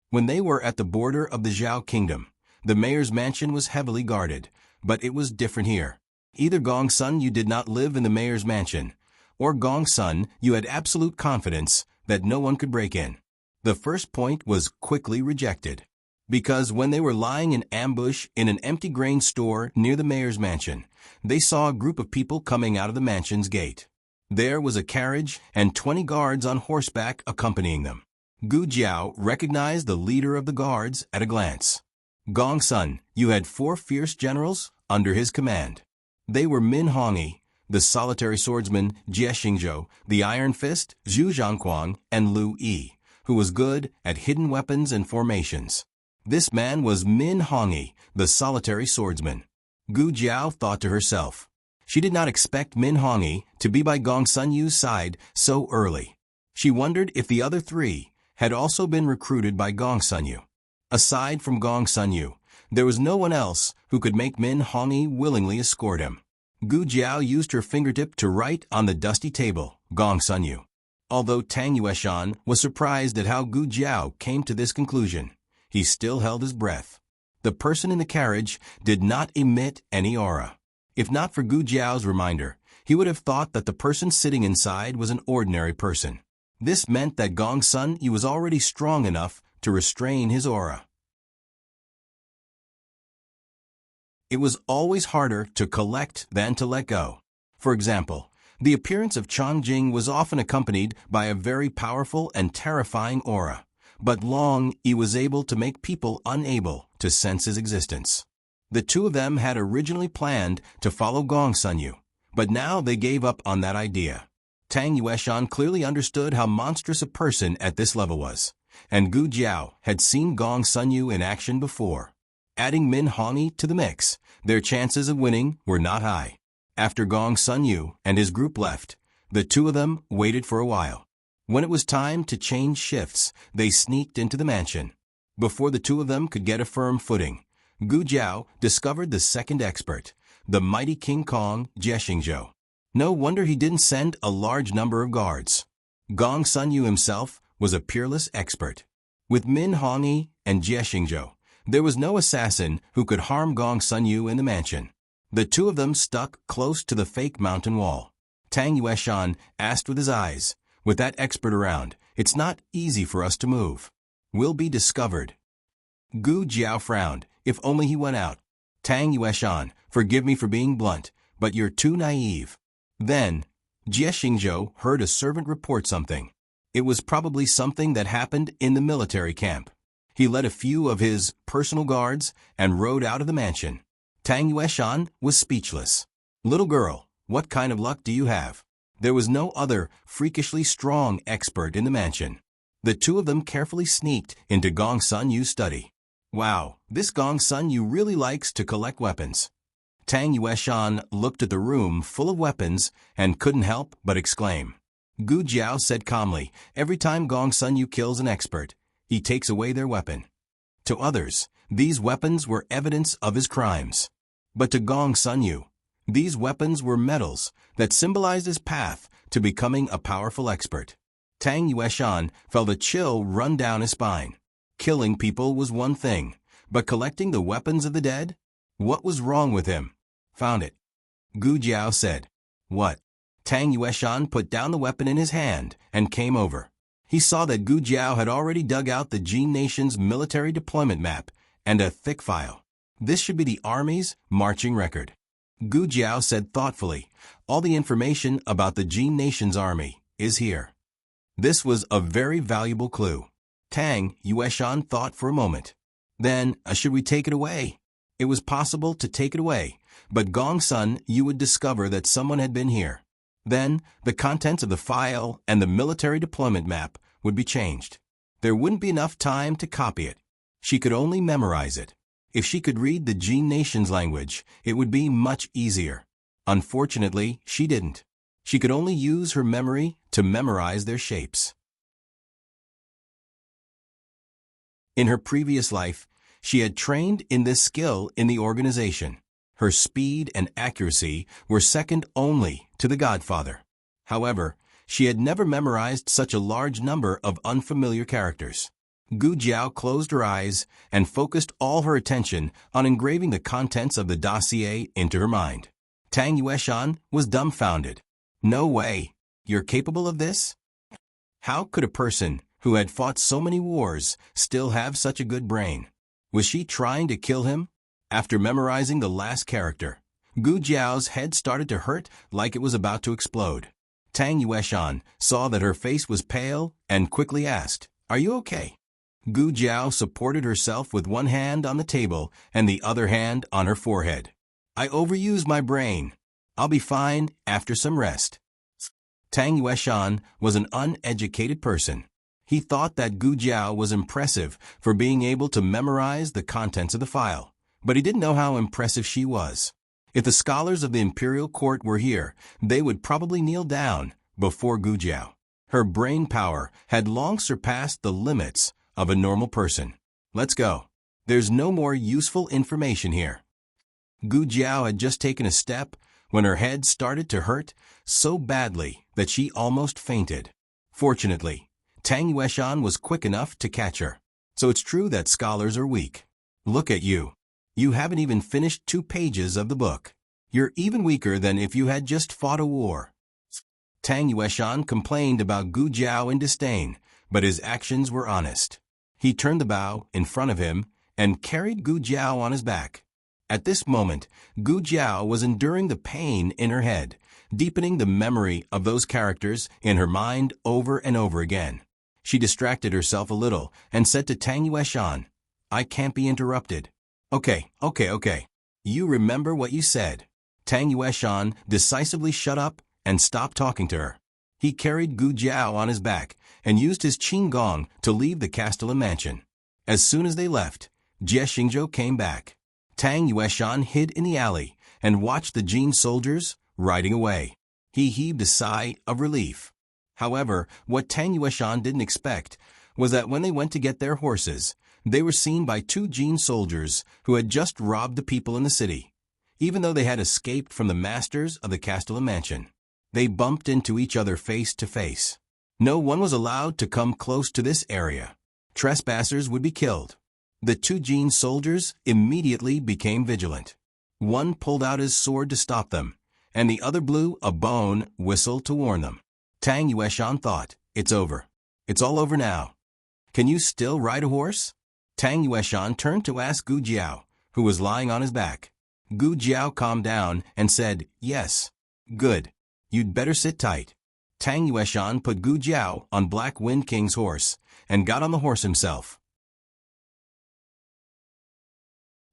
When they were at the border of the Zhao Kingdom, the mayor's mansion was heavily guarded, but it was different here. Either Gong Sun you did not live in the mayor's mansion, or Gong Sun you had absolute confidence that no one could break in. The first point was quickly rejected, because when they were lying in ambush in an empty grain store near the mayor's mansion, they saw a group of people coming out of the mansion's gate. There was a carriage and 20 guards on horseback accompanying them. Gu Jiao recognized the leader of the guards at a glance. Gong Sun, you had 4 fierce generals under his command. They were Min Hongyi, the solitary swordsman Jie Xingzhou, the Iron Fist Zhu Zhangquang, and Lu Yi, who was good at hidden weapons and formations. This man was Min Hongyi, the solitary swordsman. Gu Jiao thought to herself. She did not expect Min Hongyi to be by Gong Sun Yu's side so early. She wondered if the other 3 had also been recruited by Gong Sun Yu. Aside from Gong Sun Yu, there was no one else who could make Min Hongyi willingly escort him. Gu Jiao used her fingertip to write on the dusty table, Gong Sun Yu. Although Tang Yueshan was surprised at how Gu Jiao came to this conclusion, he still held his breath. The person in the carriage did not emit any aura. If not for Gu Jiao's reminder, he would have thought that the person sitting inside was an ordinary person. This meant that Gong Sun Yu was already strong enough to restrain his aura. It was always harder to collect than to let go. For example, the appearance of Changjing was often accompanied by a very powerful and terrifying aura, but Long Yi was able to make people unable to sense his existence. The two of them had originally planned to follow Gong Sun Yu, but now they gave up on that idea. Tang Yueshan clearly understood how monstrous a person at this level was, and Gu Jiao had seen Gong Sun Yu in action before. Adding Min Hongyi to the mix, their chances of winning were not high. After Gong Sun Yu and his group left, the two of them waited for a while. When it was time to change shifts, they sneaked into the mansion. Before the two of them could get a firm footing, Gu Jiao discovered the second expert, the mighty King Kong Jiexingzhou. No wonder he didn't send a large number of guards. Gong Sun Yu himself was a peerless expert. With Min Hongyi and Jiexingzhou, there was no assassin who could harm Gong Sun Yu in the mansion. The two of them stuck close to the fake mountain wall. Tang Yueshan asked with his eyes, "With that expert around, it's not easy for us to move. We'll be discovered." Gu Jiao frowned. If only he went out. "Tang Yueshan, forgive me for being blunt, but you're too naive." Then, Jiexingzhou heard a servant report something. It was probably something that happened in the military camp. He led a few of his personal guards and rode out of the mansion. Tang Yueshan was speechless. "Little girl, what kind of luck do you have?" There was no other freakishly strong expert in the mansion. The two of them carefully sneaked into Gong Sun Yu's study. "Wow, this Gong Sun Yu really likes to collect weapons." Tang Yueshan looked at the room full of weapons and couldn't help but exclaim. Gu Jiao said calmly, "Every time Gong Sun Yu kills an expert, he takes away their weapon." To others, these weapons were evidence of his crimes. But to Gong Sun Yu, these weapons were medals that symbolized his path to becoming a powerful expert. Tang Yueshan felt a chill run down his spine. Killing people was one thing, but collecting the weapons of the dead? What was wrong with him? "Found it," Gu Jiao said. "What?" Tang Yueshan put down the weapon in his hand and came over. He saw that Gu Jiao had already dug out the Jin Nation's military deployment map and a thick file. This should be the army's marching record. Gu Jiao said thoughtfully, "All the information about the Jin Nation's army is here." This was a very valuable clue. Tang Yueshan thought for a moment. Then, should we take it away? It was possible to take it away, but Gong Sun Yu would discover that someone had been here. Then, the contents of the file and the military deployment map would be changed. There wouldn't be enough time to copy it. She could only memorize it. If she could read the Jin Nation's language, it would be much easier. Unfortunately, she didn't. She could only use her memory to memorize their shapes. In her previous life, she had trained in this skill in the organization. Her speed and accuracy were second only to the Godfather. However, she had never memorized such a large number of unfamiliar characters. Gu Jiao closed her eyes and focused all her attention on engraving the contents of the dossier into her mind. Tang Yueshan was dumbfounded. "No way! You're capable of this?" How could a person who had fought so many wars still have such a good brain? Was she trying to kill him? After memorizing the last character, Gu Jiao's head started to hurt like it was about to explode. Tang Yueshan saw that her face was pale and quickly asked, "Are you okay?" Gu Jiao supported herself with one hand on the table and the other hand on her forehead. "I overused my brain. I'll be fine after some rest." Tang Yueshan was an uneducated person. He thought that Gu Jiao was impressive for being able to memorize the contents of the file, but he didn't know how impressive she was. If the scholars of the imperial court were here, they would probably kneel down before Gu Jiao. Her brain power had long surpassed the limits of a normal person. "Let's go. There's no more useful information here." Gu Jiao had just taken a step when her head started to hurt so badly that she almost fainted. Fortunately, Tang Yueshan was quick enough to catch her. "So it's true that scholars are weak. Look at you. You haven't even finished 2 pages of the book. You're even weaker than if you had just fought a war." Tang Yueshan complained about Gu Jiao in disdain, but his actions were honest. He turned the bow in front of him and carried Gu Jiao on his back. At this moment, Gu Jiao was enduring the pain in her head, deepening the memory of those characters in her mind over and over again. She distracted herself a little and said to Tang Yueshan, "I can't be interrupted." Okay. You remember what you said." Tang Yueshan decisively shut up and stopped talking to her. He carried Gu Jiao on his back and used his qin gong to leave the Castellan mansion. As soon as they left, Jie Xingzhou came back. Tang Yueshan hid in the alley and watched the Jin soldiers riding away. He heaved a sigh of relief. However, what Tang Yueshan didn't expect was that when they went to get their horses, they were seen by two Jin soldiers who had just robbed the people in the city. Even though they had escaped from the masters of the Castellan mansion, they bumped into each other face to face. No one was allowed to come close to this area. Trespassers would be killed. The two Jin soldiers immediately became vigilant. One pulled out his sword to stop them, and the other blew a bone whistle to warn them. Tang Yueshan thought, "It's over. It's all over now. Can you still ride a horse?" Tang Yueshan turned to ask Gu Jiao, who was lying on his back. Gu Jiao calmed down and said, "Yes." "Good. You'd better sit tight." Tang Yueshan put Gu Jiao on Black Wind King's horse and got on the horse himself.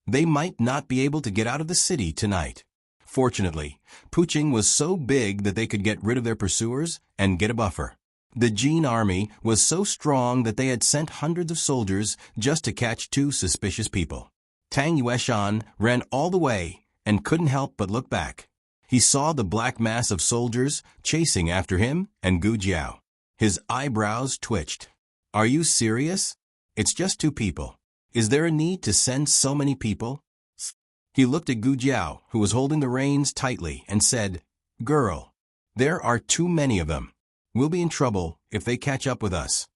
They might not be able to get out of the city tonight. Fortunately, Puching was so big that they could get rid of their pursuers and get a buffer. The Jin army was so strong that they had sent hundreds of soldiers just to catch two suspicious people. Tang Yueshan ran all the way and couldn't help but look back. He saw the black mass of soldiers chasing after him and Gu Jiao. His eyebrows twitched. "Are you serious? It's just two people. Is there a need to send so many people?" He looked at Gu Jiao, who was holding the reins tightly, and said, "Girl, there are too many of them. We'll be in trouble if they catch up with us."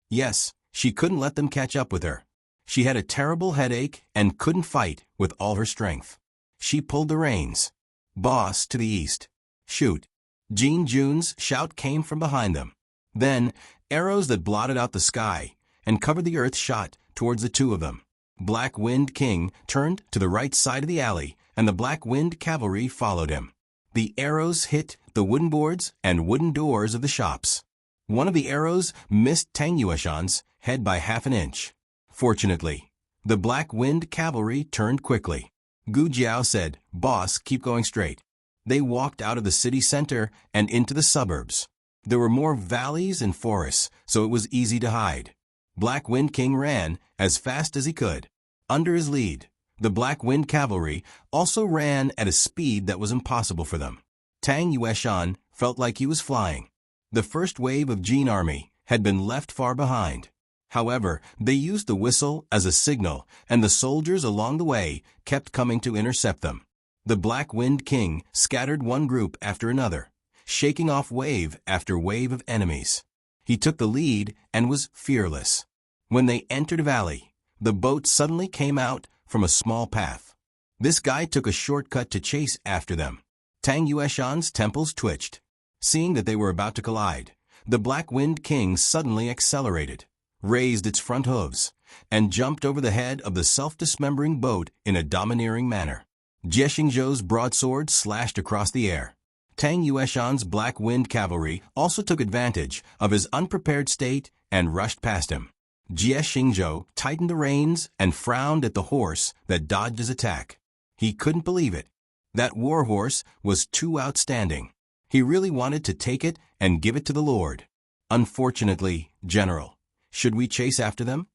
Yes, she couldn't let them catch up with her. She had a terrible headache and couldn't fight with all her strength. She pulled the reins. "Boss, to the east. Shoot." Jin Jun's shout came from behind them. Then, arrows that blotted out the sky and covered the earth shot towards the two of them. Black Wind King turned to the right side of the alley, and the Black Wind cavalry followed him. The arrows hit the wooden boards and wooden doors of the shops. One of the arrows missed Tang Yueshan's head by half an inch. Fortunately, the Black Wind cavalry turned quickly. Gu Jiao said, "Boss, keep going straight." They walked out of the city center and into the suburbs. There were more valleys and forests, so it was easy to hide. Black Wind King ran as fast as he could. Under his lead, the Black Wind cavalry also ran at a speed that was impossible for them. Tang Yueshan felt like he was flying. The first wave of Jin army had been left far behind. However, they used the whistle as a signal, and the soldiers along the way kept coming to intercept them. The Black Wind King scattered one group after another, shaking off wave after wave of enemies. He took the lead and was fearless. When they entered a valley, the boat suddenly came out from a small path. This guy took a shortcut to chase after them. Tang Yueshan's temples twitched. Seeing that they were about to collide, the Black Wind King suddenly accelerated, raised its front hooves, and jumped over the head of the self-dismembering boat in a domineering manner. Jie Xingzhou's broadsword slashed across the air. Tang Yueshan's Black Wind cavalry also took advantage of his unprepared state and rushed past him. Jie Xingzhou tightened the reins and frowned at the horse that dodged his attack. He couldn't believe it. That war horse was too outstanding. He really wanted to take it and give it to the Lord. "Unfortunately, General, should we chase after them?"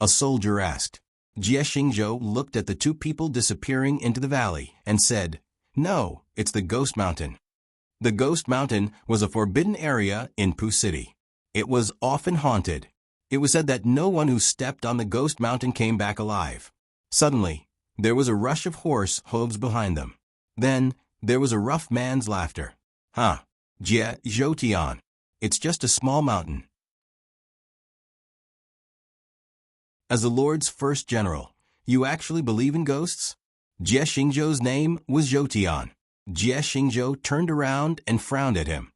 a soldier asked. Jie Xingzhou looked at the two people disappearing into the valley and said, "No, it's the Ghost Mountain." The Ghost Mountain was a forbidden area in Pu City. It was often haunted. It was said that no one who stepped on the Ghost Mountain came back alive. Suddenly, there was a rush of horse hooves behind them. Then, there was a rough man's laughter. "Huh, Jie Zhoutian. It's just a small mountain." As the Lord's first general, you actually believe in ghosts? Jie Xingzhou's name was Zhoutian. Jie Xingzhou turned around and frowned at him.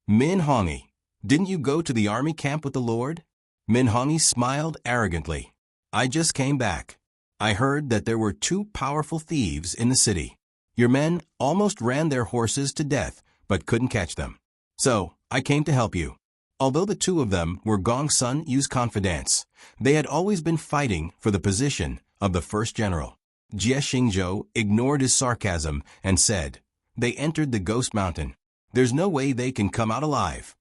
"Min Hongi, didn't you go to the army camp with the Lord?" Min Hongi smiled arrogantly. "I just came back. I heard that there were two powerful thieves in the city. Your men almost ran their horses to death, but couldn't catch them. So, I came to help you." Although the two of them were Gong Sun Yu's confidants, they had always been fighting for the position of the first general. Jie Xingzhou ignored his sarcasm and said, "They entered the Ghost Mountain. There's no way they can come out alive."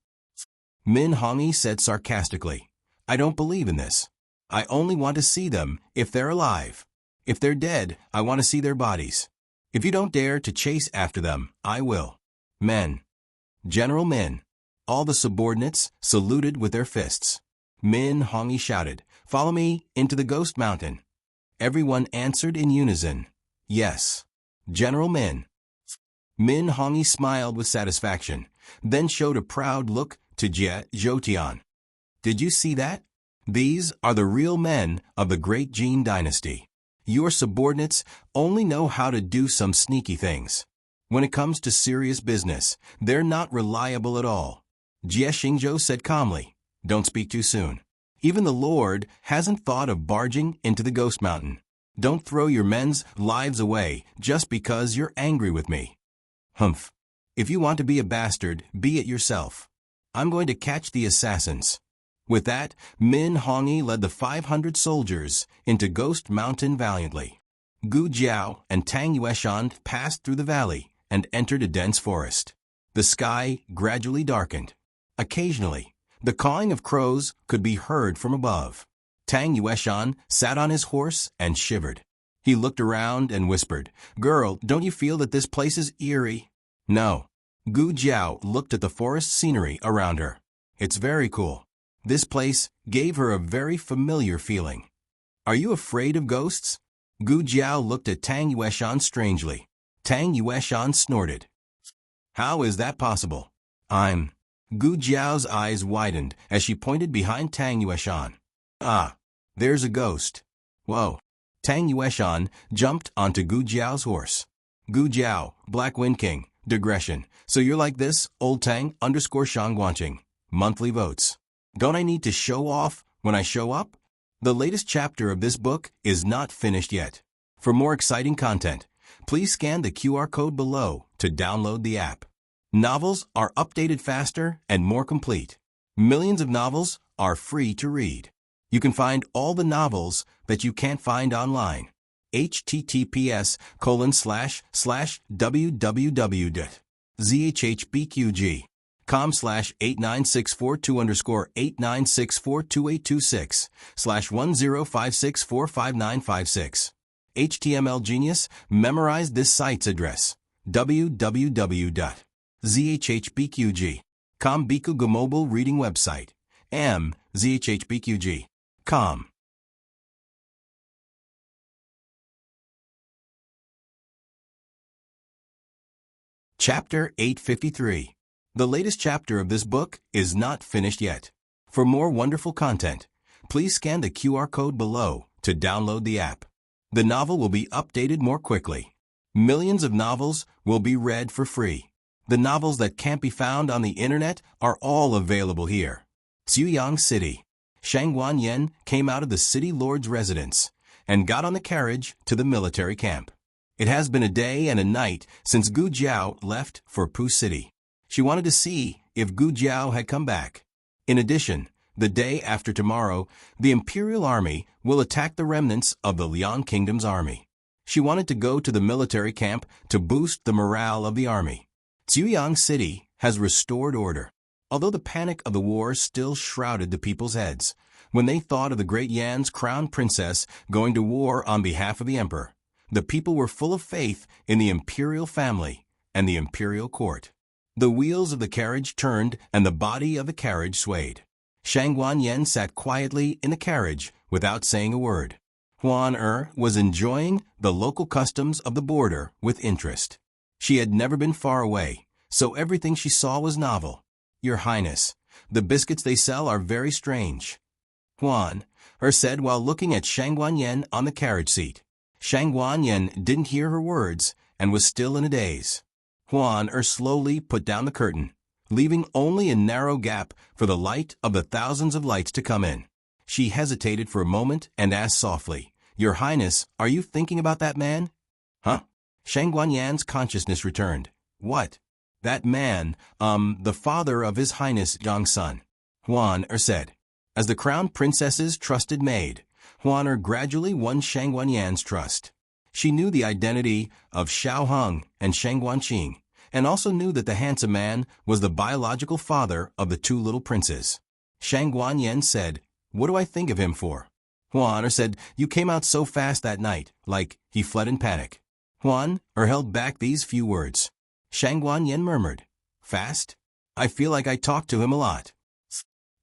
Min Hongi said sarcastically, "I don't believe in this. I only want to see them if they're alive. If they're dead, I want to see their bodies. If you don't dare to chase after them, I will. Men. General Min. All the subordinates saluted with their fists. Min Hongi shouted, "Follow me into the Ghost Mountain." Everyone answered in unison, "Yes." General Min. Min Hongi smiled with satisfaction, then showed a proud look to Jie Zhoutian. "Did you see that? These are the real men of the great Jin dynasty. Your subordinates only know how to do some sneaky things. When it comes to serious business, they're not reliable at all." Jie Xingzhou said calmly, "Don't speak too soon. Even the Lord hasn't thought of barging into the Ghost Mountain. Don't throw your men's lives away just because you're angry with me." "Humph. If you want to be a bastard, be it yourself. I'm going to catch the assassins." With that, Min Hongi led the 500 soldiers into Ghost Mountain valiantly. Gu Jiao and Tang Yueshan passed through the valley and entered a dense forest. The sky gradually darkened. Occasionally, the cawing of crows could be heard from above. Tang Yueshan sat on his horse and shivered. He looked around and whispered, "Girl, don't you feel that this place is eerie?" "No." Gu Jiao looked at the forest scenery around her. "It's very cool." This place gave her a very familiar feeling. "Are you afraid of ghosts?" Gu Jiao looked at Tang Yueshan strangely. Tang Yueshan snorted. "How is that possible?" Gu Jiao's eyes widened as she pointed behind Tang Yueshan. "Ah, there's a ghost." "Whoa." Tang Yueshan jumped onto Gu Jiao's horse. "Gu Jiao, Black Wind King, digression. So you're like this, old Tang _Shangguanqing. Monthly votes. Don't I need to show off when I show up? The latest chapter of this book is not finished yet. For more exciting content, please scan the QR code below to download the app. Novels are updated faster and more complete. Millions of novels are free to read. You can find all the novels that you can't find online. https://www.zhbqg.com/89642826/1056455956. HTML Genius memorized this site's address. www.zhbqg.com Bikuga mobile reading website. zhbqg.com. Chapter 853. The latest chapter of this book is not finished yet. For more wonderful content, please scan the QR code below to download the app. The novel will be updated more quickly. Millions of novels will be read for free. The novels that can't be found on the internet are all available here. Ziyang City. Shangguan Yen came out of the city lord's residence and got on the carriage to the military camp. It has been a day and a night since Gu Jiao left for Pu City. She wanted to see if Gu Jiao had come back. In addition, the day after tomorrow, the Imperial Army will attack the remnants of the Liang Kingdom's army. She wanted to go to the military camp to boost the morale of the army. Ziyang City has restored order. Although the panic of the war still shrouded the people's heads, when they thought of the great Yan's crown princess going to war on behalf of the emperor, the people were full of faith in the imperial family and the imperial court. The wheels of the carriage turned and the body of the carriage swayed. Shangguan Yen sat quietly in the carriage without saying a word. Huan was enjoying the local customs of the border with interest. She had never been far away, so everything she saw was novel. "Your Highness, the biscuits they sell are very strange," Huan said while looking at Shangguan Yen on the carriage seat. Shangguan Yen didn't hear her words and was still in a daze. Huan slowly put down the curtain, leaving only a narrow gap for the light of the thousands of lights to come in. She hesitated for a moment and asked softly, "Your Highness, are you thinking about that man?" "Huh?" Shangguan Yan's consciousness returned. "What?" "That man, the father of His Highness Zhang's son," Huan said. As the crown princess's trusted maid, Huan gradually won Shangguan Yan's trust. She knew the identity of Xiao Heng and Shangguan Qing, and also knew that the handsome man was the biological father of the two little princes. Shangguan Yen said, "What do I think of him for?" Juan said, "You came out so fast that night," like he fled in panic. Juan held back these few words. Shang Guanyin murmured, "Fast? I feel like I talked to him a lot."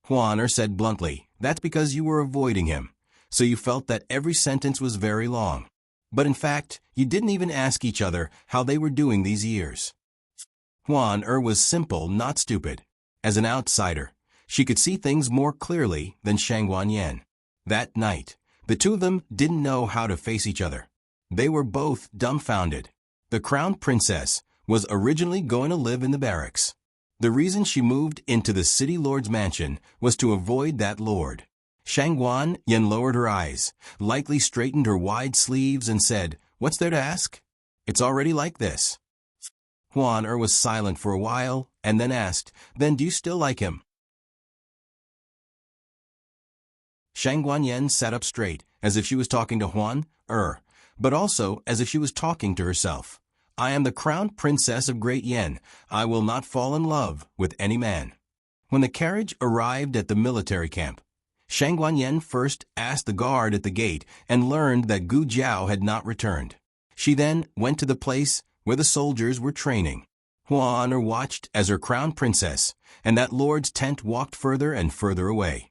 Juan said bluntly, "That's because you were avoiding him, so you felt that every sentence was very long. But in fact, you didn't even ask each other how they were doing these years." Juan was simple, not stupid. As an outsider, she could see things more clearly than Shang Guanyin. That night, the two of them didn't know how to face each other. They were both dumbfounded. The crown princess was originally going to live in the barracks. The reason she moved into the city lord's mansion was to avoid that lord. Shang Guanyin lowered her eyes, lightly straightened her wide sleeves and said, "What's there to ask? It's already like this." Juan was silent for a while and then asked, "Then do you still like him?" Shang Guanyin sat up straight, as if she was talking to Juan, but also as if she was talking to herself. "I am the crown princess of Great Yen. I will not fall in love with any man." When the carriage arrived at the military camp, Shang Guanyin first asked the guard at the gate and learned that Gu Jiao had not returned. She then went to the place where the soldiers were training. Juan watched as her crown princess and that lord's tent walked further and further away.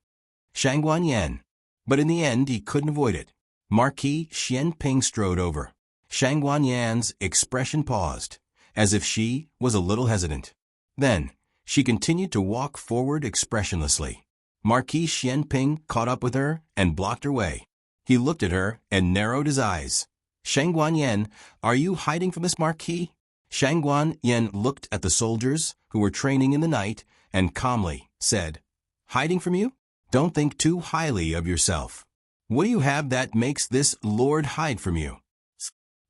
Shang Guanyin. But in the end he couldn't avoid it. Marquis Xianping strode over. Shang Guanyin's expression paused, as if she was a little hesitant. Then, she continued to walk forward expressionlessly. Marquis Xianping caught up with her and blocked her way. He looked at her and narrowed his eyes. "Shang Guanyin, are you hiding from this marquis?" Shang Guanyin looked at the soldiers who were training in the night and calmly said, "Hiding from you? Don't think too highly of yourself. What do you have that makes this lord hide from you?"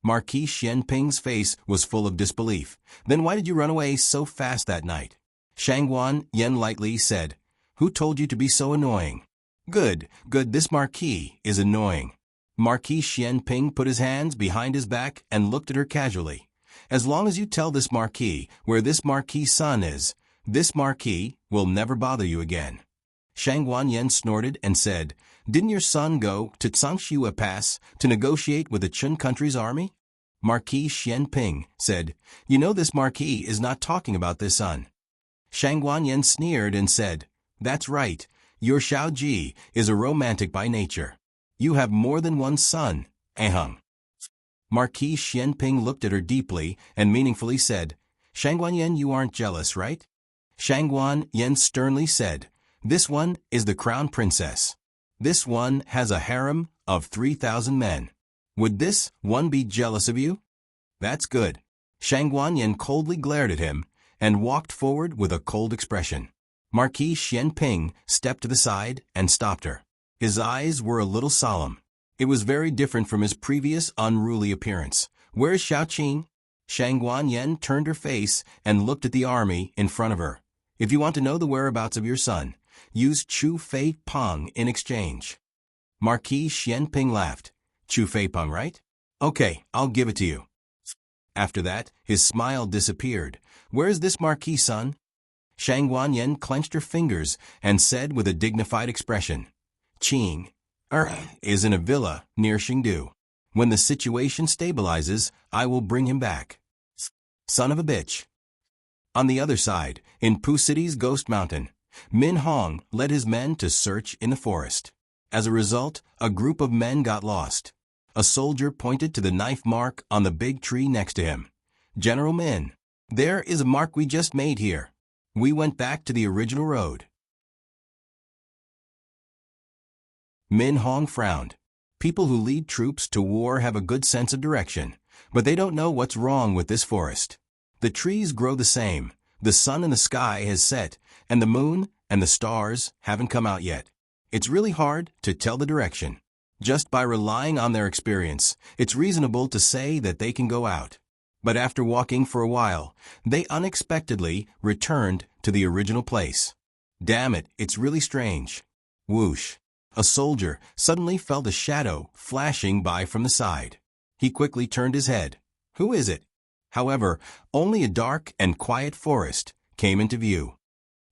Marquis Xianping's face was full of disbelief. "Then why did you run away so fast that night?" Shang Guanyin lightly said, "Who told you to be so annoying?" Good, this marquis is annoying." Marquis Xianping put his hands behind his back and looked at her casually. "As long as you tell this marquis where this marquis' son is, this marquis will never bother you again." Shang Guanyin snorted and said, "Didn't your son go to Tsangshiwa Pass to negotiate with the Chun country's army?" Marquis Xianping said, "You know this marquis is not talking about this son." Shang Guanyin sneered and said, "That's right, your Xiao Ji is a romantic by nature. You have more than one son, Ahung." Marquis Xianping looked at her deeply and meaningfully said, "Shang Guanyin, you aren't jealous, right?" Shang Guanyin sternly said, "This one is the crown princess. This one has a harem of 3,000 men. Would this one be jealous of you?" "That's good." Shang Guanyin coldly glared at him and walked forward with a cold expression. Marquis Xianping stepped to the side and stopped her. His eyes were a little solemn. It was very different from his previous unruly appearance. "Where's Xiaoqing?" Shang Guanyin turned her face and looked at the army in front of her. "If you want to know the whereabouts of your son, use Chu Fei Peng in exchange." Marquis Xianping laughed. "Chu Fei Peng, right? Okay, I'll give it to you." After that, his smile disappeared. "Where's this marquis' son?" Shang Guanyin clenched her fingers and said with a dignified expression, "Qing is in a villa near Chengdu. When the situation stabilizes, I will bring him back." Son of a bitch. On the other side, in Pu City's Ghost Mountain, Min Hong led his men to search in the forest. As a result, a group of men got lost. A soldier pointed to the knife mark on the big tree next to him. "General Min, there is a mark we just made here. We went back to the original road." Min Hong frowned. People who lead troops to war have a good sense of direction, but they don't know what's wrong with this forest. The trees grow the same, the sun in the sky has set, and the moon and the stars haven't come out yet. It's really hard to tell the direction. Just by relying on their experience, it's reasonable to say that they can go out. But after walking for a while, they unexpectedly returned to the original place. Damn it, it's really strange. Whoosh. A soldier suddenly felt a shadow flashing by from the side. He quickly turned his head. Who is it? However, only a dark and quiet forest came into view.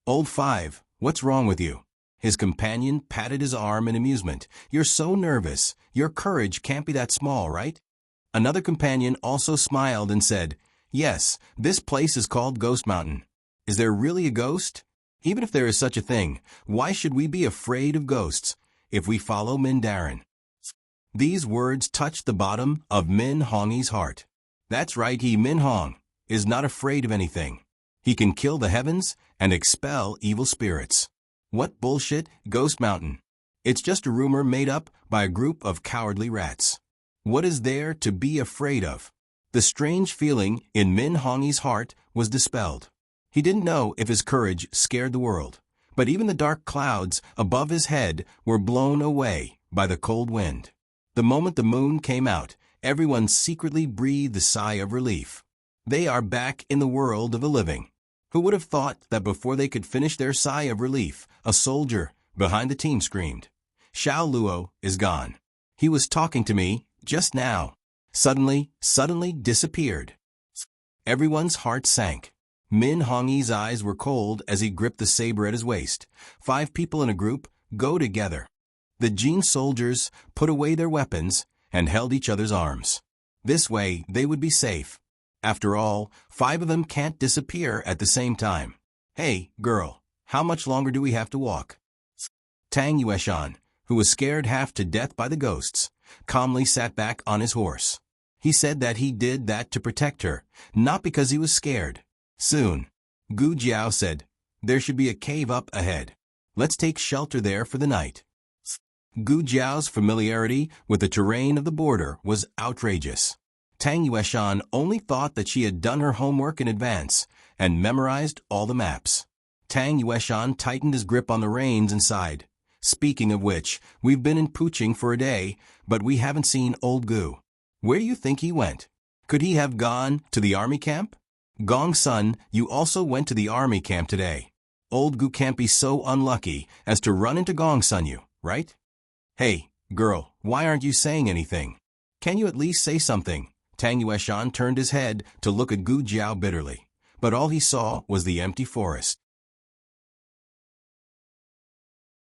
"Old Five, what's wrong with you?" His companion patted his arm in amusement. "You're so nervous. Your courage can't be that small, right?" Another companion also smiled and said, "Yes, this place is called Ghost Mountain. Is there really a ghost? Even if there is such a thing, why should we be afraid of ghosts if we follow Mindarin?" These words touched the bottom of Min Hong's heart. That's right, Min Hong is not afraid of anything. He can kill the heavens and expel evil spirits. What bullshit, Ghost Mountain? It's just a rumor made up by a group of cowardly rats. What is there to be afraid of? The strange feeling in Min Hong's heart was dispelled. He didn't know if his courage scared the world, but even the dark clouds above his head were blown away by the cold wind. The moment the moon came out, everyone secretly breathed a sigh of relief. They are back in the world of the living. Who would have thought that before they could finish their sigh of relief, a soldier behind the team screamed, "Xiao Luo is gone. He was talking to me just now." Suddenly disappeared. Everyone's heart sank. Min Hong's eyes were cold as he gripped the saber at his waist. 5 people in a group go together. The Jin soldiers put away their weapons and held each other's arms. This way they would be safe. After all, 5 of them can't disappear at the same time. "Hey, girl, how much longer do we have to walk?" Tang Yueshan, who was scared half to death by the ghosts, calmly sat back on his horse. He said that he did that to protect her, not because he was scared. Soon, Gu Jiao said, "There should be a cave up ahead. Let's take shelter there for the night." Gu Jiao's familiarity with the terrain of the border was outrageous. Tang Yueshan only thought that she had done her homework in advance and memorized all the maps. Tang Yueshan tightened his grip on the reins and sighed. "Speaking of which, we've been in Puching for a day, but we haven't seen old Gu. Where do you think he went? Could he have gone to the army camp?" "Gong Sun, you also went to the army camp today. Old Gu can't be so unlucky as to run into Gong Sun you, right?" "Hey, girl, why aren't you saying anything? Can you at least say something?" Tang Yueshan turned his head to look at Gu Jiao bitterly, but all he saw was the empty forest.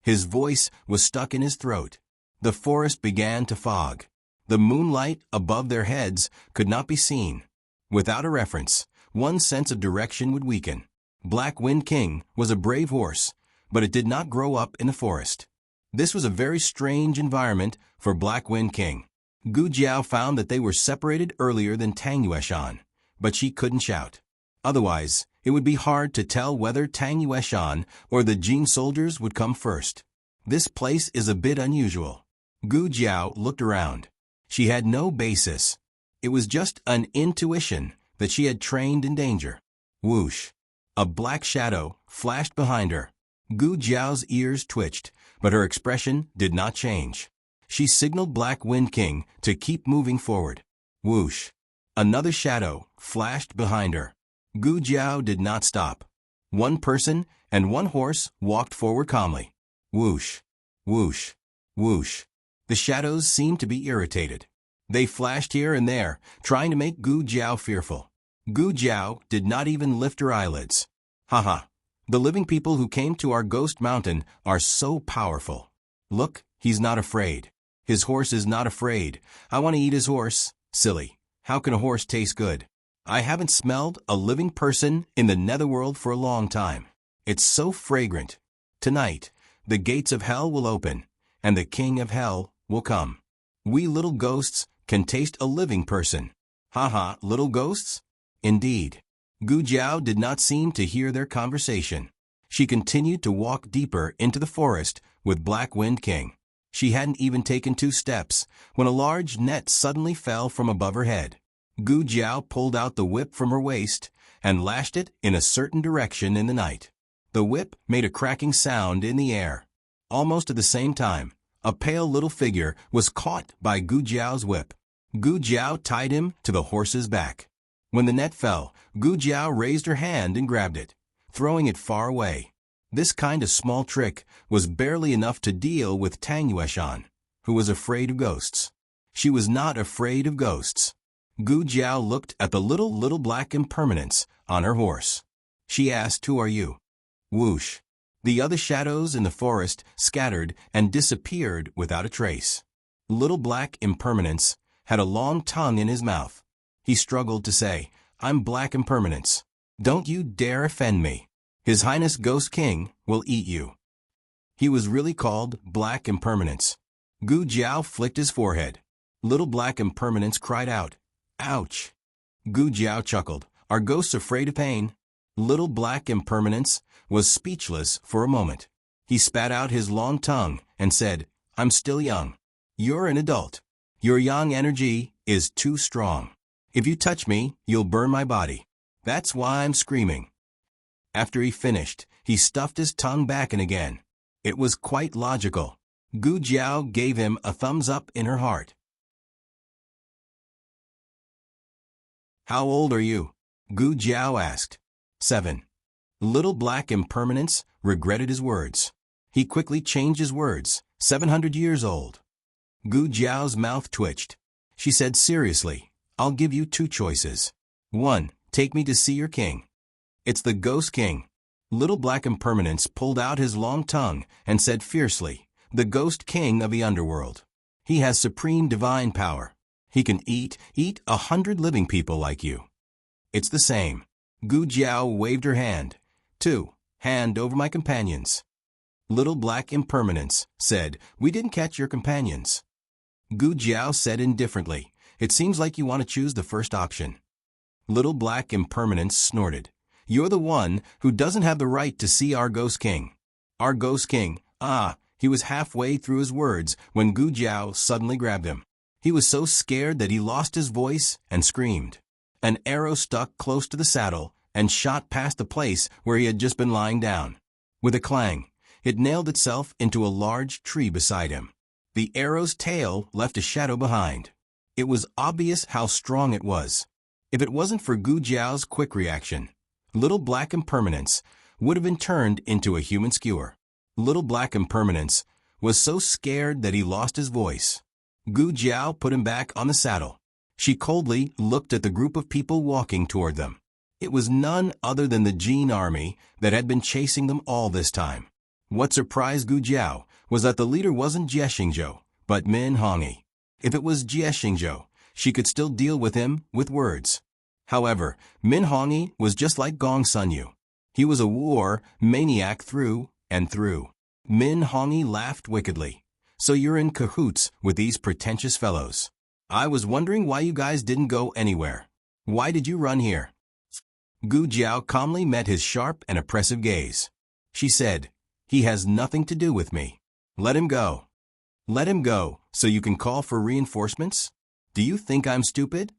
His voice was stuck in his throat. The forest began to fog. The moonlight above their heads could not be seen. Without a reference, one's sense of direction would weaken. Black Wind King was a brave horse, but it did not grow up in the forest. This was a very strange environment for Black Wind King. Gu Jiao found that they were separated earlier than Tang Yueshan, but she couldn't shout. Otherwise, it would be hard to tell whether Tang Yueshan or the Jin soldiers would come first. This place is a bit unusual. Gu Jiao looked around. She had no basis. It was just an intuition that she had trained in danger. Whoosh! A black shadow flashed behind her. Gu Jiao's ears twitched, but her expression did not change. She signaled Black Wind King to keep moving forward. Whoosh! Another shadow flashed behind her. Gu Jiao did not stop. One person and one horse walked forward calmly. Whoosh! Whoosh! Whoosh! The shadows seemed to be irritated. They flashed here and there, trying to make Gu Jiao fearful. Gu Jiao did not even lift her eyelids. "Haha! The living people who came to our ghost mountain are so powerful. Look, he's not afraid. His horse is not afraid. I want to eat his horse. Silly. How can a horse taste good? I haven't smelled a living person in the netherworld for a long time. It's so fragrant. Tonight, the gates of hell will open, and the king of hell will come. We little ghosts can taste a living person. Haha, little ghosts? Indeed." Gu Jiao did not seem to hear their conversation. She continued to walk deeper into the forest with Black Wind King. She hadn't even taken 2 steps when a large net suddenly fell from above her head. Gu Jiao pulled out the whip from her waist and lashed it in a certain direction in the night. The whip made a cracking sound in the air. Almost at the same time, a pale little figure was caught by Gu Jiao's whip. Gu Jiao tied him to the horse's back. When the net fell, Gu Jiao raised her hand and grabbed it, throwing it far away. This kind of small trick was barely enough to deal with Tang Yueshan, who was afraid of ghosts. She was not afraid of ghosts. Gu Jiao looked at the little black impermanence on her horse. She asked, "Who are you?" Whoosh! The other shadows in the forest scattered and disappeared without a trace. Little Black Impermanence had a long tongue in his mouth. He struggled to say, "I'm Black Impermanence. Don't you dare offend me. His Highness Ghost King will eat you." He was really called Black Impermanence. Gu Jiao flicked his forehead. Little Black Impermanence cried out, "Ouch!" Gu Jiao chuckled. "Are ghosts afraid of pain?" Little Black Impermanence was speechless for a moment. He spat out his long tongue and said, "I'm still young. You're an adult. Your yang energy is too strong. If you touch me, you'll burn my body. That's why I'm screaming." After he finished, he stuffed his tongue back in again. It was quite logical. Gu Jiao gave him a thumbs up in her heart. "How old are you?" Gu Jiao asked. 7. Little Black Impermanence regretted his words. He quickly changed his words. 700 years old. Gu Jiao's mouth twitched. She said seriously, "I'll give you 2 choices. 1. Take me to see your king. It's the Ghost King." Little Black Impermanence pulled out his long tongue and said fiercely, "The Ghost King of the underworld. He has supreme divine power. He can eat 100 living people like you." "It's the same." Gu Jiao waved her hand. 2. Hand over my companions." Little Black Impermanence said, "We didn't catch your companions." Gu Jiao said indifferently, "It seems like you want to choose the first option." Little Black Impermanence snorted. "You're the one who doesn't have the right to see our Ghost King." "Our Ghost King." He was halfway through his words when Gu Jiao suddenly grabbed him. He was so scared that he lost his voice and screamed. An arrow stuck close to the saddle and shot past the place where he had just been lying down. With a clang, it nailed itself into a large tree beside him. The arrow's tail left a shadow behind. It was obvious how strong it was. If it wasn't for Gu Jiao's quick reaction, Little Black Impermanence would have been turned into a human skewer. Little Black Impermanence was so scared that he lost his voice. Gu Jiao put him back on the saddle. She coldly looked at the group of people walking toward them. It was none other than the Jin army that had been chasing them all this time. What surprised Gu Jiao was that the leader wasn't Jie Xingzhou, but Min Hongyi. If it was Jie Xingzhou, she could still deal with him with words. However, Min Hongyi was just like Gong Sunyu. He was a war maniac through and through. Min Hongyi laughed wickedly. "So you're in cahoots with these pretentious fellows. I was wondering why you guys didn't go anywhere. Why did you run here?" Gu Jiao calmly met his sharp and oppressive gaze. She said, "He has nothing to do with me. Let him go." "Let him go, so you can call for reinforcements? Do you think I'm stupid?"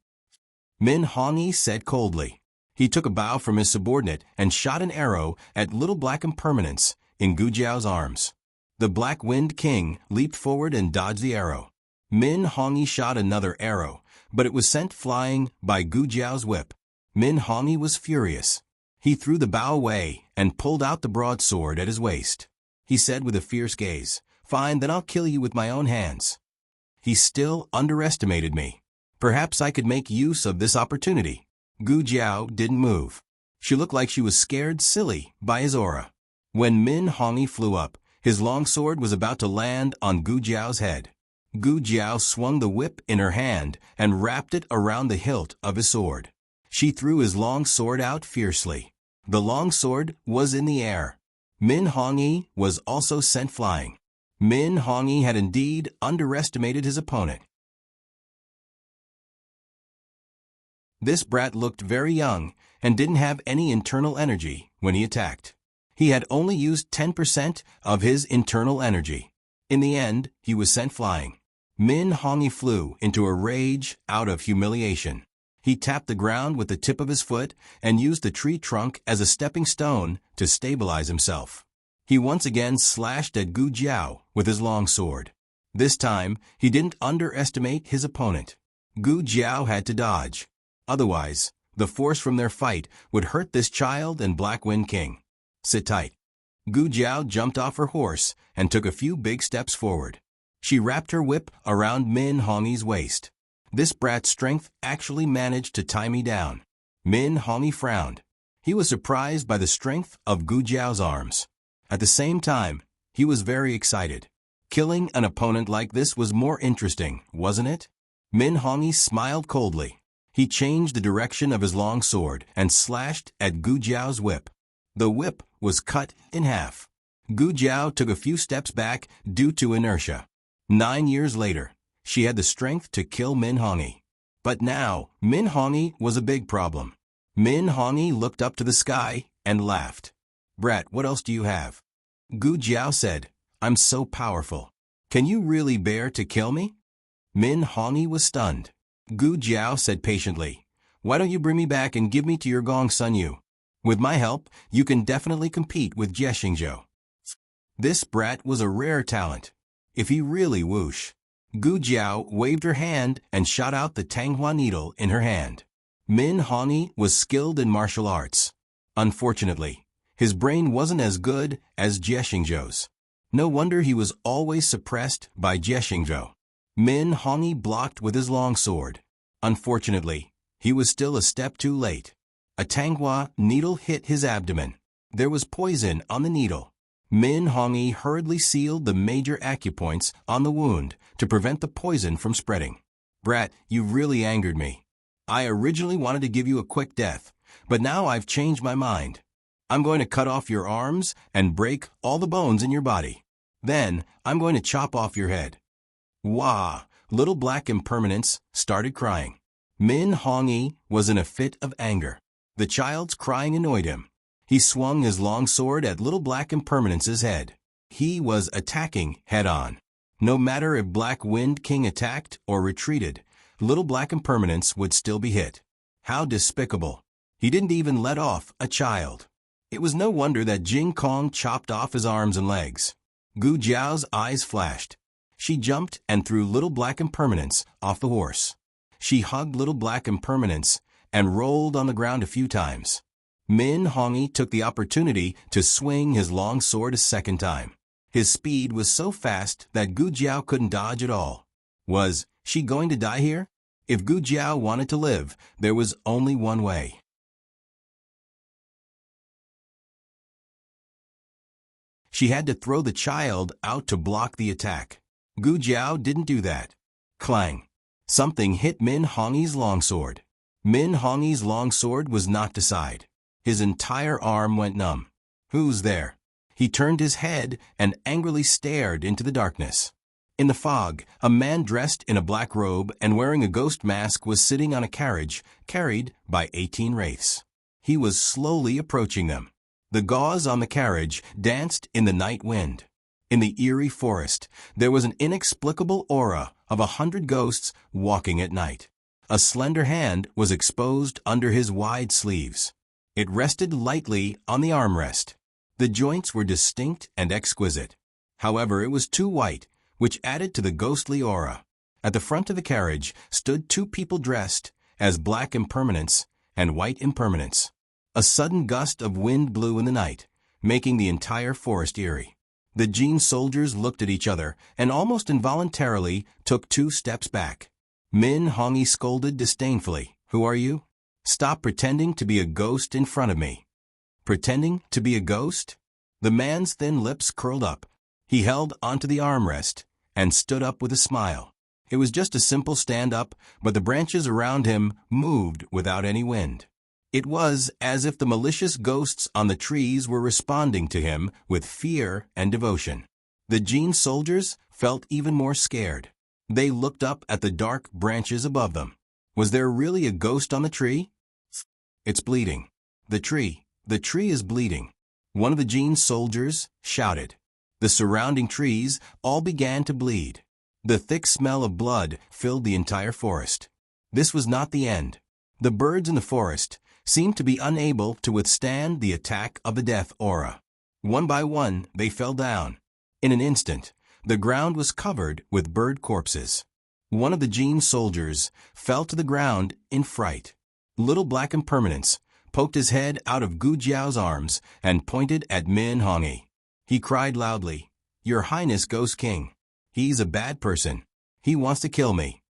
Min Hongyi said coldly. He took a bow from his subordinate and shot an arrow at Little Black Impermanence in Gu Jiao's arms. The Black Wind King leaped forward and dodged the arrow. Min Hongyi shot another arrow, but it was sent flying by Gu Jiao's whip. Min Hongyi was furious. He threw the bow away and pulled out the broadsword at his waist. He said with a fierce gaze, "Fine, then I'll kill you with my own hands." He still underestimated me. Perhaps I could make use of this opportunity. Gu Jiao didn't move. She looked like she was scared silly by his aura. When Min Hongyi flew up, his long sword was about to land on Gu Jiao's head. Gu Jiao swung the whip in her hand and wrapped it around the hilt of his sword. She threw his long sword out fiercely. The long sword was in the air. Min Hongyi was also sent flying. Min Hongyi had indeed underestimated his opponent. This brat looked very young and didn't have any internal energy when he attacked. He had only used 10% of his internal energy. In the end, he was sent flying. Min Hongyi flew into a rage out of humiliation. He tapped the ground with the tip of his foot and used the tree trunk as a stepping stone to stabilize himself. He once again slashed at Gu Jiao with his long sword. This time, he didn't underestimate his opponent. Gu Jiao had to dodge. Otherwise, the force from their fight would hurt this child and Black Wind King. "Sit tight." Gu Jiao jumped off her horse and took a few big steps forward. She wrapped her whip around Min Hongyi's waist. This brat's strength actually managed to tie me down. Min Hongyi frowned. He was surprised by the strength of Gu Jiao's arms. At the same time, he was very excited. Killing an opponent like this was more interesting, wasn't it? Min Hongyi smiled coldly. He changed the direction of his long sword and slashed at Gu Jiao's whip. The whip was cut in half. Gu Jiao took a few steps back due to inertia. 9 years later, she had the strength to kill Min Hongyi. But now, Min Hongyi was a big problem. Min Hongyi looked up to the sky and laughed. "Brat, what else do you have?" Gu Jiao said, "I'm so powerful. Can you really bear to kill me?" Min Hongyi was stunned. Gu Jiao said patiently, "Why don't you bring me back and give me to your Gong Sun Yu? With my help, you can definitely compete with Jie Xingzhou." This brat was a rare talent. If he really whoosh. Gu Jiao waved her hand and shot out the Tanghua needle in her hand. Min Hongyi was skilled in martial arts. Unfortunately, his brain wasn't as good as Jie Xingzhou's. No wonder he was always suppressed by Jie Xingzhou. Min Hongyi blocked with his long sword. Unfortunately, he was still a step too late. A Tanghua needle hit his abdomen. There was poison on the needle. Min Hongyi hurriedly sealed the major acupoints on the wound to prevent the poison from spreading. "Brat, you've really angered me. I originally wanted to give you a quick death, but now I've changed my mind. I'm going to cut off your arms and break all the bones in your body. Then, I'm going to chop off your head." Wah! Little Black Impermanence started crying. Min Hongyi was in a fit of anger. The child's crying annoyed him. He swung his long sword at Little Black Impermanence's head. He was attacking head-on. No matter if Black Wind King attacked or retreated, Little Black Impermanence would still be hit. How despicable. He didn't even let off a child. It was no wonder that Jing Kong chopped off his arms and legs. Gu Jiao's eyes flashed. She jumped and threw Little Black Impermanence off the horse. She hugged Little Black Impermanence and rolled on the ground a few times. Min Hongyi took the opportunity to swing his long sword a second time. His speed was so fast that Gu Jiao couldn't dodge at all. Was she going to die here? If Gu Jiao wanted to live, there was only one way. She had to throw the child out to block the attack. Gu Jiao didn't do that. Clang! Something hit Min Hongyi's longsword. Min Hongyi's longsword was knocked aside. His entire arm went numb. "Who's there?" He turned his head and angrily stared into the darkness. In the fog, a man dressed in a black robe and wearing a ghost mask was sitting on a carriage carried by 18 wraiths. He was slowly approaching them. The gauze on the carriage danced in the night wind. In the eerie forest, there was an inexplicable aura of 100 ghosts walking at night. A slender hand was exposed under his wide sleeves. It rested lightly on the armrest. The joints were distinct and exquisite. However, it was too white, which added to the ghostly aura. At the front of the carriage stood 2 people dressed as Black Impermanence and White Impermanence. A sudden gust of wind blew in the night, making the entire forest eerie. The Jin soldiers looked at each other and almost involuntarily took 2 steps back. Min Hongyi scolded disdainfully, "Who are you? Stop pretending to be a ghost in front of me." Pretending to be a ghost? The man's thin lips curled up. He held onto the armrest and stood up with a smile. It was just a simple stand-up, but the branches around him moved without any wind. It was as if the malicious ghosts on the trees were responding to him with fear and devotion. The Jin soldiers felt even more scared. They looked up at the dark branches above them. Was there really a ghost on the tree? "It's bleeding. The tree is bleeding," one of the Jin soldiers shouted. The surrounding trees all began to bleed. The thick smell of blood filled the entire forest. This was not the end. The birds in the forest seemed to be unable to withstand the attack of the death aura. One by one, they fell down. In an instant, the ground was covered with bird corpses. One of the Jin soldiers fell to the ground in fright. Little Black Impermanence poked his head out of Gu Jiao's arms and pointed at Min Hongyi. He cried loudly, "Your Highness, Ghost King. He's a bad person. He wants to kill me."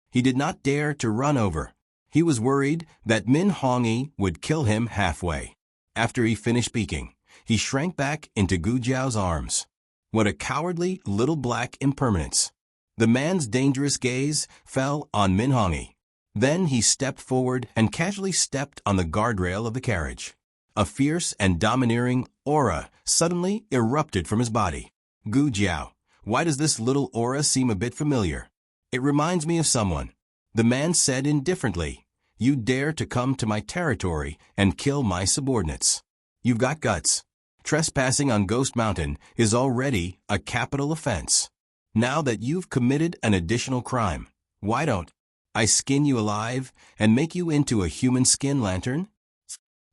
He did not dare to run over. He was worried that Min Hongyi would kill him halfway. After he finished speaking, he shrank back into Gu Jiao's arms. What a cowardly little black impermanence. The man's dangerous gaze fell on Min Hongyi. Then he stepped forward and casually stepped on the guardrail of the carriage. A fierce and domineering aura suddenly erupted from his body. Gu Jiao, why does this little aura seem a bit familiar? It reminds me of someone. The man said indifferently. You dare to come to my territory and kill my subordinates. You've got guts. Trespassing on Ghost Mountain is already a capital offense. Now that you've committed an additional crime, why don't I skin you alive and make you into a human skin lantern?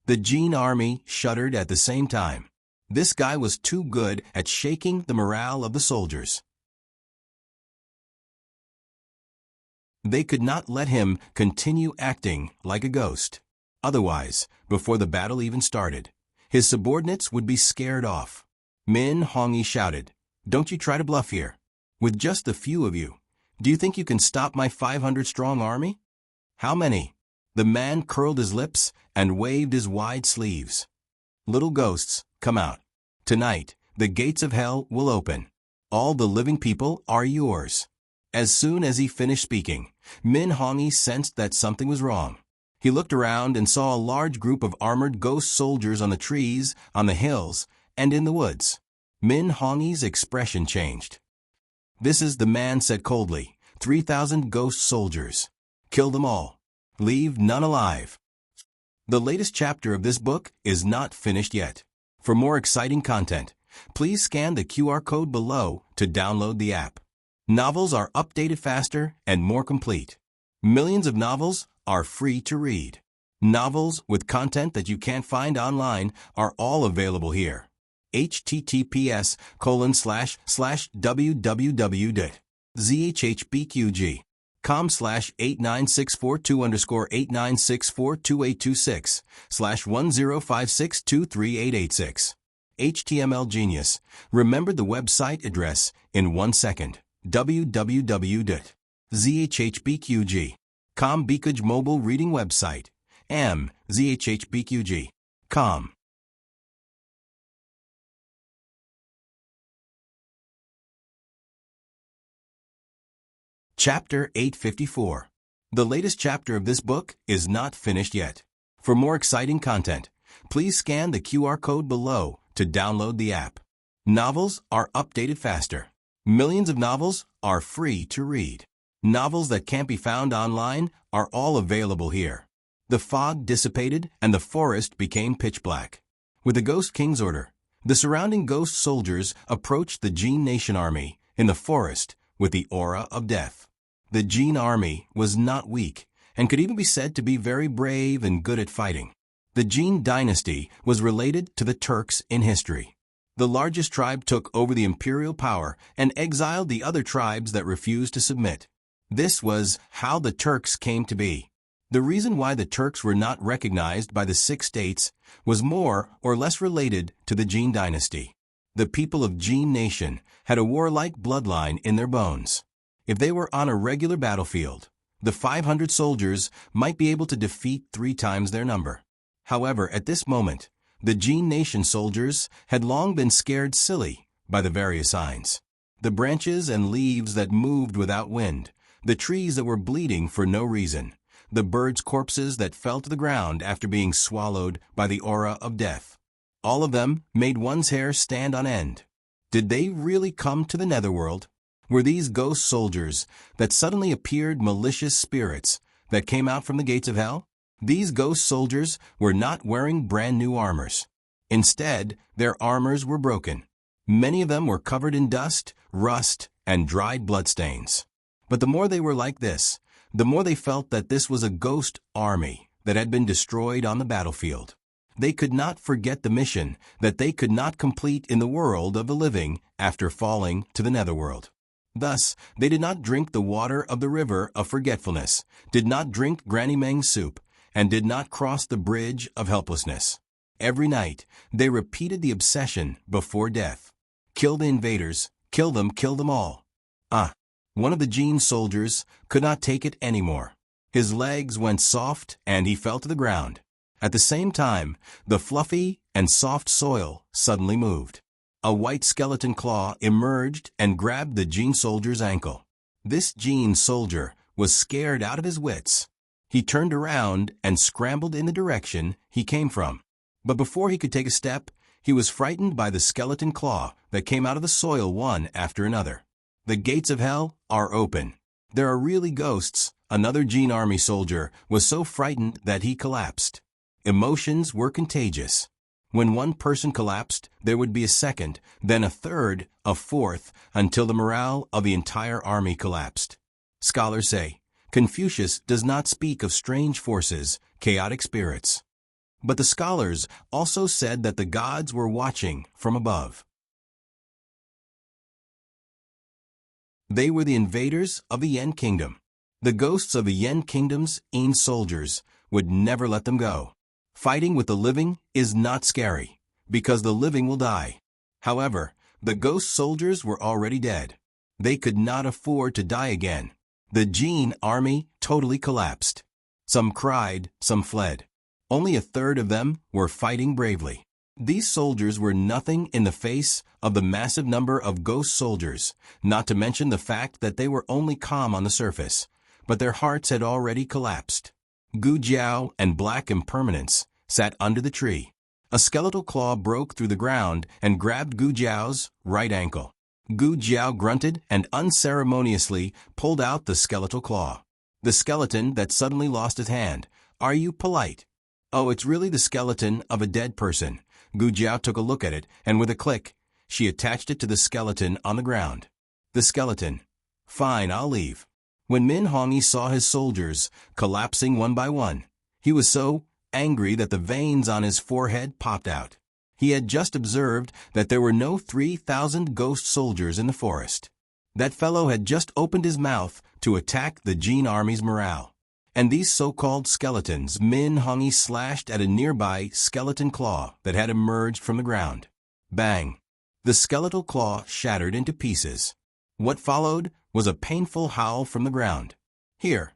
The Jin army shuddered at the same time. This guy was too good at shaking the morale of the soldiers. They could not let him continue acting like a ghost. Otherwise, before the battle even started, his subordinates would be scared off. Min Hongyi shouted, "Don't you try to bluff here. With just a few of you, do you think you can stop my 500-strong army?" "How many?" The man curled his lips and waved his wide sleeves. "Little ghosts, come out. Tonight, the gates of hell will open. All the living people are yours." As soon as he finished speaking, Min Hongyi sensed that something was wrong. He looked around and saw a large group of armored ghost soldiers on the trees, on the hills, and in the woods. Min Hongyi's expression changed. "This is," the man said coldly, 3,000 ghost soldiers. Kill them all. Leave none alive. The latest chapter of this book is not finished yet. For more exciting content, please scan the QR code below to download the app. Novels are updated faster and more complete. Millions of novels are free to read. Novels with content that you can't find online are all available here. https://www.zhbqg.com/8964/_89642826/1056238886. HTML Genius remembered the website address in 1 second. www.zhbqg.com Bikuj mobile reading website. zhbqg.com. Chapter 854. The latest chapter of this book is not finished yet. For more exciting content, please scan the QR code below to download the app. Novels are updated faster. Millions of novels are free to read. Novels that can't be found online are all available here. The fog dissipated and the forest became pitch black. With the Ghost King's order, the surrounding ghost soldiers approached the Jin Nation army in the forest with the aura of death. The Jin army was not weak and could even be said to be very brave and good at fighting. The Jin dynasty was related to the Turks in history. The largest tribe took over the imperial power and exiled the other tribes that refused to submit. This was how the Turks came to be. The reason why the Turks were not recognized by the 6 states was more or less related to the Jin dynasty. The people of Jin Nation had a warlike bloodline in their bones. If they were on a regular battlefield, the 500 soldiers might be able to defeat 3 times their number. However, at this moment, the Jin Nation soldiers had long been scared silly by the various signs. The branches and leaves that moved without wind, the trees that were bleeding for no reason, the birds' corpses that fell to the ground after being swallowed by the aura of death. All of them made one's hair stand on end. Did they really come to the netherworld? Were these ghost soldiers that suddenly appeared malicious spirits that came out from the gates of hell? These ghost soldiers were not wearing brand new armors. Instead, their armors were broken. Many of them were covered in dust, rust, and dried bloodstains. But the more they were like this, the more they felt that this was a ghost army that had been destroyed on the battlefield. They could not forget the mission that they could not complete in the world of the living after falling to the netherworld. Thus, they did not drink the water of the river of forgetfulness, did not drink Granny Meng's soup, and did not cross the bridge of helplessness. Every night, they repeated the obsession before death. Kill the invaders, kill them all. One of the Jin soldiers could not take it anymore. His legs went soft and he fell to the ground. At the same time, the fluffy and soft soil suddenly moved. A white skeleton claw emerged and grabbed the Gene soldier's ankle. This Gene soldier was scared out of his wits. He turned around and scrambled in the direction he came from. But before he could take a step, he was frightened by the skeleton claw that came out of the soil one after another. The gates of hell are open. There are really ghosts. Another Gene Army soldier was so frightened that he collapsed. Emotions were contagious. When one person collapsed, there would be a second, then a third, a fourth, until the morale of the entire army collapsed. Scholars say, Confucius does not speak of strange forces, chaotic spirits. But the scholars also said that the gods were watching from above. They were the invaders of the Yen Kingdom. The ghosts of the Yen Kingdom's Yin soldiers would never let them go. Fighting with the living is not scary, because the living will die. However, the ghost soldiers were already dead. They could not afford to die again. The Gene army totally collapsed. Some cried, some fled. Only a third of them were fighting bravely. These soldiers were nothing in the face of the massive number of ghost soldiers, not to mention the fact that they were only calm on the surface, but their hearts had already collapsed. Gu Jiao and Black Impermanence sat under the tree. A skeletal claw broke through the ground and grabbed Gu Jiao's right ankle. Gu Jiao grunted and unceremoniously pulled out the skeletal claw. The skeleton that suddenly lost his hand. Are you polite? Oh, it's really the skeleton of a dead person. Gu Jiao took a look at it, and with a click, she attached it to the skeleton on the ground. The skeleton. Fine, I'll leave. When Min Hongyi saw his soldiers collapsing one by one, he was so angry that the veins on his forehead popped out. He had just observed that there were no 3,000 ghost soldiers in the forest. That fellow had just opened his mouth to attack the Gene army's morale. And these so-called skeletons, Min Hongyi slashed at a nearby skeleton claw that had emerged from the ground. Bang! The skeletal claw shattered into pieces. What followed was a painful howl from the ground. Here,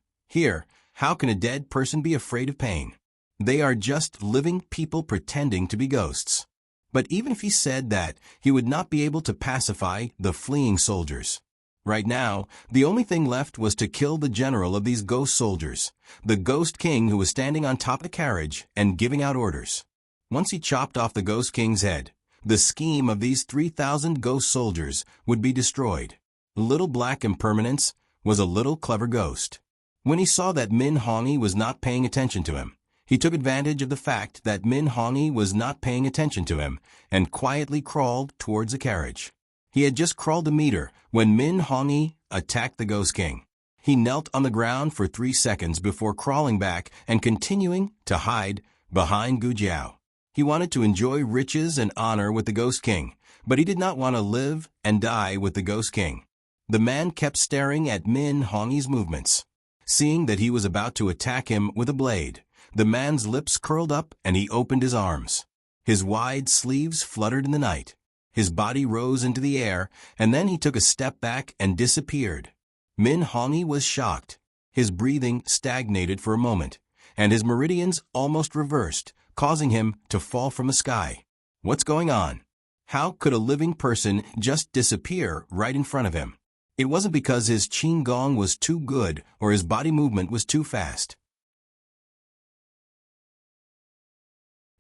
how can a dead person be afraid of pain? They are just living people pretending to be ghosts. But even if he said that, he would not be able to pacify the fleeing soldiers. Right now, the only thing left was to kill the general of these ghost soldiers, the ghost king who was standing on top of the carriage and giving out orders. Once he chopped off the ghost king's head, the scheme of these 3,000 ghost soldiers would be destroyed. Little Black Impermanence was a little clever ghost. When he saw that Min Hongyi was not paying attention to him, he took advantage of the fact that Min Hongyi was not paying attention to him and quietly crawled towards the carriage. He had just crawled a meter when Min Hongyi attacked the Ghost King. He knelt on the ground for 3 seconds before crawling back and continuing to hide behind Gu Jiao. He wanted to enjoy riches and honor with the Ghost King, but he did not want to live and die with the Ghost King. The man kept staring at Min Hongyi's movements. Seeing that he was about to attack him with a blade, the man's lips curled up and he opened his arms. His wide sleeves fluttered in the night. His body rose into the air, and then he took a step back and disappeared. Min Hongyi was shocked. His breathing stagnated for a moment, and his meridians almost reversed, causing him to fall from the sky. What's going on? How could a living person just disappear right in front of him? It wasn't because his Qigong was too good or his body movement was too fast.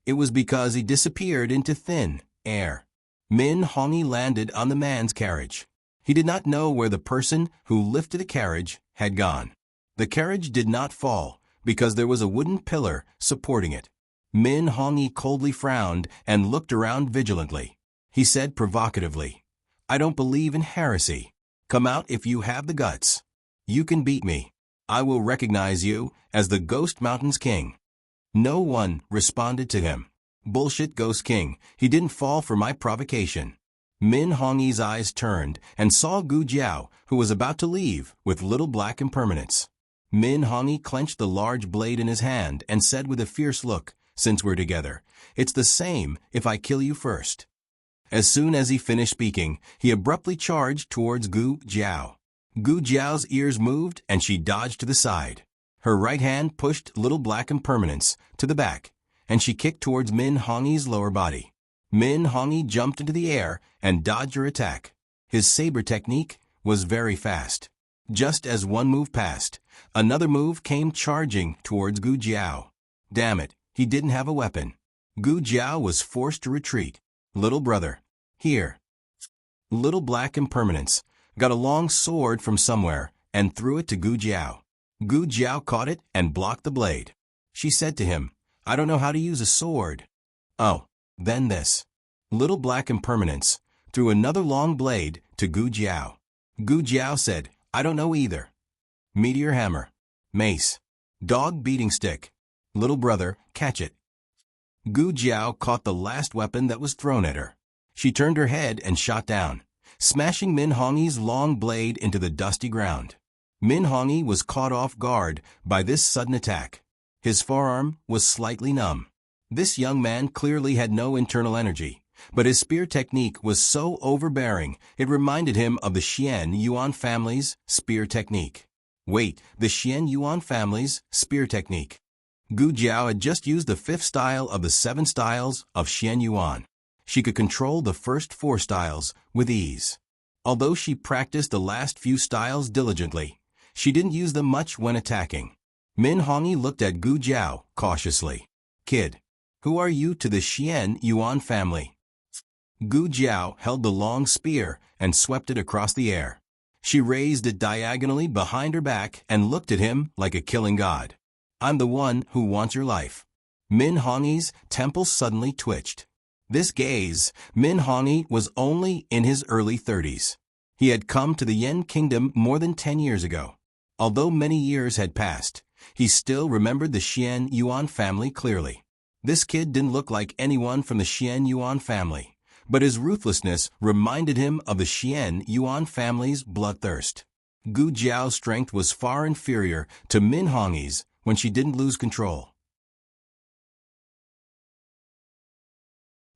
It was because he disappeared into thin air. Min Hongyi landed on the man's carriage. He did not know where the person who lifted the carriage had gone. The carriage did not fall because there was a wooden pillar supporting it. Min Hongyi coldly frowned and looked around vigilantly. He said provocatively, "I don't believe in heresy. Come out if you have the guts. You can beat me. I will recognize you as the Ghost Mountain's king." No one responded to him. Bullshit Ghost King, he didn't fall for my provocation. Min Hongyi's eyes turned and saw Gu Jiao, who was about to leave with Little Black Impermanence. Min Hongyi clenched the large blade in his hand and said with a fierce look, "Since we're together, it's the same if I kill you first." As soon as he finished speaking, he abruptly charged towards Gu Jiao. Gu Jiao's ears moved and she dodged to the side. Her right hand pushed Little Black Impermanence to the back, and she kicked towards Min Hongyi's lower body. Min Hongyi jumped into the air and dodged her attack. His saber technique was very fast. Just as one move passed, another move came charging towards Gu Jiao. Damn it, he didn't have a weapon. Gu Jiao was forced to retreat. Little brother. Here. Little Black Impermanence got a long sword from somewhere and threw it to Gu Jiao. Gu Jiao caught it and blocked the blade. She said to him, "I don't know how to use a sword." "Oh, then this." Little Black Impermanence threw another long blade to Gu Jiao. Gu Jiao said, "I don't know either." Meteor Hammer. Mace. Dog Beating Stick. Little brother, catch it. Gu Jiao caught the last weapon that was thrown at her. She turned her head and shot down, smashing Min Hongyi's long blade into the dusty ground. Min Hongyi was caught off guard by this sudden attack. His forearm was slightly numb. This young man clearly had no internal energy, but his spear technique was so overbearing it reminded him of the Xian Yuan family's spear technique. Wait, the Xian Yuan family's spear technique. Gu Jiao had just used the 5th style of the 7 styles of Xian Yuan. She could control the first 4 styles with ease. Although she practiced the last few styles diligently, she didn't use them much when attacking. Min Hongyi looked at Gu Jiao cautiously. "Kid, who are you to the Xian Yuan family?" Gu Jiao held the long spear and swept it across the air. She raised it diagonally behind her back and looked at him like a killing god. "I'm the one who wants your life." Min Hongyi's temples suddenly twitched. This gaze, Min Hongyi was only in his early 30s. He had come to the Yen kingdom more than 10 years ago. Although many years had passed, he still remembered the Xian Yuan family clearly. This kid didn't look like anyone from the Xian Yuan family, but his ruthlessness reminded him of the Xian Yuan family's bloodthirst. Gu Jiao's strength was far inferior to Min Hongyi's when she didn't lose control.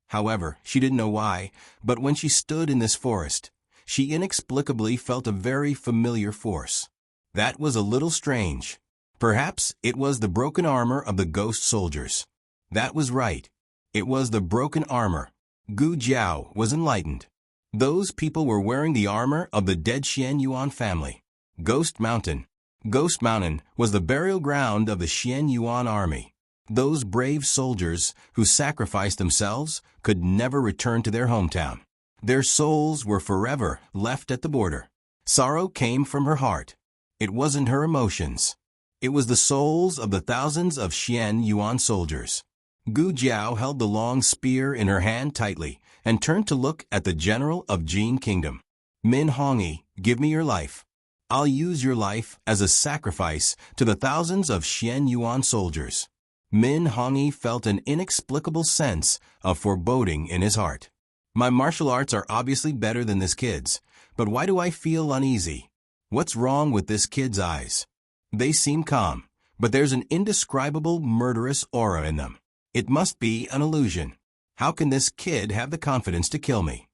However, she didn't know why, but when she stood in this forest, she inexplicably felt a very familiar force. That was a little strange. Perhaps it was the broken armor of the ghost soldiers. That was right. It was the broken armor. Gu Jiao was enlightened. Those people were wearing the armor of the dead Xian Yuan family. Ghost Mountain. Ghost Mountain was the burial ground of the Xian Yuan army. Those brave soldiers who sacrificed themselves could never return to their hometown. Their souls were forever left at the border. Sorrow came from her heart. It wasn't her emotions. It was the souls of the thousands of Xian Yuan soldiers. Gu Jiao held the long spear in her hand tightly and turned to look at the general of Jin Kingdom. "Min Hongyi, give me your life. I'll use your life as a sacrifice to the thousands of Xian Yuan soldiers." Min Hongyi felt an inexplicable sense of foreboding in his heart. "My martial arts are obviously better than this kid's, but why do I feel uneasy? What's wrong with this kid's eyes? They seem calm, but there's an indescribable murderous aura in them. It must be an illusion. How can this kid have the confidence to kill me?"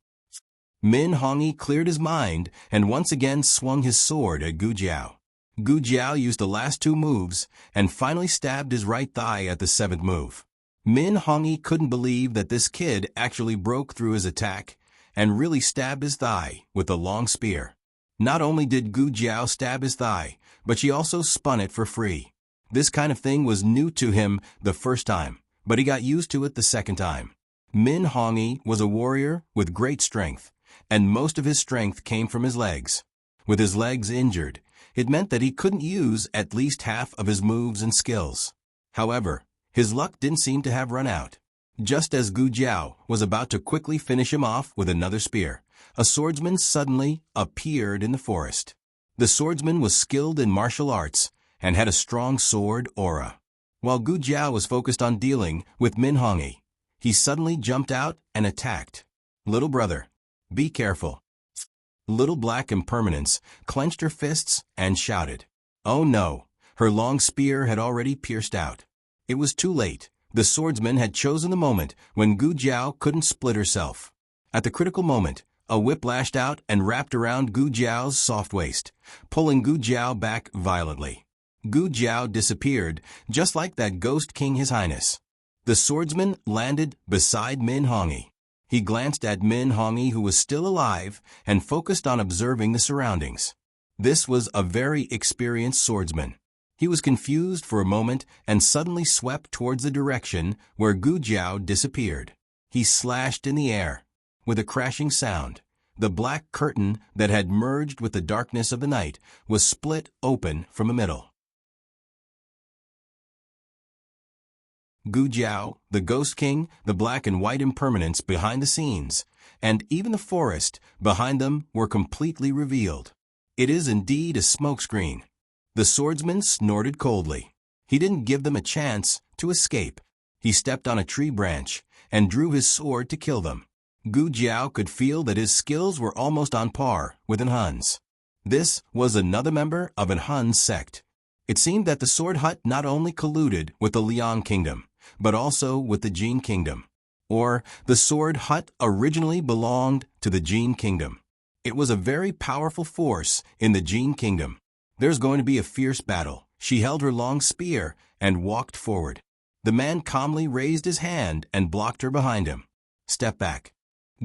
Min Hongyi cleared his mind and once again swung his sword at Gu Jiao. Gu Jiao used the last 2 moves and finally stabbed his right thigh at the 7th move. Min Hongyi couldn't believe that this kid actually broke through his attack and really stabbed his thigh with the long spear. Not only did Gu Jiao stab his thigh, but she also spun it for free. This kind of thing was new to him the first time, but he got used to it the second time. Min Hongyi was a warrior with great strength, and most of his strength came from his legs. With his legs injured, it meant that he couldn't use at least half of his moves and skills. However, his luck didn't seem to have run out. Just as Gu Jiao was about to quickly finish him off with another spear, a swordsman suddenly appeared in the forest. The swordsman was skilled in martial arts and had a strong sword aura. While Gu Jiao was focused on dealing with Min Hongyi, he suddenly jumped out and attacked. "Little brother, be careful." Little Black Impermanence clenched her fists and shouted. Oh no, her long spear had already pierced out. It was too late. The swordsman had chosen the moment when Gu Jiao couldn't split herself. At the critical moment, a whip lashed out and wrapped around Gu Jiao's soft waist, pulling Gu Jiao back violently. Gu Jiao disappeared, just like that ghost king His Highness. The swordsman landed beside Min Hongi. He glanced at Min Hongi, who was still alive, and focused on observing the surroundings. This was a very experienced swordsman. He was confused for a moment and suddenly swept towards the direction where Gu Jiao disappeared. He slashed in the air. With a crashing sound, the black curtain that had merged with the darkness of the night was split open from the middle. Gu Jiao, the Ghost King, the black and white impermanence behind the scenes, and even the forest behind them were completely revealed. It is indeed a smokescreen. The swordsman snorted coldly. He didn't give them a chance to escape. He stepped on a tree branch and drew his sword to kill them. Gu Jiao could feel that his skills were almost on par with an Hun's. This was another member of an Han sect. It seemed that the Sword Hut not only colluded with the Liang Kingdom, but also with the Jin Kingdom. Or, the Sword Hut originally belonged to the Jin Kingdom. It was a very powerful force in the Jin Kingdom. There's going to be a fierce battle. She held her long spear and walked forward. The man calmly raised his hand and blocked her behind him. Step back.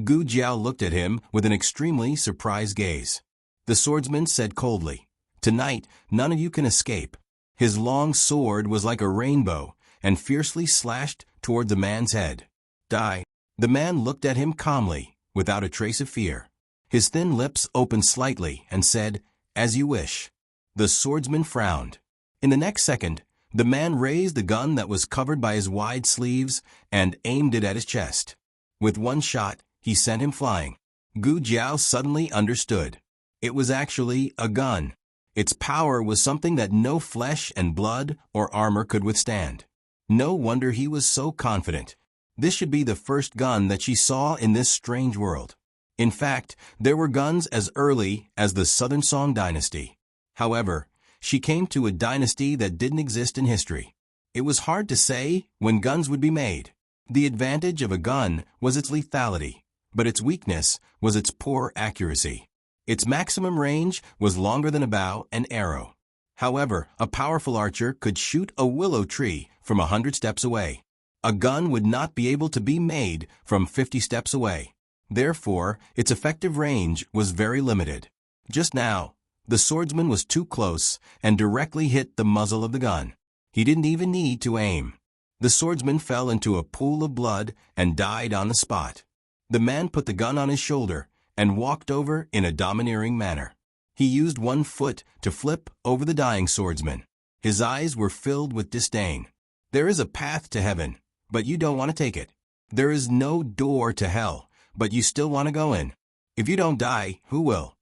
Gu Jiao looked at him with an extremely surprised gaze. The swordsman said coldly, "Tonight, none of you can escape." His long sword was like a rainbow and fiercely slashed toward the man's head. Die. The man looked at him calmly, without a trace of fear. His thin lips opened slightly and said, "As you wish." The swordsman frowned. In the next second, the man raised the gun that was covered by his wide sleeves and aimed it at his chest. With one shot, he sent him flying. Gu Jiao suddenly understood. It was actually a gun. Its power was something that no flesh and blood or armor could withstand. No wonder he was so confident. This should be the first gun that she saw in this strange world. In fact, there were guns as early as the Southern Song dynasty. However, she came to a dynasty that didn't exist in history. It was hard to say when guns would be made. The advantage of a gun was its lethality, but its weakness was its poor accuracy. Its maximum range was longer than a bow and arrow. However, a powerful archer could shoot a willow tree from 100 steps away. A gun would not be able to be made from 50 steps away. Therefore, its effective range was very limited. Just now, the swordsman was too close and directly hit the muzzle of the gun. He didn't even need to aim. The swordsman fell into a pool of blood and died on the spot. The man put the gun on his shoulder and walked over in a domineering manner. He used one foot to flip over the dying swordsman. His eyes were filled with disdain. There is a path to heaven, but you don't want to take it. There is no door to hell, but you still want to go in. If you don't die, who will?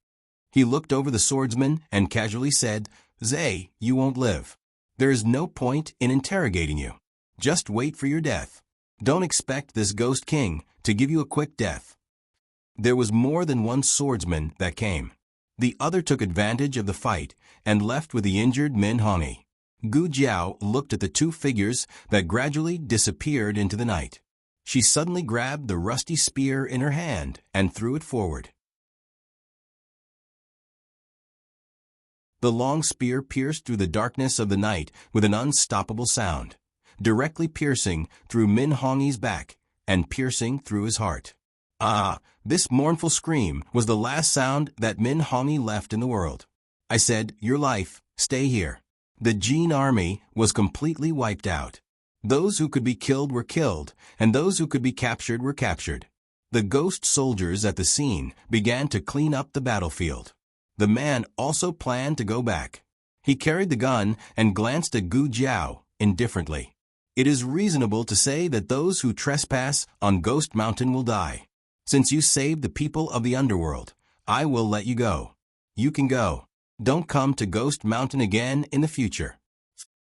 He looked over the swordsman and casually said, "Zay, you won't live. There is no point in interrogating you. Just wait for your death. Don't expect this Ghost King to give you a quick death." There was more than one swordsman that came. The other took advantage of the fight and left with the injured Min Hongi. Gu Jiao looked at the two figures that gradually disappeared into the night. She suddenly grabbed the rusty spear in her hand and threw it forward. The long spear pierced through the darkness of the night with an unstoppable sound, directly piercing through Min Hongi's back and piercing through his heart. Ah, this mournful scream was the last sound that Min Hongi left in the world. I said, "Your life, stay here." The Jin army was completely wiped out. Those who could be killed were killed, and those who could be captured were captured. The ghost soldiers at the scene began to clean up the battlefield. The man also planned to go back. He carried the gun and glanced at Gu Jiao indifferently. It is reasonable to say that those who trespass on Ghost Mountain will die. Since you saved the people of the underworld, I will let you go. You can go. Don't come to Ghost Mountain again in the future.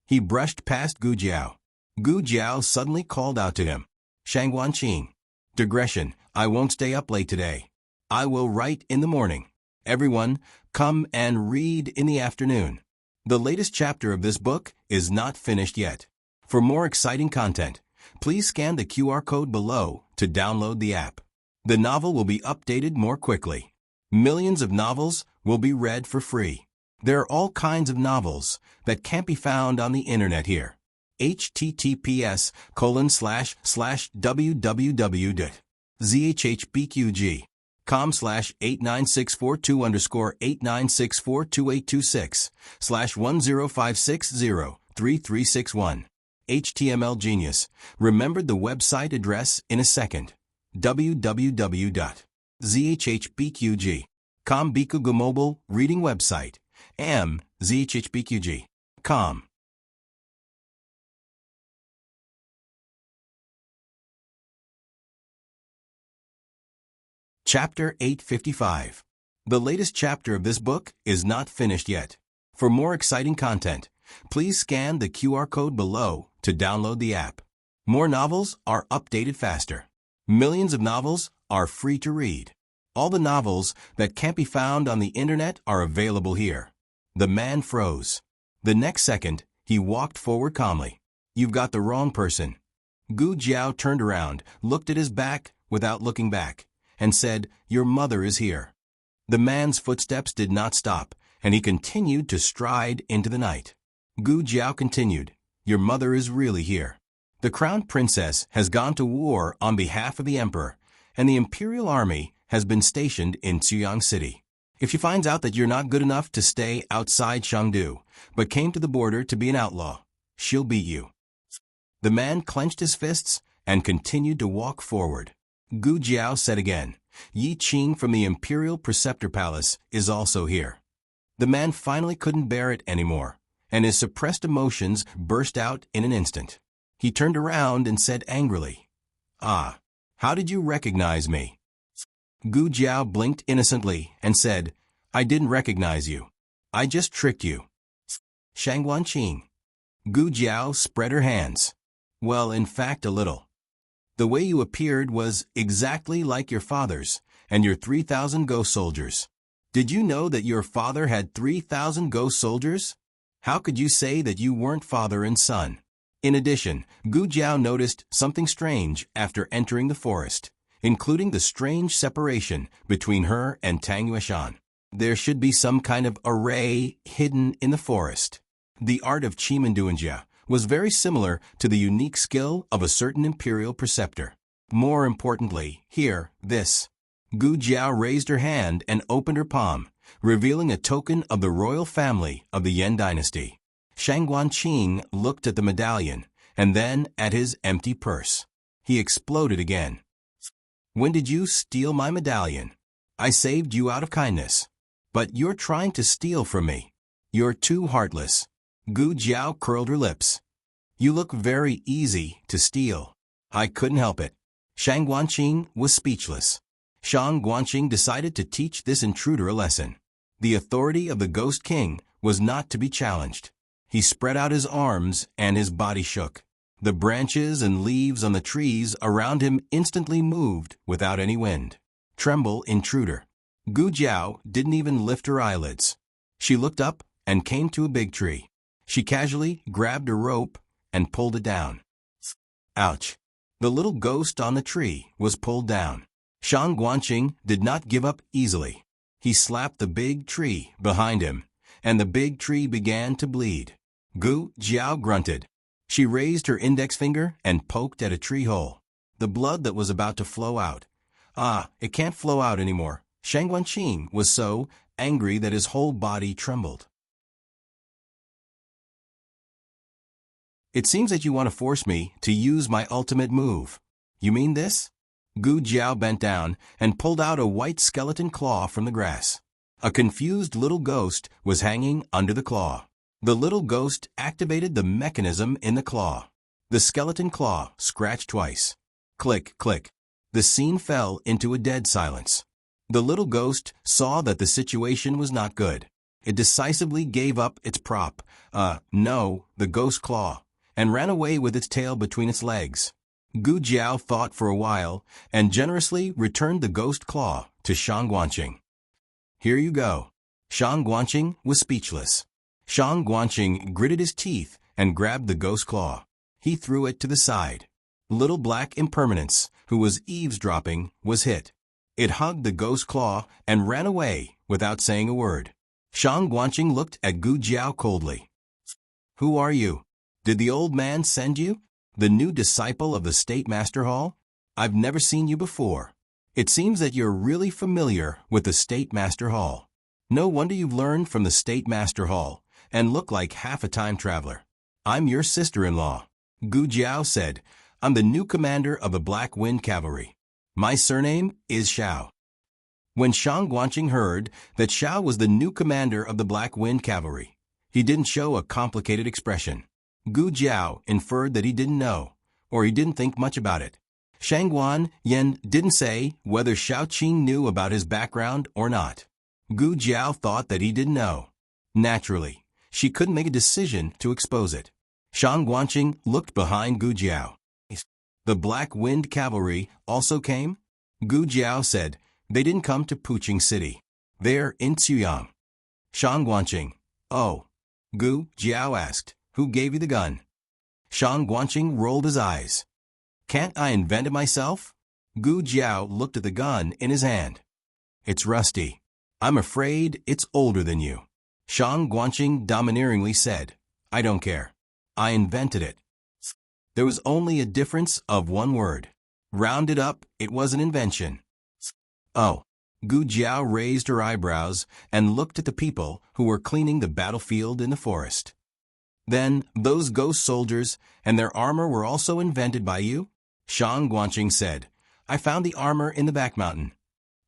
He brushed past Gu Jiao. Gu Jiao suddenly called out to him, "Shangguan Qing. Digression, I won't stay up late today. I will write in the morning. Everyone, come and read in the afternoon." The latest chapter of this book is not finished yet. For more exciting content, please scan the QR code below to download the app. The novel will be updated more quickly. Millions of novels will be read for free. There are all kinds of novels that can't be found on the internet here. https://www.zhpqg.com/89642_89642_106/1056033361. HTML Genius remembered the website address in a second. www.zhhbqg.com Bikugu mobile reading website. zhhbqg.com. Chapter 855. The latest chapter of this book is not finished yet. For more exciting content, please scan the QR code below to download the app. More novels are updated faster. Millions of novels are free to read. All the novels that can't be found on the internet are available here. The man froze. The next second, he walked forward calmly. You've got the wrong person. Gu Jiao turned around, looked at his back without looking back, and said, Your mother is here. The man's footsteps did not stop, and he continued to stride into the night. Gu Jiao continued, Your mother is really here. The crown princess has gone to war on behalf of the emperor, and the imperial army has been stationed in Xuyang City. If she finds out that you're not good enough to stay outside Chengdu, but came to the border to be an outlaw, she'll beat you. The man clenched his fists and continued to walk forward. Gu Jiao said again, Yi Qing from the Imperial Preceptor Palace is also here. The man finally couldn't bear it anymore, and his suppressed emotions burst out in an instant. He turned around and said angrily, Ah, how did you recognize me? Gu Jiao blinked innocently and said, I didn't recognize you. I just tricked you. Shangguan Qing. Gu Jiao spread her hands. Well, in fact, a little. The way you appeared was exactly like your father's and your 3,000 ghost soldiers. Did you know that your father had 3,000 ghost soldiers? How could you say that you weren't father and son? In addition, Gu Jiao noticed something strange after entering the forest, including the strange separation between her and Tang Yueshan. There should be some kind of array hidden in the forest. The art of Chimanduanjia was very similar to the unique skill of a certain imperial preceptor. More importantly, here, this. Gu Jiao raised her hand and opened her palm, revealing a token of the royal family of the Yan dynasty. Shangguan Qing looked at the medallion and then at his empty purse. He exploded again. When did you steal my medallion? I saved you out of kindness. But you're trying to steal from me. You're too heartless. Gu Jiao curled her lips. You look very easy to steal. I couldn't help it. Shang Guanqing was speechless. Shang Guanqing decided to teach this intruder a lesson. The authority of the Ghost King was not to be challenged. He spread out his arms and his body shook. The branches and leaves on the trees around him instantly moved without any wind. Tremble, intruder. Gu Jiao didn't even lift her eyelids. She looked up and came to a big tree. She casually grabbed a rope and pulled it down. Ouch! The little ghost on the tree was pulled down. Shang Guanqing did not give up easily. He slapped the big tree behind him, and the big tree began to bleed. Gu Jiao grunted. She raised her index finger and poked at a tree hole. The blood that was about to flow out. It can't flow out anymore. Shang Guanqing was so angry that his whole body trembled. It seems that you want to force me to use my ultimate move. You mean this? Gu Jiao bent down and pulled out a white skeleton claw from the grass. A confused little ghost was hanging under the claw. The little ghost activated the mechanism in the claw. The skeleton claw scratched twice. Click, click. The scene fell into a dead silence. The little ghost saw that the situation was not good. It decisively gave up its prop, the ghost claw, and ran away with its tail between its legs. Gu Jiao thought for a while and generously returned the ghost claw to Shang Guanqing. Here you go. Shang Guanqing was speechless. Shang Guanqing gritted his teeth and grabbed the ghost claw. He threw it to the side. Little Black Impermanence, who was eavesdropping, was hit. It hugged the ghost claw and ran away without saying a word. Shang Guanqing looked at Gu Jiao coldly. Who are you? Did the old man send you? The new disciple of the State Master Hall? I've never seen you before. It seems that you're really familiar with the State Master Hall. No wonder you've learned from the State Master Hall and look like half a time traveler. I'm your sister-in-law. Gu Jiao said, I'm the new commander of the Black Wind Cavalry. My surname is Xiao. When Shang Guanqing heard that Xiao was the new commander of the Black Wind Cavalry, he didn't show a complicated expression. Gu Jiao inferred that he didn't know, or he didn't think much about it. Shangguan Yen didn't say whether Xiao Qing knew about his background or not. Gu Jiao thought that he didn't know. Naturally, she couldn't make a decision to expose it. Shang Guanqing looked behind Gu Jiao. The Black Wind Cavalry also came? Gu Jiao said, they didn't come to Puqing City. They're in Cuyang. Shang Guanqing, oh. Gu Jiao asked, who gave you the gun? Shang Guanqing rolled his eyes. Can't I invent it myself? Gu Jiao looked at the gun in his hand. It's rusty. I'm afraid it's older than you. Shang Guanqing domineeringly said, I don't care. I invented it. There was only a difference of one word. Rounded up, it was an invention. Oh. Gu Jiao raised her eyebrows and looked at the people who were cleaning the battlefield in the forest. Then, those ghost soldiers and their armor were also invented by you? Shang Guanqing said, I found the armor in the back mountain.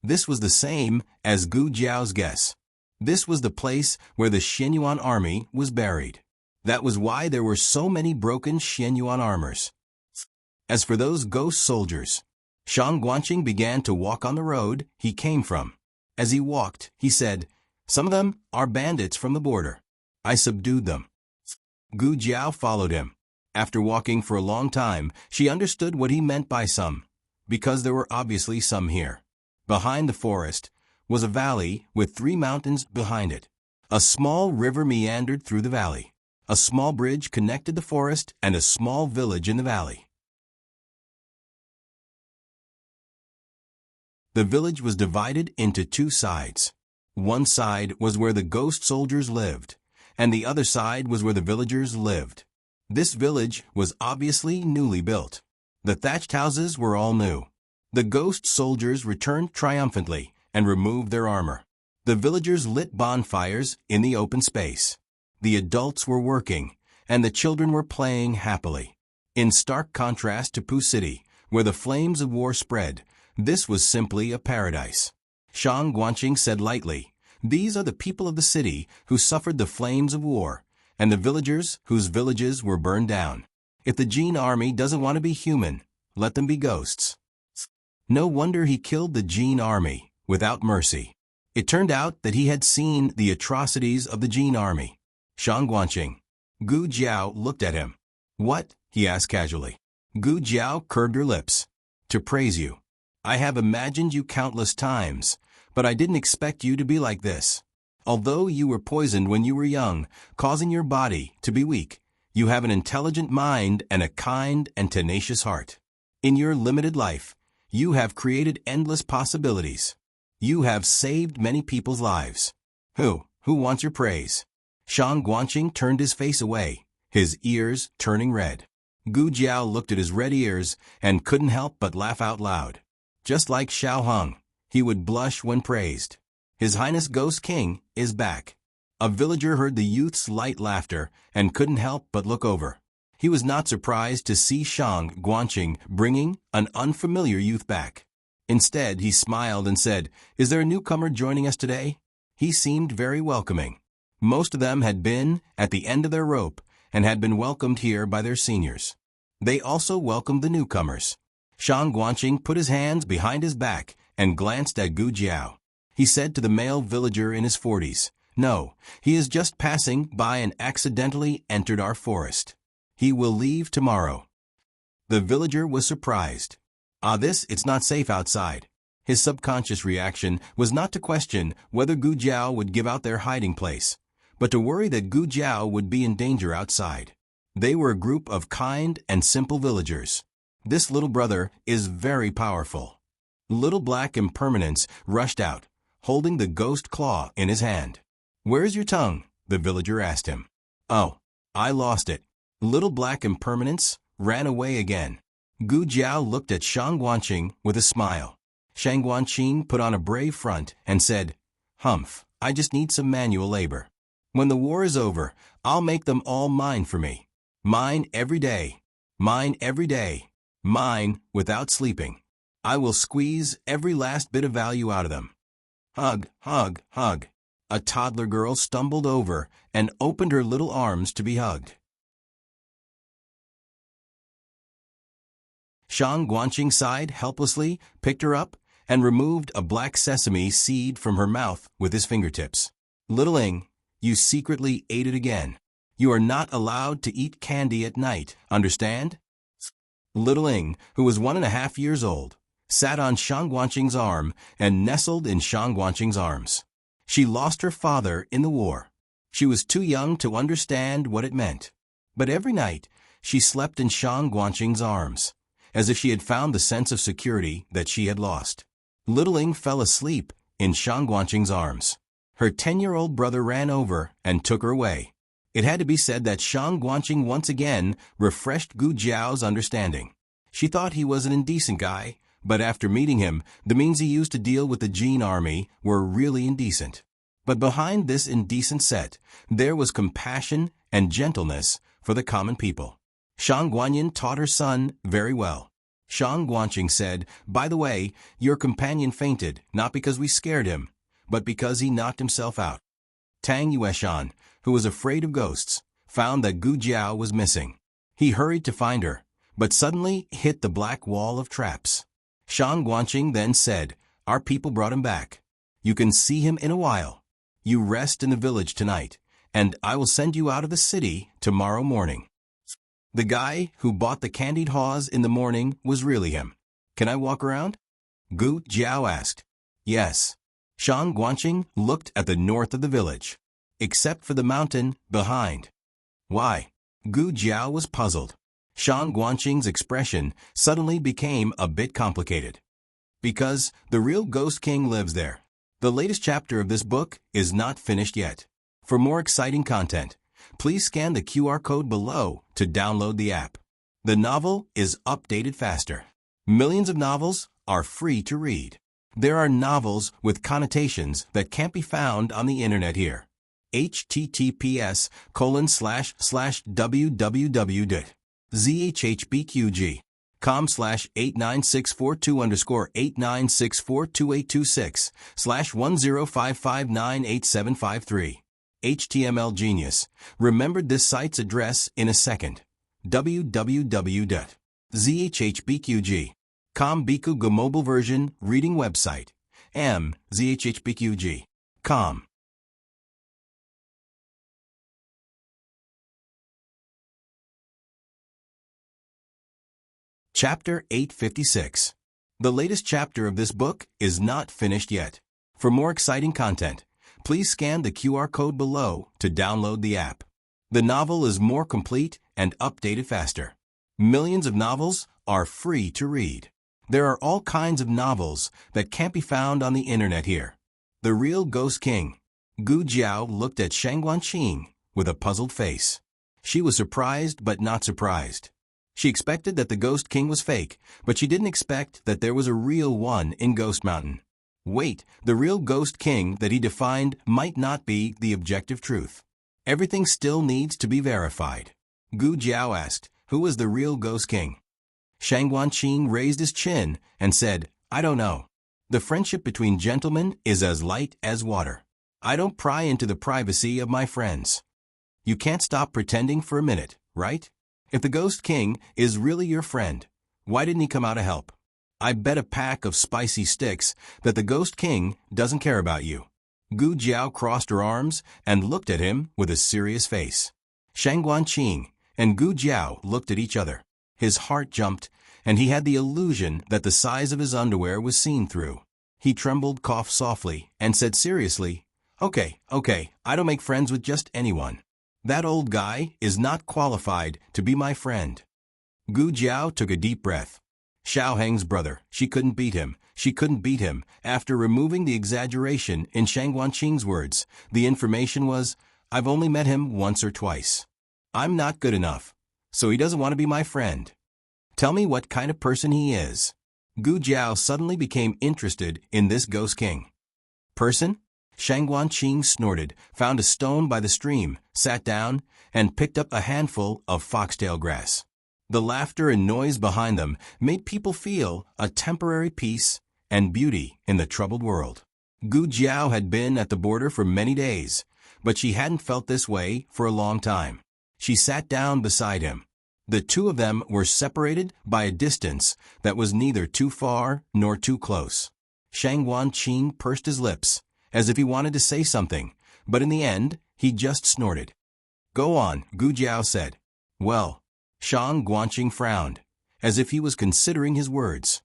This was the same as Gu Jiao's guess. This was the place where the Xianyuan army was buried. That was why there were so many broken Xianyuan armors. As for those ghost soldiers, Shang Guanqing began to walk on the road he came from. As he walked, he said, some of them are bandits from the border. I subdued them. Gu Jiao followed him. After walking for a long time, she understood what he meant by some, because there were obviously some here. Behind the forest was a valley with 3 mountains behind it. A small river meandered through the valley. A small bridge connected the forest and a small village in the valley. The village was divided into 2 sides. One side was where the ghost soldiers lived, and the other side was where the villagers lived. This village was obviously newly built. The thatched houses were all new. The ghost soldiers returned triumphantly and removed their armor. The villagers lit bonfires in the open space. The adults were working, and the children were playing happily. In stark contrast to Pu City, where the flames of war spread, this was simply a paradise. Shang Guanqing said lightly, these are the people of the city who suffered the flames of war, and the villagers whose villages were burned down. If the Jin army doesn't want to be human, let them be ghosts. No wonder he killed the Jin army without mercy. It turned out that he had seen the atrocities of the Jin army. Shang Guanqing. Gu Jiao looked at him. What? He asked casually. Gu Jiao curved her lips. To praise you. I have imagined you countless times, but I didn't expect you to be like this. Although you were poisoned when you were young, causing your body to be weak, you have an intelligent mind and a kind and tenacious heart. In your limited life, you have created endless possibilities. You have saved many people's lives. Who wants your praise? Shang Guanqing turned his face away, his ears turning red. Gu Jiao looked at his red ears and couldn't help but laugh out loud. Just like Xiao Hung, he would blush when praised. His Highness Ghost King is back. A villager heard the youth's light laughter and couldn't help but look over. He was not surprised to see Shang Guanqing bringing an unfamiliar youth back. Instead, he smiled and said, is there a newcomer joining us today? He seemed very welcoming. Most of them had been at the end of their rope and had been welcomed here by their seniors. They also welcomed the newcomers. Shang Guanqing put his hands behind his back and glanced at Gu Jiao. He said to the male villager in his 40s, no, he is just passing by and accidentally entered our forest. He will leave tomorrow. The villager was surprised. It's not safe outside. His subconscious reaction was not to question whether Gu Jiao would give out their hiding place, but to worry that Gu Jiao would be in danger outside. They were a group of kind and simple villagers. This little brother is very powerful. Little Black Impermanence rushed out, holding the ghost claw in his hand. Where's your tongue? The villager asked him. Oh, I lost it. Little black impermanence ran away again. Gu Jiao looked at Shang Guanqing with a smile. Shang Guanqing put on a brave front and said, "Humph, I just need some manual labor. When the war is over, I'll make them all mine for me. Mine every day. Mine every day. Mine without sleeping. I will squeeze every last bit of value out of them." Hug, hug, hug. A toddler girl stumbled over and opened her little arms to be hugged. Shang Guanqing sighed helplessly, picked her up, and removed a black sesame seed from her mouth with his fingertips. "Little Ing, you secretly ate it again. You are not allowed to eat candy at night, understand?" Little Ing, who was 1.5 years old, sat on Shang Guanqing's arm and nestled in Shang Guanqing's arms. She lost her father in the war. She was too young to understand what it meant. But every night, she slept in Shang Guanqing's arms, as if she had found the sense of security that she had lost. Little Ing fell asleep in Shang Guanqing's arms. Her 10-year-old brother ran over and took her away. It had to be said that Shang Guanqing once again refreshed Gu Jiao's understanding. She thought he was an indecent guy, but after meeting him, the means he used to deal with the Jin army were really indecent. But behind this indecent set, there was compassion and gentleness for the common people. Shang Guanyin taught her son very well. Shang Guanqing said, "By the way, your companion fainted, not because we scared him, but because he knocked himself out." Tang Yueshan, who was afraid of ghosts, found that Gu Jiao was missing. He hurried to find her, but suddenly hit the black wall of traps. Shang Guanqing then said, "Our people brought him back. You can see him in a while. You rest in the village tonight, and I will send you out of the city tomorrow morning." The guy who bought the candied haws in the morning was really him. "Can I walk around?" Gu Jiao asked. "Yes." Shang Guanqing looked at the north of the village, except for the mountain behind. "Why?" Gu Jiao was puzzled. Shang Guanqing's expression suddenly became a bit complicated. "Because the real Ghost King lives there." The latest chapter of this book is not finished yet. For more exciting content, please scan the QR code below to download the app. The novel is updated faster. Millions of novels are free to read. There are novels with connotations that can't be found on the internet here. https://www.zhbqg.com/89642_8964226/1055598753. HTML Genius remembered this site's address in a second. www.zhhbqg.com Bikuga mobile version reading website. zhhbqg.com. Chapter 856. The latest chapter of this book is not finished yet. For more exciting content, please scan the QR code below to download the app. The novel is more complete and updated faster. Millions of novels are free to read. There are all kinds of novels that can't be found on the internet here. The Real Ghost King. Gu Jiao looked at Shang Guanqing with a puzzled face. She was surprised but not surprised. She expected that the Ghost King was fake, but she didn't expect that there was a real one in Ghost Mountain. Wait, the real Ghost King that he defined might not be the objective truth. Everything still needs to be verified. Gu Jiao asked, "Who is the real Ghost King?" Shang Guanqing raised his chin and said, "I don't know. The friendship between gentlemen is as light as water. I don't pry into the privacy of my friends." You can't stop pretending for a minute, right? If the Ghost King is really your friend, why didn't he come out to help? I bet a pack of spicy sticks that the Ghost King doesn't care about you. Gu Jiao crossed her arms and looked at him with a serious face. Shang Guanqing and Gu Jiao looked at each other. His heart jumped, and he had the illusion that the size of his underwear was seen through. He trembled, coughed softly, and said seriously, Okay, I don't make friends with just anyone. That old guy is not qualified to be my friend." Gu Jiao took a deep breath. Xiao Heng's brother, she couldn't beat him. She couldn't beat him. After removing the exaggeration in Shang Guanqing's words, the information was, "I've only met him once or twice. I'm not good enough. So he doesn't want to be my friend. Tell me what kind of person he is. Gu Jiao suddenly became interested in this ghost king. Person? Shang Guanqing snorted, found a stone by the stream, sat down, and picked up a handful of foxtail grass. The laughter and noise behind them made people feel a temporary peace and beauty in the troubled world. Gu Jiao had been at the border for many days, but she hadn't felt this way for a long time. She sat down beside him. The two of them were separated by a distance that was neither too far nor too close. Shang Guanqing pursed his lips, as if he wanted to say something, but in the end, he just snorted. Go on, Gu Jiao said. Well, Shang Guanqing frowned, as if he was considering his words.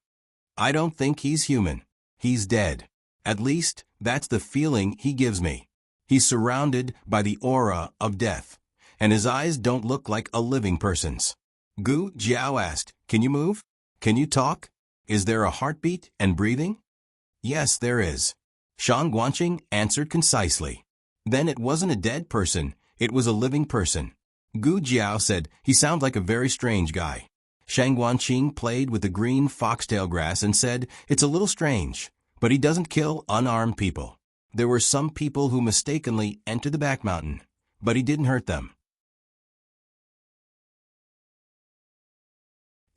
I don't think he's human. He's dead. At least, that's the feeling he gives me. He's surrounded by the aura of death, and his eyes don't look like a living person's. Gu Jiao asked, Can you move? Can you talk? Is there a heartbeat and breathing? Yes, there is. Shang Guanqing answered concisely. Then it wasn't a dead person, it was a living person. Gu Jiao said, He sounds like a very strange guy. Shang Guanqing played with the green foxtail grass and said, It's a little strange, but he doesn't kill unarmed people. There were some people who mistakenly entered the back mountain, but he didn't hurt them.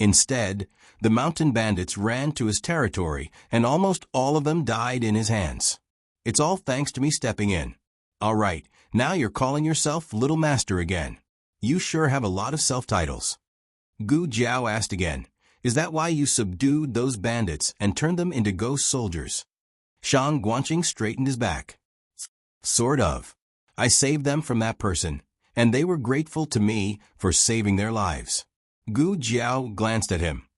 Instead, the mountain bandits ran to his territory, and almost all of them died in his hands. It's all thanks to me stepping in. All right, now you're calling yourself Little Master again. You sure have a lot of self-titles. Gu Jiao asked again, Is that why you subdued those bandits and turned them into ghost soldiers? Shang Guanqing straightened his back. Sort of. I saved them from that person, and they were grateful to me for saving their lives. Gu Jiao glanced at him.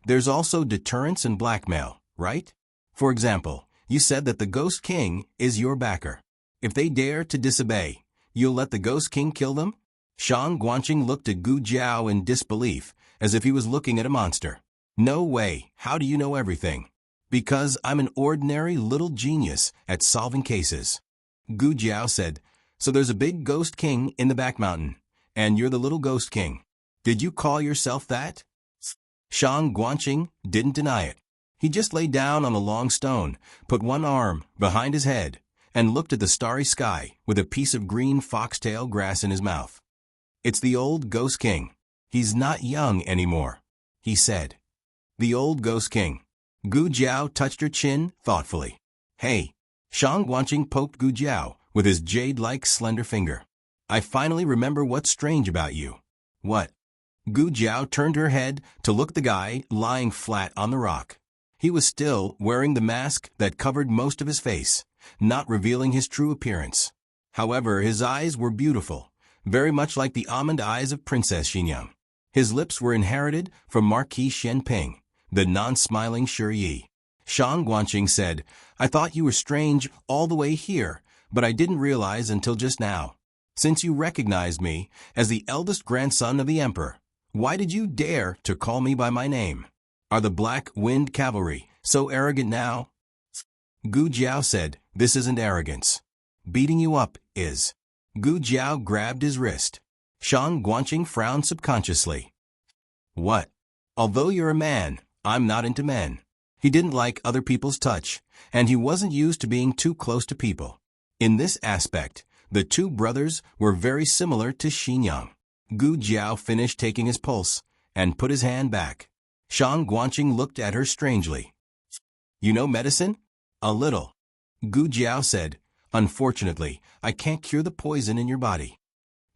There's also deterrence and blackmail, right? For example, you said that the Ghost King is your backer. If they dare to disobey, you'll let the Ghost King kill them? Shang Guanqing looked at Gu Jiao in disbelief, as if he was looking at a monster. No way, how do you know everything? Because I'm an ordinary little genius at solving cases. Gu Jiao said, So there's a big Ghost King in the back mountain, and you're the little Ghost King. Did you call yourself that? Shang Guanqing didn't deny it. He just lay down on a long stone, put one arm behind his head, and looked at the starry sky with a piece of green foxtail grass in his mouth. It's the old Ghost King. He's not young anymore, he said. The old Ghost King. Gu Jiao touched her chin thoughtfully. Hey, Shang Guanqing poked Gu Jiao with his jade-like slender finger. I finally remember what's strange about you. What? Gu Jiao turned her head to look at the guy lying flat on the rock. He was still wearing the mask that covered most of his face, not revealing his true appearance. However, his eyes were beautiful, very much like the almond eyes of Princess Xinyang. His lips were inherited from Marquis Shenping, the non-smiling Shi. Shang Guanqing said, I thought you were strange all the way here, but I didn't realize until just now. Since you recognized me as the eldest grandson of the emperor, why did you dare to call me by my name? Are the Black Wind Cavalry so arrogant now? Gu Jiao said, This isn't arrogance. Beating you up is. Gu Jiao grabbed his wrist. Shang Guanqing frowned subconsciously. What? Although you're a man, I'm not into men. He didn't like other people's touch, and he wasn't used to being too close to people. In this aspect, the two brothers were very similar to Xinyang. Gu Jiao finished taking his pulse and put his hand back. Shang Guanqing looked at her strangely. You know medicine? A little. Gu Jiao said, Unfortunately, I can't cure the poison in your body.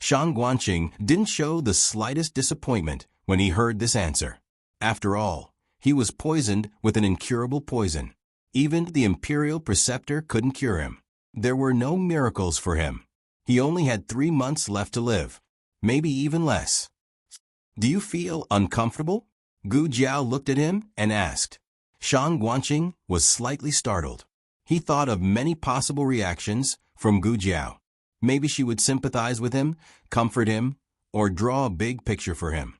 Shang Guanqing didn't show the slightest disappointment when he heard this answer. After all, he was poisoned with an incurable poison. Even the imperial preceptor couldn't cure him. There were no miracles for him. He only had 3 months left to live. Maybe even less. Do you feel uncomfortable? Gu Jiao looked at him and asked. Shang Guanqing was slightly startled. He thought of many possible reactions from Gu Jiao. Maybe she would sympathize with him, comfort him, or draw a big picture for him.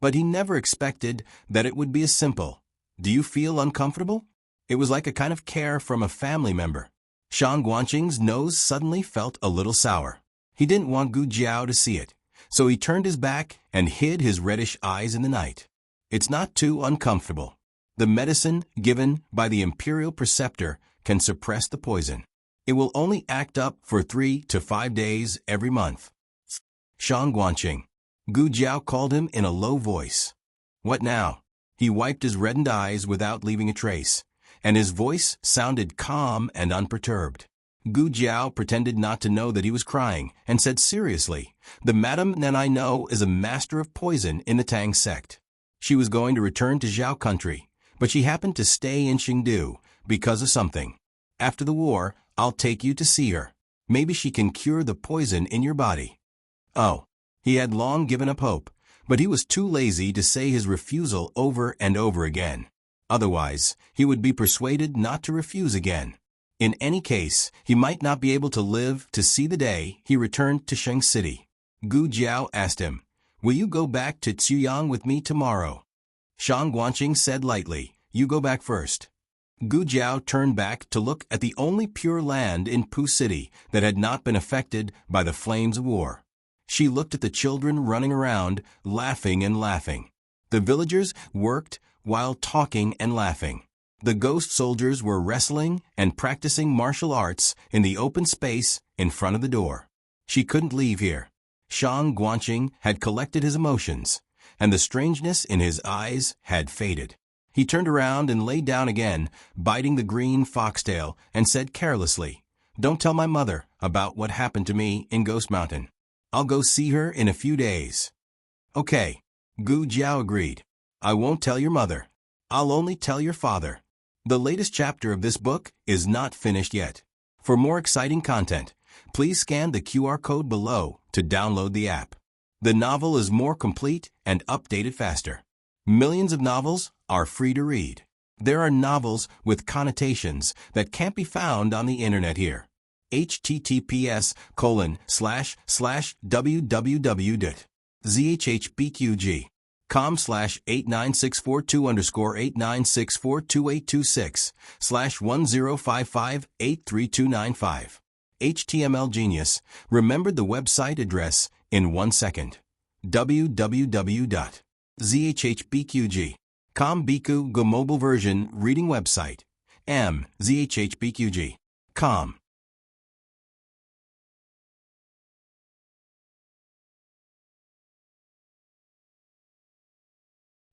But he never expected that it would be as simple. Do you feel uncomfortable? It was like a kind of care from a family member. Shang Guanqing's nose suddenly felt a little sour. He didn't want Gu Jiao to see it, so he turned his back and hid his reddish eyes in the night. It's not too uncomfortable. The medicine given by the imperial preceptor can suppress the poison. It will only act up for 3 to 5 days every month. Shang Guanqing. Gu Jiao called him in a low voice. What now? He wiped his reddened eyes without leaving a trace, and his voice sounded calm and unperturbed. Gu Jiao pretended not to know that he was crying and said seriously, "The Madame Nen I know is a master of poison in the Tang sect. She was going to return to Zhao country, but she happened to stay in Qingdu because of something. After the war, I'll take you to see her. Maybe she can cure the poison in your body." Oh, he had long given up hope, but he was too lazy to say his refusal over and over again. Otherwise, he would be persuaded not to refuse again. In any case, he might not be able to live to see the day he returned to Sheng City. Gu Jiao asked him, "Will you go back to Ziyang with me tomorrow?" Shang Guanqing said lightly, "You go back first." Gu Jiao turned back to look at the only pure land in Pu City that had not been affected by the flames of war. She looked at the children running around, laughing and laughing. The villagers worked while talking and laughing. The ghost soldiers were wrestling and practicing martial arts in the open space in front of the door. She couldn't leave here. Shang Guanqing had collected his emotions, and the strangeness in his eyes had faded. He turned around and lay down again, biting the green foxtail, and said carelessly, "Don't tell my mother about what happened to me in Ghost Mountain. I'll go see her in a few days." "Okay," Gu Jiao agreed. "I won't tell your mother. I'll only tell your father." The latest chapter of this book is not finished yet. For more exciting content, please scan the QR code below to download the app. The novel is more complete and updated faster. Millions of novels are free to read. There are novels with connotations that can't be found on the internet here. https://www.zhbqg.com/89642_89642826/1055839295. HTML Genius remembered the website address in 1 second. www.zhbqg.com Biku Go mobile version reading website. zhbqg.com.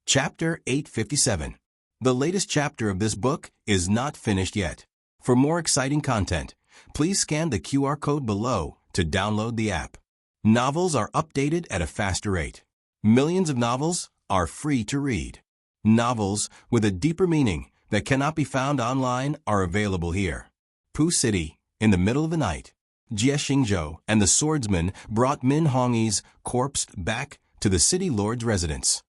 Chapter 857. The latest chapter of this book is not finished yet. For more exciting content, please scan the QR code below to download the app. Novels are updated at a faster rate. Millions of novels are free to read. Novels with a deeper meaning that cannot be found online are available here. Pu City, in the middle of the night. Jie Xingzhou and the swordsman brought Min Hongyi's corpse back to the city lord's residence.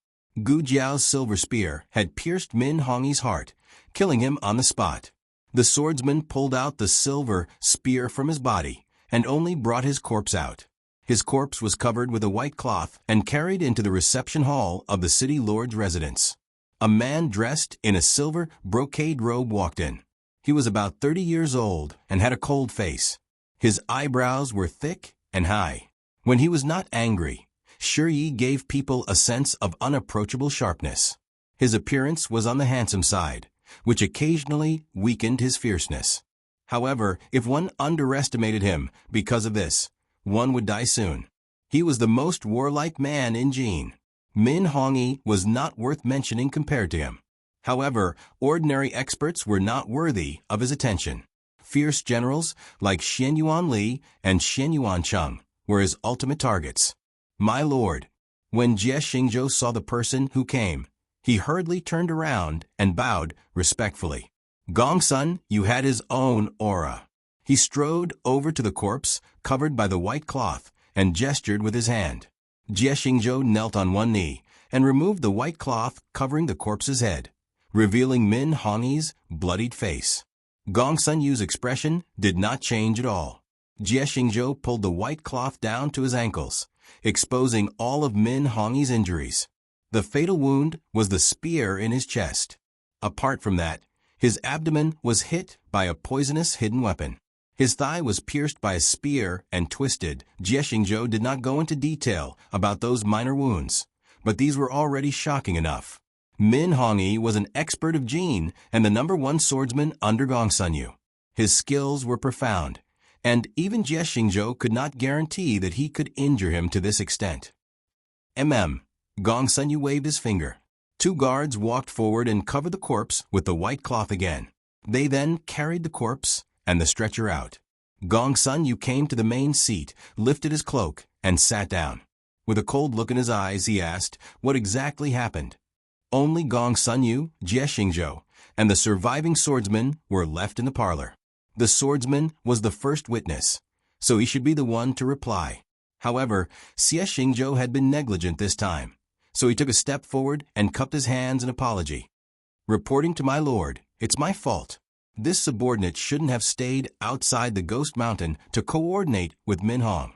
Gu Jiao's silver spear had pierced Min Hongyi's heart, killing him on the spot. The swordsman pulled out the silver spear from his body and only brought his corpse out. His corpse was covered with a white cloth and carried into the reception hall of the city lord's residence. A man dressed in a silver brocade robe walked in. He was about 30 years old and had a cold face. His eyebrows were thick and high. When he was not angry, Shi Yi gave people a sense of unapproachable sharpness. His appearance was on the handsome side, which occasionally weakened his fierceness. However, if one underestimated him because of this, one would die soon. He was the most warlike man in Jin. Min Hongyi was not worth mentioning compared to him. However, ordinary experts were not worthy of his attention. Fierce generals like Xian Yuan Li and Xian Yuan Cheng were his ultimate targets. "My lord." When Jie Xingzhou saw the person who came, he hurriedly turned around and bowed respectfully. Gongsun, you had his own aura. He strode over to the corpse, covered by the white cloth, and gestured with his hand. Jie Xingzhou knelt on one knee and removed the white cloth covering the corpse's head, revealing Min Hongyi's bloodied face. Gongsun Yu's expression did not change at all. Jie Xingzhou pulled the white cloth down to his ankles, exposing all of Min Hongyi's injuries. The fatal wound was the spear in his chest. Apart from that, his abdomen was hit by a poisonous hidden weapon. His thigh was pierced by a spear and twisted. Jie Xingzhou did not go into detail about those minor wounds, but these were already shocking enough. Min Hongyi was an expert of Jin and the #1 swordsman under Gong Sun Yu. His skills were profound, and even Jie Xingzhou could not guarantee that he could injure him to this extent. Gong Sun Yu waved his finger. 2 guards walked forward and covered the corpse with the white cloth again. They then carried the corpse and the stretcher out. Gong Sun Yu came to the main seat, lifted his cloak, and sat down. With a cold look in his eyes, he asked, "What exactly happened?" Only Gong Sun Yu, Jie Xingzhou, and the surviving swordsman were left in the parlor. The swordsman was the first witness, so he should be the one to reply. However, Jie Xingzhou had been negligent this time, so he took a step forward and cupped his hands in apology. "Reporting to my lord, it's my fault. This subordinate shouldn't have stayed outside the Ghost Mountain to coordinate with Min Hong.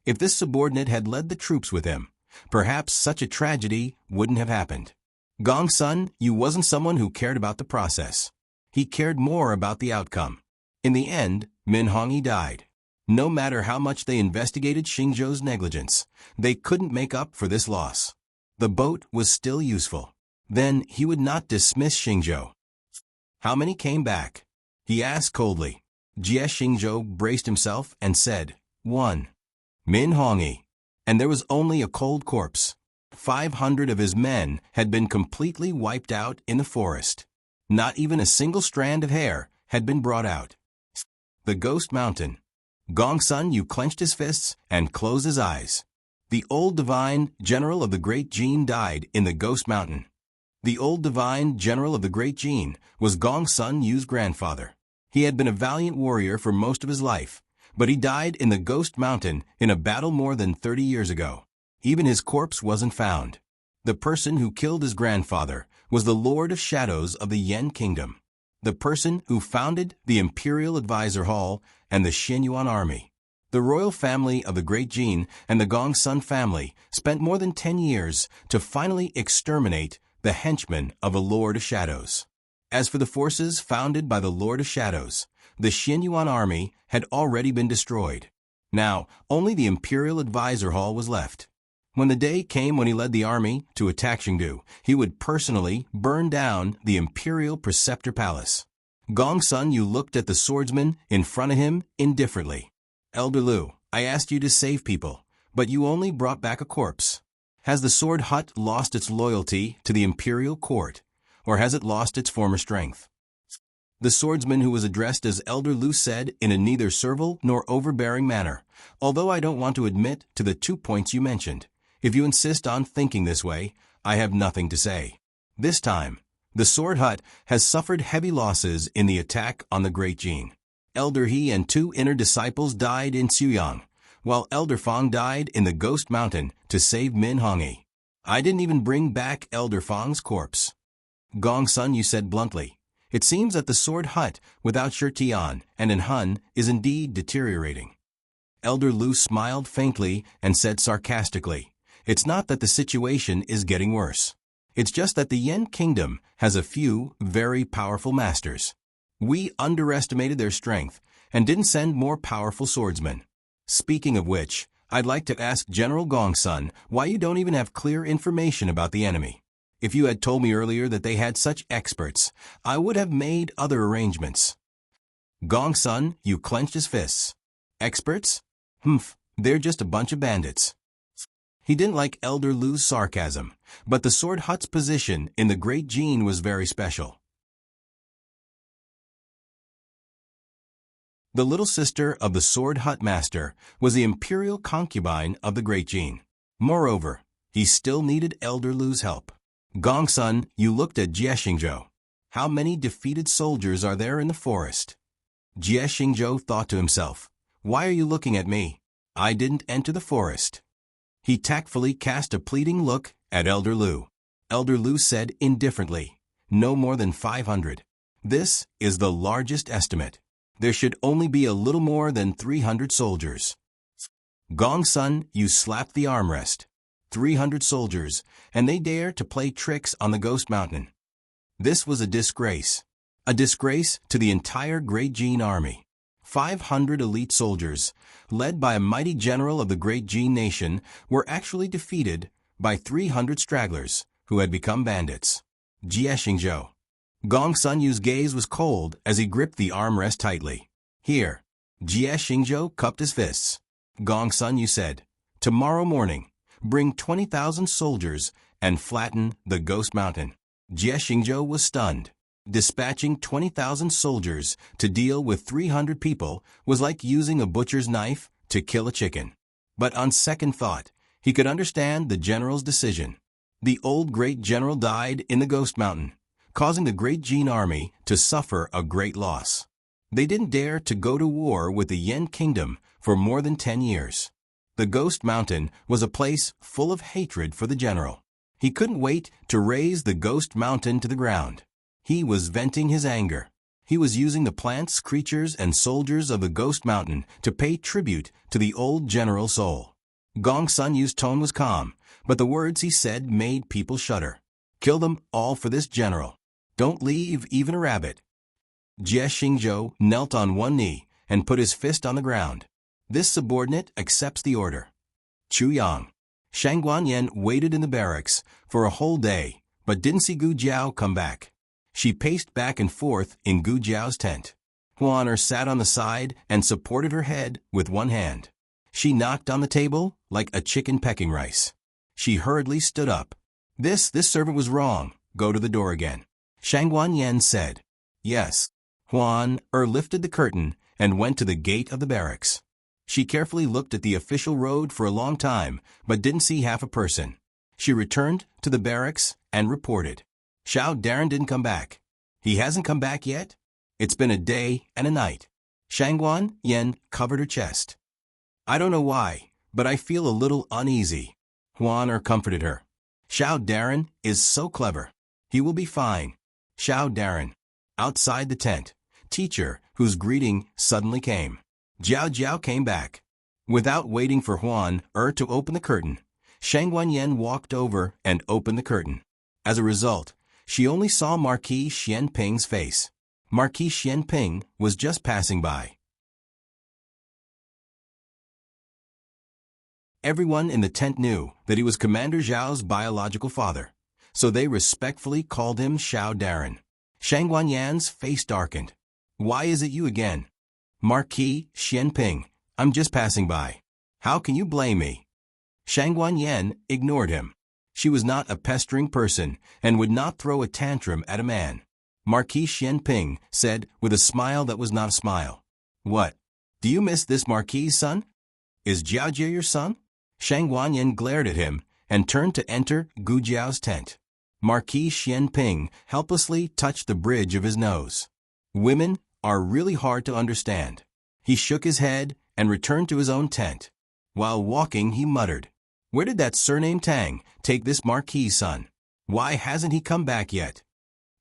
If this subordinate had led the troops with him, perhaps such a tragedy wouldn't have happened. Gong Sun Yu wasn't someone who cared about the process. He cared more about the outcome. In the end, Min Hongyi died. No matter how much they investigated Xingzhou's negligence, they couldn't make up for this loss. The boat was still useful. Then he would not dismiss Xingzhou. How many came back? He asked coldly. Jie Xingzhou braced himself and said, 1. Min Hongyi. And there was only a cold corpse. 500 of his men had been completely wiped out in the forest. Not even a single strand of hair had been brought out. The Ghost Mountain. Gong Sun Yu clenched his fists and closed his eyes. The old divine general of the Great Jin died in the Ghost Mountain. The old divine general of the Great Jin was Gong Sun Yu's grandfather. He had been a valiant warrior for most of his life, but he died in the Ghost Mountain in a battle more than 30 years ago. Even his corpse wasn't found. The person who killed his grandfather was the Lord of Shadows of the Yen Kingdom, the person who founded the Imperial Advisor Hall and the Xianyuan Army. The royal family of the Great Jin and the Gong Sun family spent more than 10 years to finally exterminate the henchmen of a Lord of Shadows. As for the forces founded by the Lord of Shadows, the Xianyuan Army had already been destroyed. Now, only the Imperial Advisor Hall was left. When the day came when he led the army to attack Chengdu, he would personally burn down the Imperial Preceptor Palace. Gong Sun Yu looked at the swordsman in front of him indifferently. "Elder Lu, I asked you to save people, but you only brought back a corpse. Has the sword hut lost its loyalty to the imperial court, or has it lost its former strength?" The swordsman who was addressed as Elder Lu said in a neither servile nor overbearing manner, "Although I don't want to admit to the 2 points you mentioned, if you insist on thinking this way, I have nothing to say. This time, the sword hut has suffered heavy losses in the attack on the Great Jin. Elder He and 2 inner disciples died in Xuyang, while Elder Fang died in the Ghost Mountain to save Min Hongyi. I didn't even bring back Elder Fang's corpse." Gong Sun Yu said bluntly, "It seems that the sword hut without Shi Tian and in Hun is indeed deteriorating." Elder Lu smiled faintly and said sarcastically, "It's not that the situation is getting worse. It's just that the Yen Kingdom has a few very powerful masters. We underestimated their strength and didn't send more powerful swordsmen. Speaking of which, I'd like to ask General Gong Sun why you don't even have clear information about the enemy. If you had told me earlier that they had such experts, I would have made other arrangements." Gong Sun Yu clenched his fists. "Experts? They're just a bunch of bandits." He didn't like Elder Lu's sarcasm, but the sword hut's position in the Great Jin was very special. The little sister of the sword hut master was the imperial concubine of the Great Jin. Moreover, he still needed Elder Lu's help. Gong Sun Yu looked at Jie Xingzhou. "How many defeated soldiers are there in the forest?" Jie Xingzhou thought to himself, "Why are you looking at me? I didn't enter the forest." He tactfully cast a pleading look at Elder Lu. Elder Lu said indifferently, "No more than 500. This is the largest estimate. There should only be a little more than 300 soldiers." Gong Sun Yu slapped the armrest. 300 soldiers, and they dare to play tricks on the Ghost Mountain. This was a disgrace. a disgrace to the entire Great Jin army. 500 elite soldiers, led by a mighty general of the Great Jin nation, were actually defeated by 300 stragglers who had become bandits. Jie Xingzhou. Gong Sun Yu's gaze was cold as he gripped the armrest tightly. Here. Jie Xingzhou cupped his fists. Gong Sun Yu said, "Tomorrow morning, bring 20,000 soldiers and flatten the Ghost Mountain." Jie Xingzhou was stunned. Dispatching 20,000 soldiers to deal with 300 people was like using a butcher's knife to kill a chicken. But on second thought, he could understand the general's decision. The old great general died in the Ghost Mountain, causing the Great Jin army to suffer a great loss. They didn't dare to go to war with the Yen Kingdom for more than 10 years. The Ghost Mountain was a place full of hatred for the general. He couldn't wait to raze the Ghost Mountain to the ground. He was venting his anger. He was using the plants, creatures, and soldiers of the Ghost Mountain to pay tribute to the old general's soul. Gong Sun Yu's tone was calm, but the words he said made people shudder. "Kill them all for this general. Don't leave even a rabbit." Jie Xingzhou knelt on one knee and put his fist on the ground. This subordinate accepts the order. Chu Yang. Shang Guanyan waited in the barracks for a whole day, but didn't see Gu Jiao come back. She paced back and forth in Gu Jiao's tent. Huan sat on the side and supported her head with one hand. She knocked on the table like a chicken pecking rice. She hurriedly stood up. This servant was wrong. Go to the door again." Shang Guanyan said. "Yes." Huan lifted the curtain and went to the gate of the barracks. She carefully looked at the official road for a long time, but didn't see half a person. She returned to the barracks and reported. "Xiao Darren didn't come back." "He hasn't come back yet?" "It's been a day and a night." Shang Guanyan covered her chest. "I don't know why, but I feel a little uneasy." Huan comforted her. "Xiao Darren is so clever. He will be fine." Xiao Darren. Outside the tent, teacher, whose greeting suddenly came. Jiao Jiao came back. Without waiting for Huan to open the curtain, Shang Guanyan walked over and opened the curtain. As a result, she only saw Marquis Xianping's face. Marquis Xianping was just passing by. Everyone in the tent knew that he was Commander Zhao's biological father, so they respectfully called him Xiao Darren. Shang Guanyan's face darkened. "Why is it you again?" "Marquis Xianping, I'm just passing by. How can you blame me?" Shang Guanyan ignored him. She was not a pestering person and would not throw a tantrum at a man. Marquis Xianping said with a smile that was not a smile. "What? Do you miss this Marquis' son? Is Jiao Jie your son?" Shang Guanyan glared at him and turned to enter Gu Jiao's tent. Marquis Xianping helplessly touched the bridge of his nose. Women are really hard to understand. He shook his head and returned to his own tent. While walking, he muttered, "Where did that surname Tang take this Marquis' son? Why hasn't he come back yet?"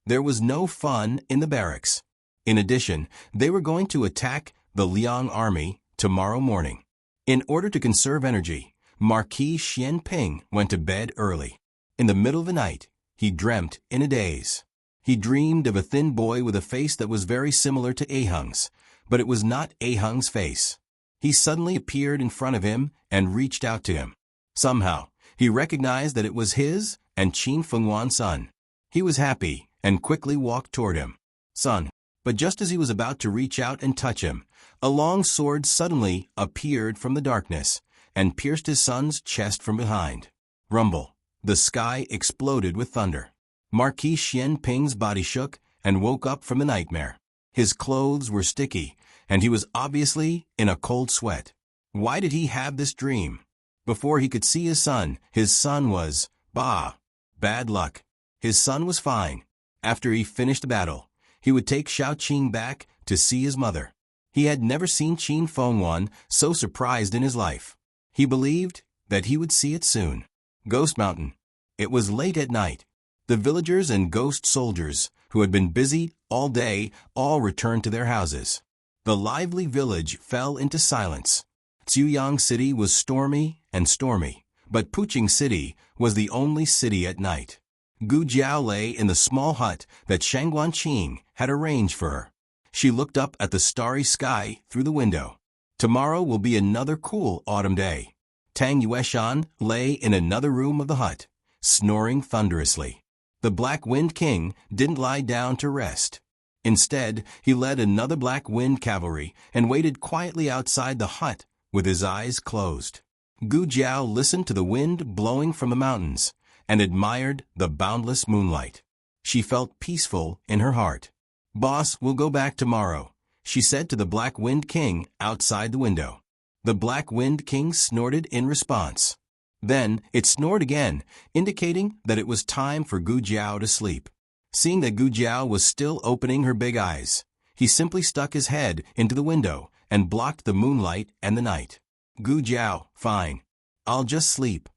There was no fun in the barracks. In addition, they were going to attack the Liang army tomorrow morning. In order to conserve energy, Marquis Xianping went to bed early. In the middle of the night, he dreamt in a daze. He dreamed of a thin boy with a face that was very similar to Ahung's, but it was not Ahung's face. He suddenly appeared in front of him and reached out to him. Somehow, he recognized that it was his and Qin Fengwan's son. He was happy and quickly walked toward him. "Son." But just as he was about to reach out and touch him, a long sword suddenly appeared from the darkness and pierced his son's chest from behind. Rumble. The sky exploded with thunder. Marquis Xianping's body shook and woke up from the nightmare. His clothes were sticky, and he was obviously in a cold sweat. Why did he have this dream? Before he could see his son was, bad luck. His son was fine. After he finished the battle, he would take Xiaoqing back to see his mother. He had never seen Qin Fengwan so surprised in his life. He believed that he would see it soon. Ghost Mountain. It was late at night. The villagers and ghost soldiers, who had been busy all day, all returned to their houses. The lively village fell into silence. Ziyang City was stormy, but Puqing City was the only city at night. Gu Jiao lay in the small hut that Shangguanqing had arranged for her. She looked up at the starry sky through the window. Tomorrow will be another cool autumn day. Tang Yueshan lay in another room of the hut, snoring thunderously. The Black Wind King didn't lie down to rest. Instead, he led another Black Wind cavalry and waited quietly outside the hut with his eyes closed. Gu Jiao listened to the wind blowing from the mountains and admired the boundless moonlight. She felt peaceful in her heart. "Boss will go back tomorrow," she said to the Black Wind King outside the window. The Black Wind King snorted in response. Then it snored again, indicating that it was time for Gu Jiao to sleep. Seeing that Gu Jiao was still opening her big eyes, he simply stuck his head into the window and blocked the moonlight and the night. "Gu Jiao, fine. I'll just sleep."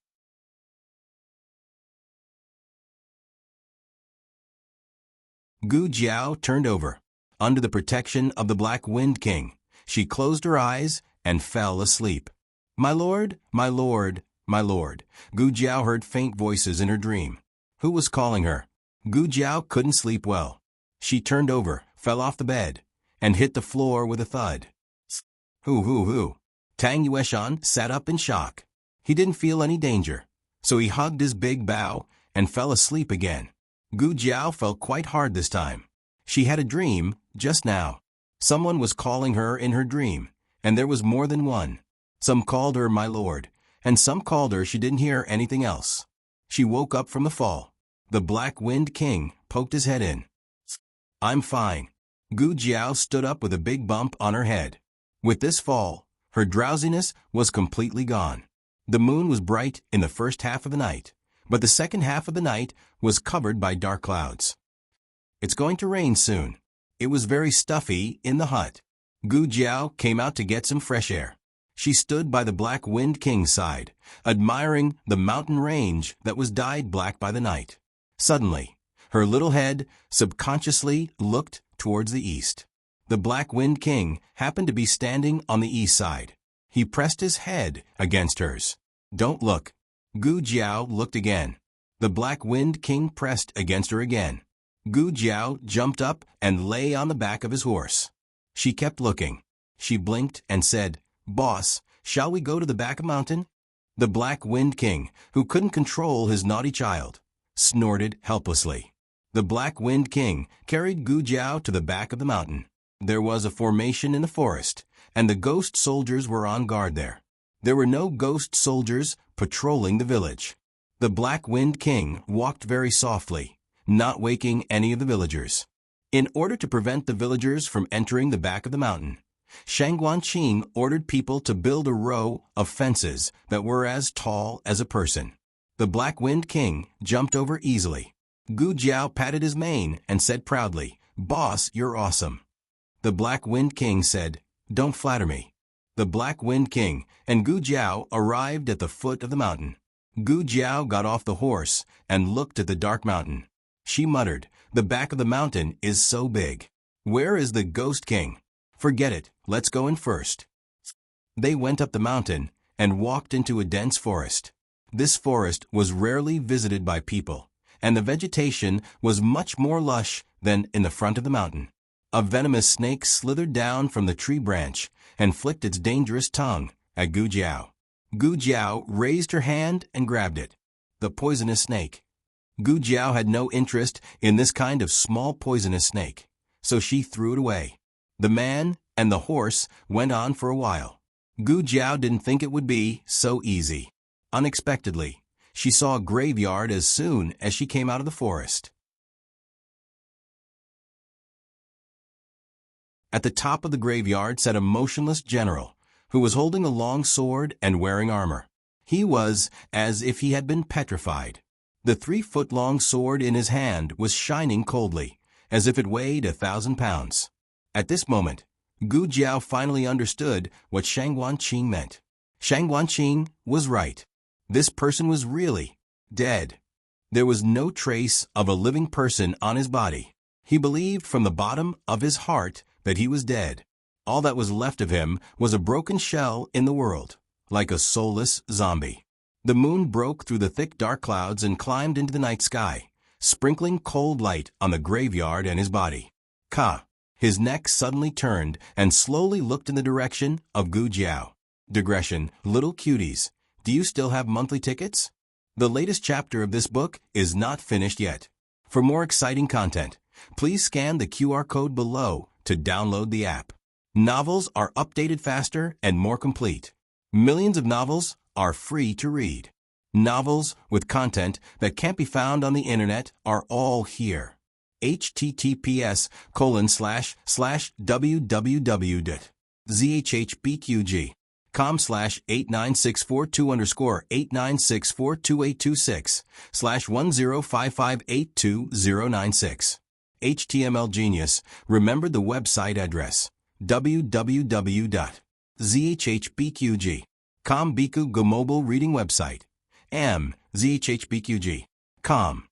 Gu Jiao turned over. Under the protection of the Black Wind King, she closed her eyes and fell asleep. "My lord, my lord, my lord." Gu Jiao heard faint voices in her dream. Who was calling her? Gu Jiao couldn't sleep well. She turned over, fell off the bed, and hit the floor with a thud. Who? Tang Yueshan sat up in shock. He didn't feel any danger, so he hugged his big bow and fell asleep again. Gu Jiao felt quite hard this time. She had a dream just now. Someone was calling her in her dream, and there was more than one. Some called her my lord, and some called her she didn't hear anything else. She woke up from the fall. The Black Wind King poked his head in. "I'm fine." Gu Jiao stood up with a big bump on her head. With this fall, her drowsiness was completely gone. The moon was bright in the first half of the night, but the second half of the night was covered by dark clouds. "It's going to rain soon." It was very stuffy in the hut. Gu Jiao came out to get some fresh air. She stood by the Black Wind King's side, admiring the mountain range that was dyed black by the night. Suddenly, her little head subconsciously looked towards the east. The Black Wind King happened to be standing on the east side. He pressed his head against hers. "Don't look." Gu Jiao looked again. The Black Wind King pressed against her again. Gu Jiao jumped up and lay on the back of his horse. She kept looking. She blinked and said, "Boss, shall we go to the back of the mountain?" The Black Wind King, who couldn't control his naughty child, snorted helplessly. The Black Wind King carried Gu Jiao to the back of the mountain. There was a formation in the forest, and the ghost soldiers were on guard there. There were no ghost soldiers patrolling the village. The Black Wind King walked very softly, not waking any of the villagers. In order to prevent the villagers from entering the back of the mountain, Shangguanqing ordered people to build a row of fences that were as tall as a person. The Black Wind King jumped over easily. Gu Jiao patted his mane and said proudly, "Boss, you're awesome." The Black Wind King said, "Don't flatter me." The Black Wind King and Gu Jiao arrived at the foot of the mountain. Gu Jiao got off the horse and looked at the dark mountain. She muttered, "The back of the mountain is so big. Where is the Ghost King? Forget it, let's go in first." They went up the mountain and walked into a dense forest. This forest was rarely visited by people, and the vegetation was much more lush than in the front of the mountain. A venomous snake slithered down from the tree branch and flicked its dangerous tongue at Gu Jiao. Gu Jiao raised her hand and grabbed it. The poisonous snake. Gu Jiao had no interest in this kind of small poisonous snake, so she threw it away. The man and the horse went on for a while. Gu Jiao didn't think it would be so easy. Unexpectedly, she saw a graveyard as soon as she came out of the forest. At the top of the graveyard sat a motionless general who was holding a long sword and wearing armor. He was as if he had been petrified. The 3-foot-long sword in his hand was shining coldly, as if it weighed 1,000 pounds. At this moment, Gu Jiao finally understood what Shangguanqing meant. Shangguanqing was right. This person was really dead. There was no trace of a living person on his body. He believed from the bottom of his heart that he was dead. All that was left of him was a broken shell in the world, like a soulless zombie. The moon broke through the thick dark clouds and climbed into the night sky, sprinkling cold light on the graveyard and his body. Ka. His neck suddenly turned and slowly looked in the direction of Gu Jiao. Digression, little cuties. Do you still have monthly tickets? The latest chapter of this book is not finished yet. For more exciting content, please scan the QR code below to download the app. Novels are updated faster and more complete. Millions of novels are free to read. Novels with content that can't be found on the internet are all here. https://www.zhbqg.com/8964-2_8964-28296/10558296. HTML Genius remembered the website address www.zhbqg.com. Biku Go mobile reading website zhbqg.com.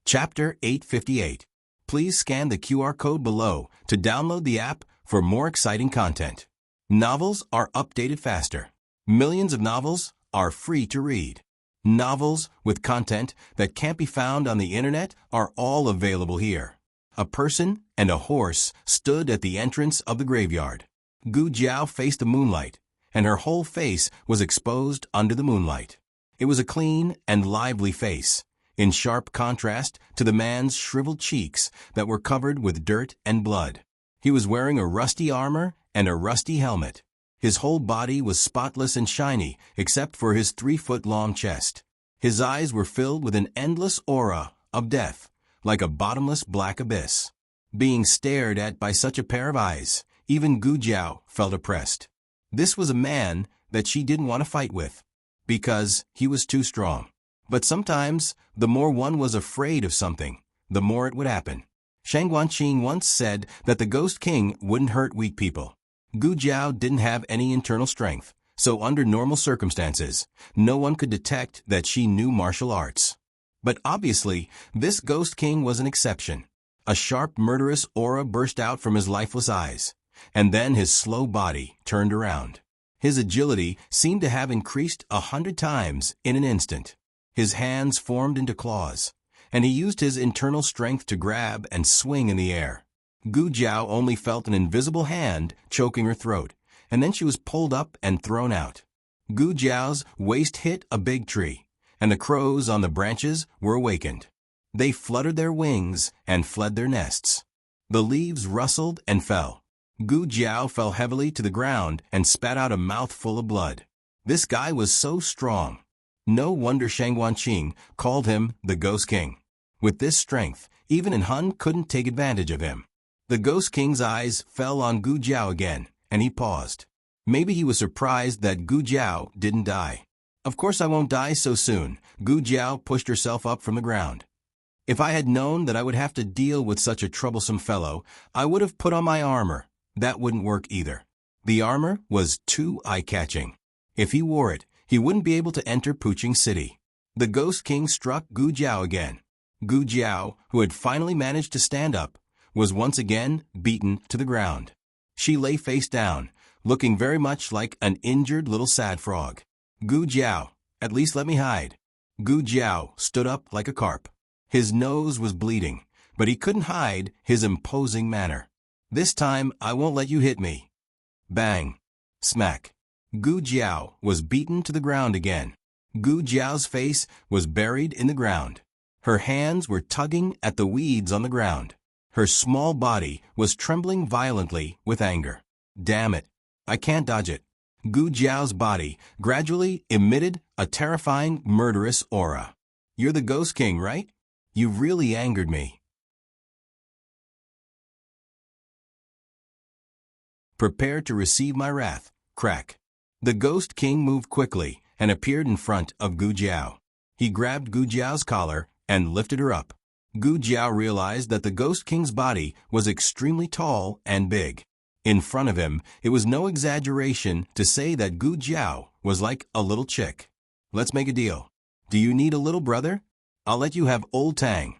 Chapter 858. Please scan the QR code below to download the app for more exciting content. Novels are updated faster. Millions of novels are free to read. Novels with content that can't be found on the internet are all available here. A person and a horse stood at the entrance of the graveyard. Gu Jiao faced the moonlight, and her whole face was exposed under the moonlight. It was a clean and lively face, in sharp contrast to the man's shriveled cheeks that were covered with dirt and blood. He was wearing a rusty armor and a rusty helmet. His whole body was spotless and shiny except for his 3-foot-long chest. His eyes were filled with an endless aura of death, like a bottomless black abyss. Being stared at by such a pair of eyes, even Gu Jiao felt oppressed. This was a man that she didn't want to fight with, because he was too strong. But sometimes, the more one was afraid of something, the more it would happen. Shang Guanqing once said that the Ghost King wouldn't hurt weak people. Gu Jiao didn't have any internal strength, so under normal circumstances, no one could detect that she knew martial arts. But obviously, this Ghost King was an exception. A sharp, murderous aura burst out from his lifeless eyes, and then his slow body turned around. His agility seemed to have increased 100 times in an instant. His hands formed into claws, and he used his internal strength to grab and swing in the air. Gu Jiao only felt an invisible hand choking her throat, and then she was pulled up and thrown out. Gu Jiao's waist hit a big tree, and the crows on the branches were awakened. They fluttered their wings and fled their nests. The leaves rustled and fell. Gu Jiao fell heavily to the ground and spat out a mouthful of blood. This guy was so strong. No wonder Shang Guanqing called him the Ghost King. With this strength, even an Hun couldn't take advantage of him. The Ghost King's eyes fell on Gu Jiao again, and he paused. Maybe he was surprised that Gu Jiao didn't die. Of course I won't die so soon. Gu Jiao pushed herself up from the ground. If I had known that I would have to deal with such a troublesome fellow, I would have put on my armor. That wouldn't work either. The armor was too eye-catching. If he wore it, he wouldn't be able to enter Puqing City. The Ghost King struck Gu Jiao again. Gu Jiao, who had finally managed to stand up, was once again beaten to the ground. She lay face down, looking very much like an injured little sad frog. Gu Jiao, at least let me hide. Gu Jiao stood up like a carp. His nose was bleeding, but he couldn't hide his imposing manner. This time, I won't let you hit me. Bang. Smack. Gu Jiao was beaten to the ground again. Gu Jiao's face was buried in the ground. Her hands were tugging at the weeds on the ground. Her small body was trembling violently with anger. Damn it. I can't dodge it. Gu Jiao's body gradually emitted a terrifying, murderous aura. You're the Ghost King, right? You've really angered me. Prepare to receive my wrath. Crack. The Ghost King moved quickly and appeared in front of Gu Jiao. He grabbed Gu Jiao's collar and lifted her up. Gu Jiao realized that the Ghost King's body was extremely tall and big. In front of him, it was no exaggeration to say that Gu Jiao was like a little chick. Let's make a deal. Do you need a little brother? I'll let you have old Tang.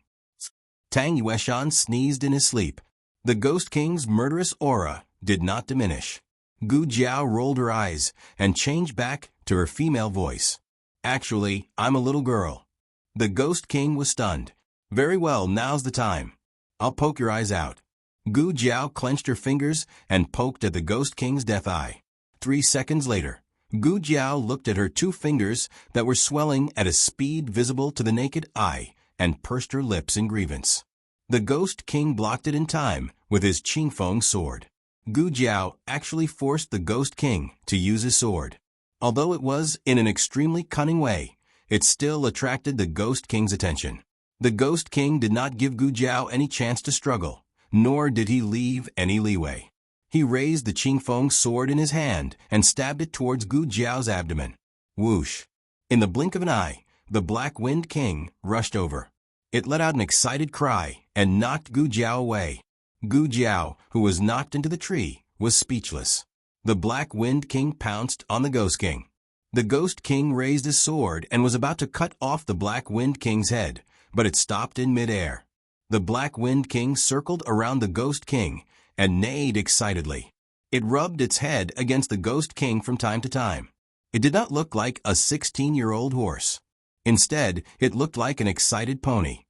Tang Yueshan sneezed in his sleep. The Ghost King's murderous aura did not diminish. Gu Jiao rolled her eyes and changed back to her female voice. Actually, I'm a little girl. The Ghost King was stunned. Very well, now's the time. I'll poke your eyes out. Gu Jiao clenched her fingers and poked at the Ghost King's death eye. 3 seconds later, Gu Jiao looked at her 2 fingers that were swelling at a speed visible to the naked eye and pursed her lips in grievance. The Ghost King blocked it in time with his Qingfeng sword. Gu Jiao actually forced the Ghost King to use his sword. Although it was in an extremely cunning way, it still attracted the Ghost King's attention. The Ghost King did not give Gu Jiao any chance to struggle, nor did he leave any leeway. He raised the Qingfeng sword in his hand and stabbed it towards Gu Jiao's abdomen. Whoosh! In the blink of an eye, the Black Wind King rushed over. It let out an excited cry and knocked Gu Jiao away. Gu Jiao, who was knocked into the tree, was speechless. The Black Wind King pounced on the Ghost King. The Ghost King raised his sword and was about to cut off the Black Wind King's head, but it stopped in midair. The Black Wind King circled around the Ghost King and neighed excitedly. It rubbed its head against the Ghost King from time to time. It did not look like a 16-year-old horse. Instead, it looked like an excited pony.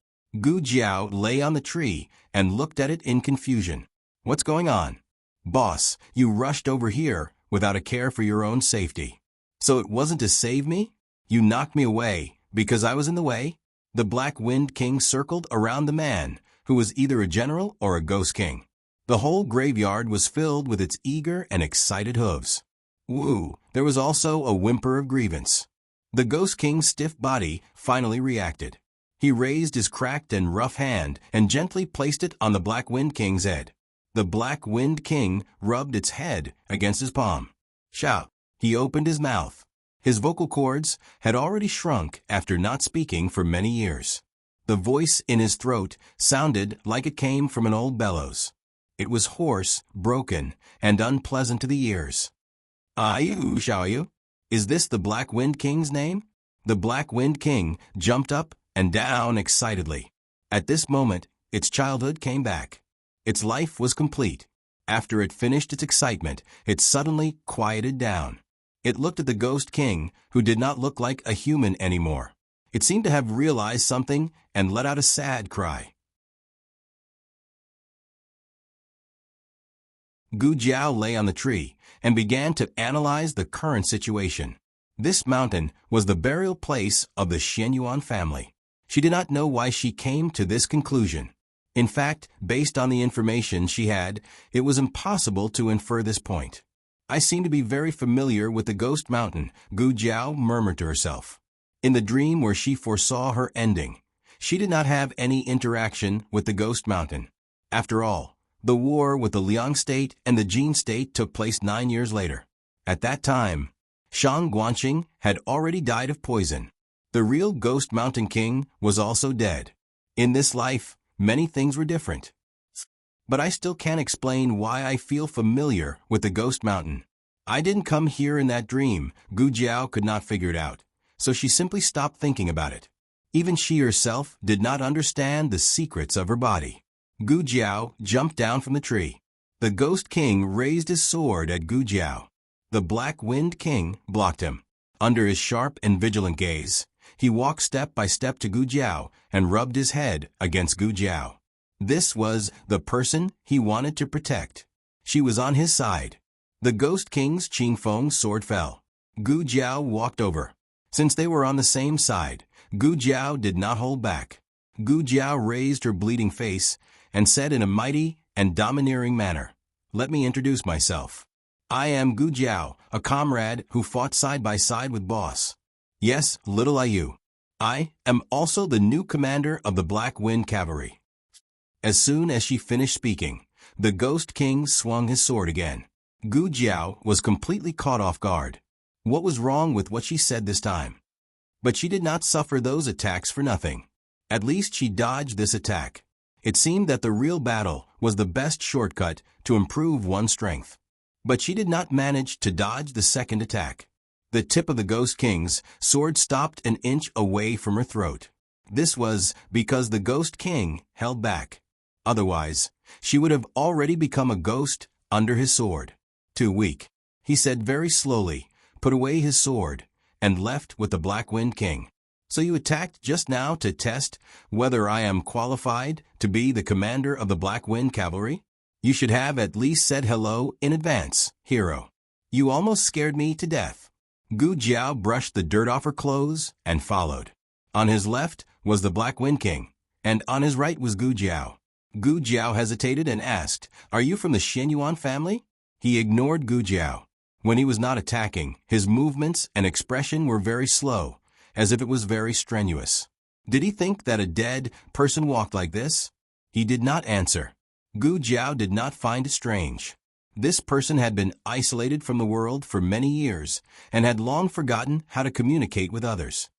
Gu Jiao lay on the tree and looked at it in confusion. What's going on? Boss, you rushed over here without a care for your own safety. So it wasn't to save me? You knocked me away because I was in the way? The Black Wind King circled around the man, who was either a general or a Ghost King. The whole graveyard was filled with its eager and excited hooves. Woo! There was also a whimper of grievance. The Ghost King's stiff body finally reacted. He raised his cracked and rough hand and gently placed it on the Black Wind King's head. The Black Wind King rubbed its head against his palm. Shout! He opened his mouth. His vocal cords had already shrunk after not speaking for many years. The voice in his throat sounded like it came from an old bellows. It was hoarse, broken, and unpleasant to the ears. Ayu, Xiaoyu? Is this the Black Wind King's name? The Black Wind King jumped up and down excitedly. At this moment, its childhood came back. Its life was complete. After it finished its excitement, it suddenly quieted down. It looked at the Ghost King, who did not look like a human anymore. It seemed to have realized something and let out a sad cry. Gu Jiao lay on the tree and began to analyze the current situation. This mountain was the burial place of the Xianyuan family. She did not know why she came to this conclusion. In fact, based on the information she had, it was impossible to infer this point. I seem to be very familiar with the Ghost Mountain, Gu Jiao murmured to herself. In the dream where she foresaw her ending, she did not have any interaction with the Ghost Mountain. After all, the war with the Liang state and the Jin state took place 9 years later. At that time, Shang Guanxing had already died of poison. The real Ghost Mountain King was also dead. In this life, many things were different. But I still can't explain why I feel familiar with the Ghost Mountain. I didn't come here in that dream. Gu Jiao could not figure it out, so she simply stopped thinking about it. Even she herself did not understand the secrets of her body. Gu Jiao jumped down from the tree. The Ghost King raised his sword at Gu Jiao. The Black Wind King blocked him. Under his sharp and vigilant gaze, he walked step by step to Gu Jiao and rubbed his head against Gu Jiao. This was the person he wanted to protect. She was on his side. The Ghost King's Qingfeng sword fell. Gu Jiao walked over. Since they were on the same side, Gu Jiao did not hold back. Gu Jiao raised her bleeding face and said in a mighty and domineering manner, "Let me introduce myself. I am Gu Jiao, a comrade who fought side by side with Boss. Yes, little Ayu. I am also the new commander of the Black Wind Cavalry." As soon as she finished speaking, the Ghost King swung his sword again. Gu Jiao was completely caught off guard. What was wrong with what she said this time? But she did not suffer those attacks for nothing. At least she dodged this attack. It seemed that the real battle was the best shortcut to improve one's strength. But she did not manage to dodge the second attack. The tip of the Ghost King's sword stopped an inch away from her throat. This was because the Ghost King held back. Otherwise, she would have already become a ghost under his sword. Too weak. He said very slowly, put away his sword, and left with the Black Wind King. So you attacked just now to test whether I am qualified to be the commander of the Black Wind Cavalry? You should have at least said hello in advance, hero. You almost scared me to death. Gu Jiao brushed the dirt off her clothes and followed. On his left was the Black Wind King, and on his right was Gu Jiao. Gu Jiao hesitated and asked, "Are you from the Xianyuan family?" He ignored Gu Jiao. When he was not attacking, his movements and expression were very slow, as if it was very strenuous. Did he think that a dead person walked like this? He did not answer. Gu Jiao did not find it strange. This person had been isolated from the world for many years and had long forgotten how to communicate with others.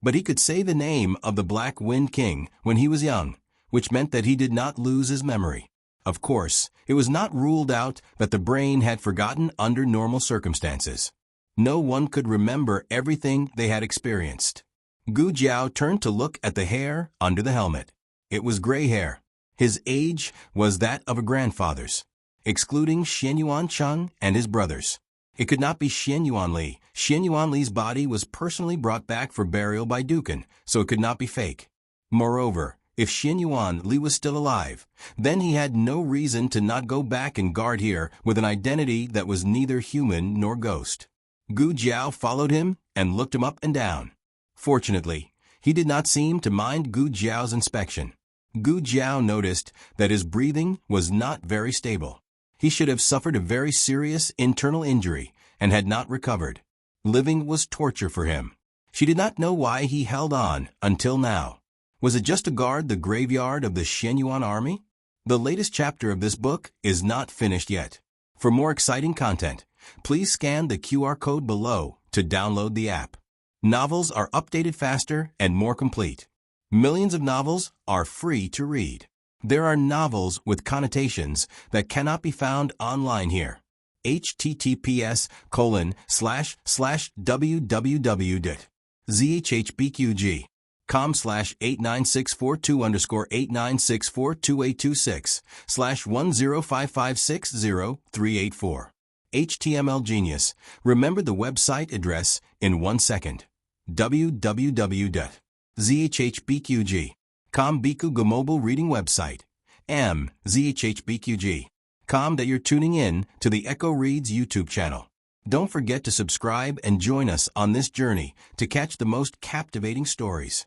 But he could say the name of the Black Wind King when he was young, which meant that he did not lose his memory. Of course, it was not ruled out that the brain had forgotten under normal circumstances. No one could remember everything they had experienced. Gu Jiao turned to look at the hair under the helmet. It was gray hair. His age was that of a grandfather's, excluding Xianyuan Cheng and his brothers. It could not be Xianyuan Li. Xianyuan Li's body was personally brought back for burial by Dukan, so it could not be fake. Moreover, if Xianyuan Li was still alive, then he had no reason to not go back and guard here with an identity that was neither human nor ghost. Gu Jiao followed him and looked him up and down. Fortunately, he did not seem to mind Gu Jiao's inspection. Gu Jiao noticed that his breathing was not very stable. He should have suffered a very serious internal injury and had not recovered. Living was torture for him. She did not know why he held on until now. Was it just to guard the graveyard of the Xianyuan army? The latest chapter of this book is not finished yet. For more exciting content, please scan the QR code below to download the app. Novels are updated faster and more complete. Millions of novels are free to read. There are novels with connotations that cannot be found online here. https://www.zhbqg.com/89642_8964286/1055603884. HTML Genius. Remember the website address in 1 second. www.zhbqg.com Bikuga mobile reading website. zhbqg.com that you're tuning in to the Echo Reads YouTube channel. Don't forget to subscribe and join us on this journey to catch the most captivating stories.